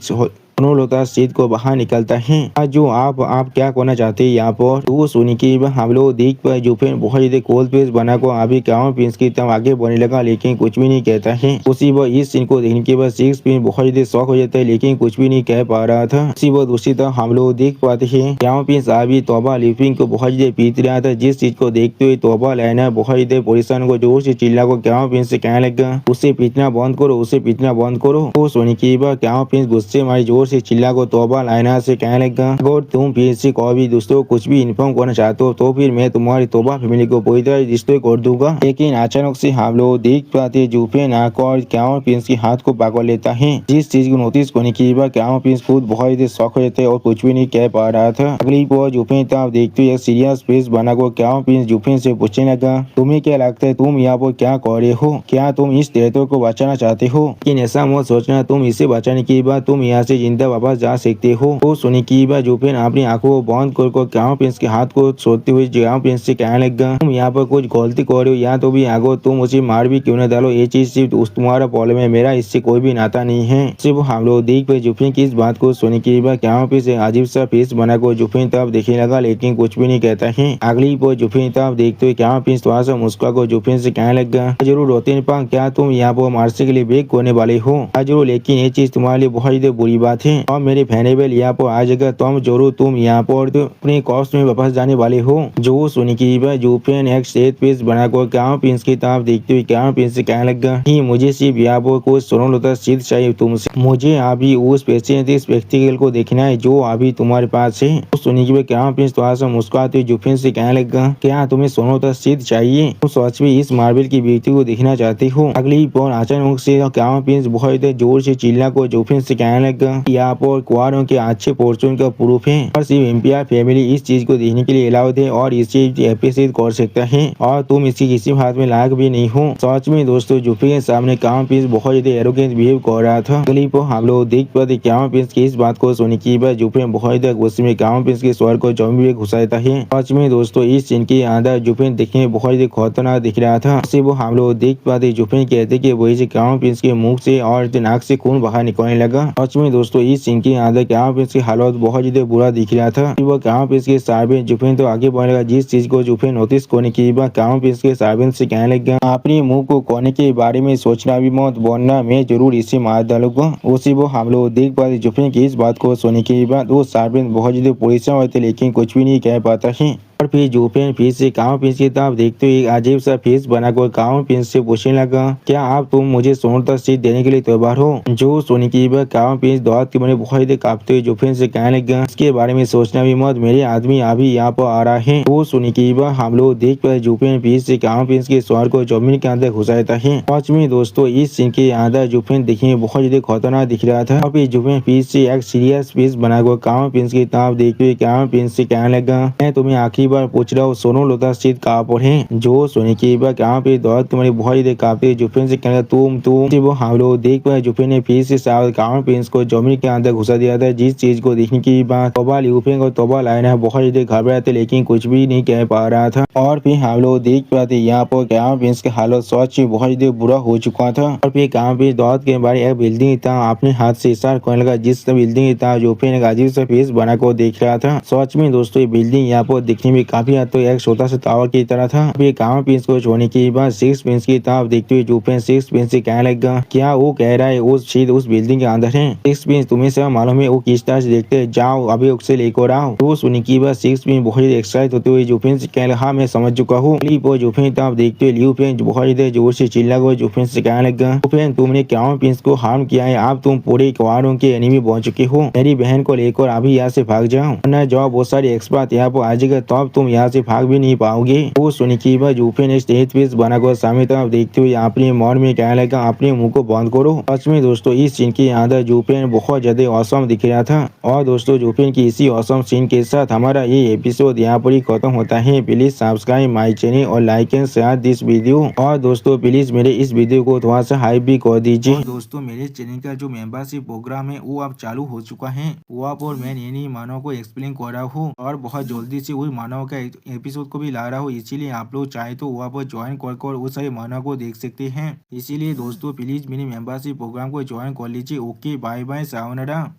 लोटा सीध को बाहर निकलता है। आज जो आप क्या करना चाहते हैं यहाँ पर। तो सुनी की हम लोग देख पाए यूफेन बहुत ज्यादा कोल पेस बना को अभी क्राउन प्रिंस की तरफ आगे बढ़ने लगा लेकिन कुछ भी नहीं कहता है। उसी वो इस सीन को देखने के बाद सिक्स प्रिंस बहुत ज्यादा शौक हो जाता है लेकिन कुछ भी नहीं कह पा रहा था। उसी वो दूसरी तरफ हम लोग देख पाते हैं क्राउन प्रिंस अभी तोबा लीफेन को बहुत ज्यादा पीट रहा था, जिस चीज को देखते हुए तोबा लाइना बहुत ज्यादा परेशान को जोर से चिल्ला को क्राउन प्रिंस से कहने लगा, उसे पीटना बंद करो, उसे पीटना बंद करो। तो सोनी की बात क्राउन प्रिंस गुस्से मारी जोर से चिल्ला को तोबा लाइना से कहने लगा, अगर तुम फिर से कभी दोस्तों कुछ भी इन्फॉर्म करना चाहते हो तो फिर मैं तुम्हारी तोबा फैमिली को पूरी तरह डिस्ट्रॉय कर दूंगा। लेकिन अचानक से हम लोग देख पाते यूफेन आकर क्राउन प्रिंस के हाथ को पकड़ लेता है, जिस चीज को नोटिस करने की बात क्राउन प्रिंस खुद बहुत ज्यादा शौक हो जाते हैं और कुछ भी नहीं कह पा रहा था। अगली बार यूफेन तरफ देखते हुए सीरियस फेस बनाकर क्राउन प्रिंस यूफेन से पूछने लगा, तुम्हें क्या लगता है तुम यहाँ पर क्या कर रहे हो, क्या तुम इस टेरिटोरी को बचाना चाहते हो। लेकिन ऐसा मत सोचना तुम इसे बचाने के बाद तुम यहाँ से जिंदा वापस जा सकते हो। तो सुनी की बात यूफेन अपनी आंखों को बंद कर क्राउन प्रिंस के हाथ को छोड़ते हुए क्राउन प्रिंस से कहने लगा, तुम यहाँ पर कुछ गलती कर रहे हो या तो भी आगो तुम उसे मार भी क्यों न डालो, ये चीज सिर्फ तुम्हारा प्रॉब्लम है, मेरा इससे कोई भी नाता नहीं है। सिर्फ हम लोग देख पे यूफेन की इस बात को सुनी की बात क्राउन प्रिंस अजीब सा फेस बनाकर यूफेन तरफ देखने लगा लेकिन कुछ भी नहीं कहता है। अगली बार यूफेन तरफ देखते हुए क्राउन प्रिंस थोड़ा सा मुस्कुरा को यूफेन से कहने लगा, जरूर रोते नहीं, क्या तुम यहाँ पर मार्से के लिए ब्रेक करने वाले हो। जरूर, लेकिन ये चीज तुम्हारे लिए बहुत ही बुरी बात है और मेरे फैनेबल यहाँ पर आ जाएगा तुम जरूर तुम यहाँ पर तो अपने कॉस्ट में वापस जाने वाले हो। जो सुनी की बात यूफेन एक सेट पेज बनाकर क्राउन प्रिंस की तरफ देखते हुए क्राउन प्रिंस से कहने लगा, ही मुझे सिर्फ यहाँ पर कुछ सोनू लोटा सीध चाहिए तुमसे, मुझे अभी उस पेशेंट स्पेक्टिकल को देखना है जो अभी तुम्हारे पास है। तो सुनी की बात क्राउन प्रिंस थोड़ा सा मुस्कुराते हुए यूफेन से कहने लगा, क्या तुम्हें सोनू लोटा सीध चाहिए, तुम सच में इस मार्बल की ब्यूटी को देखना चाहते हो। अगली बार अचानक से क्राउन प्रिंस बहुत जोर से चिल्ला को यूफेन से कहने लगा, यहाँ पर कुआरों के अच्छे फॉर्चून का प्रूफ है और सिर्फ एम्पायर फैमिली इस चीज को देखने के लिए अलाउड है और इस चीज एप्रिशिएट कर सकता है और तुम इसकी किसी हाथ में लायक भी नहीं हो। सच में दोस्तों जूफी के सामने काम पीस बहुत ज्यादा एरोगेंट बिहेव कर रहा था। क्लिप हम लोग देख पाते काम पीस की इस बात को सुनने के बाद जूफी बहुत ज्यादा गुस्से में काम पीस के स्वर को जमीन में घुसाता है। सच में दोस्तों इस सीन के अंदर जूफी देखने में बहुत ज्यादा खतरनाक दिख रहा था। वो हम लोग देख पाते जूफी कहते कि वही से काम पीस के मुंह से और नाक से खून बाहर निकलने लगा। सच में दोस्तों इस सीन के अंदर काम पीस की हालत बहुत ज्यादा बुरा दिख रहा था। वो काम पीस के सार्वेंट जूफी तो आगे बढ़ेगा जिस चीज को जूफी नोटिस करने के बाद काम पीस के सार्वेंट से कहने लगा अपने मुंह को कोने के बारे में सोचना भी मत, वरना मैं जरूर इसे मार डालूंगा। उसी वो हम लोग देख पाते जूफी की इस बात को सुनने के बाद वो सार्वेंट बहुत ज्यादा परेशान होते लेकिन कुछ भी नहीं कह पाता है। और फिर जूफी फिर से काव पिंस की तरफ देखते हुए अजीब सा फेस बनाकर काव पिंस से पूछने लगा क्या आप तुम मुझे सोने तक सीट देने के लिए तैयार हो। जो सुनी की बात काव पिंस दौड़ के मैंने बहुत ही कांपते हुए जूफी से कहने लगा इसके बारे में सोचना भी मत, मेरे आदमी अभी यहाँ पर आ रहा है। वो सुनी की बात हम लोग देख पाए जूफी फिर से काव पिंस के स्वर को जमीन के अंदर घुसाता है। पाँच में दोस्तों इस सीन के अंदर जूफी देखने बहुत ज्यादा खतरनाक दिख रहा था। अभी जूफी फिर से एक सीरियस फेस बनाकर काव पिंस की तरफ देखते हुए काव पिंस से कहने लगा मैं तुम्हें आखिरी बार पूछ रहा हूँ सोनू लोधा स्थित कहाँ पर है। जो सोने की बात कहाँ पे दौड़ तुम्हारी बहुत ही काफी जूफी से कहना तुम वो हम लोग देख पाए जूफी ने फिर से काव पिंस को जमीन के अंदर घुसा दिया था। जिस चीज को देखने की बात तोबा ल्यूफिंग और तोबा लाइना बहुत ही घबराए थे लेकिन कुछ भी नहीं कह पा रहा था। और फिर हम लोग देख पाते यहाँ पर काव पिंस की हालत सच ही बहुत ही बुरा हो चुका था। और फिर काव पिंस दौड़ के बारे एक बिल्डिंग था अपने हाथ से इशारा करने लगा जिस बिल्डिंग था जूफी ने अजीब सा फेस बना कर देख रहा था। सच में दोस्तों ये बिल्डिंग यहाँ पर दिखने में काफी हद तक एक छोटा सा टावर की तरह था। फिर काव पिंस को छोड़ने के बाद सिक्स पिंस की तरफ देखते हुए जूफी सिक्स पिंस से कहने लगा क्या वो कह रहा है वो सीध उस बिल्डिंग के अंदर है। सिक्स पिंस तुम्हें सब मालूम है वो किस तरह से देखते जाओ अभी उसे लेकर आओ। तो सुनने की बाद सिक्स पिंस बहुत एक्साइट होते हुए जूफी से कहने हाँ मैं समझ चुका हूँ। जूफी तरफ देखते हुए लियू पिंस बहुत जोर से चिल्ला कर जूफी से कहने लगा तुमने काव पिंस को हार्म किया है, अब तुम पूरे कुआरों के एनिमी बन चुके हो। मेरी बहन को लेकर अभी यहाँ से भाग जाओ वरना जो बहुत सारे एक्सपर्ट यहाँ पर आ जाएगा तब तुम यहाँ से भाग भी नहीं पाओगे। वो सुनी की बात जूफी ने स्टेज पीस बनाकर सामने तरफ देखते हुए अपने मन में कहने लगा अपने मुंह को बंद करो। सच में दोस्तों इस सीन के अंदर जूफी बहुत ज्यादा औसम दिख रहा था। और दोस्तों जूफी की इसी औसम सीन के साथ हमारा ये एपिसोड यहाँ पर ही खत्म होता है। प्लीज सब्सक्राइब माई चैनल और like and share this video. और दोस्तों प्लीज मेरे इस वीडियो को थोड़ा सा हाइप भी कर दीजिए। दोस्तों मेरे चैनल का जो मेंबरशिप प्रोग्राम है वो अब चालू हो चुका है। वहाँ पर मैं नई मानव को एक्सप्लेन कर रहा हूँ और बहुत जल्दी से वही मानव का एपिसोड को भी ला रहा हूँ। इसीलिए आप लोग चाहे तो वहाँ पर ज्वाइन कर उस सारे मानव को देख सकते हैं। इसीलिए दोस्तों प्लीज मेरे मेंबरशिप प्रोग्राम को ज्वाइन कर लीजिए। Okay bye bye sayonara.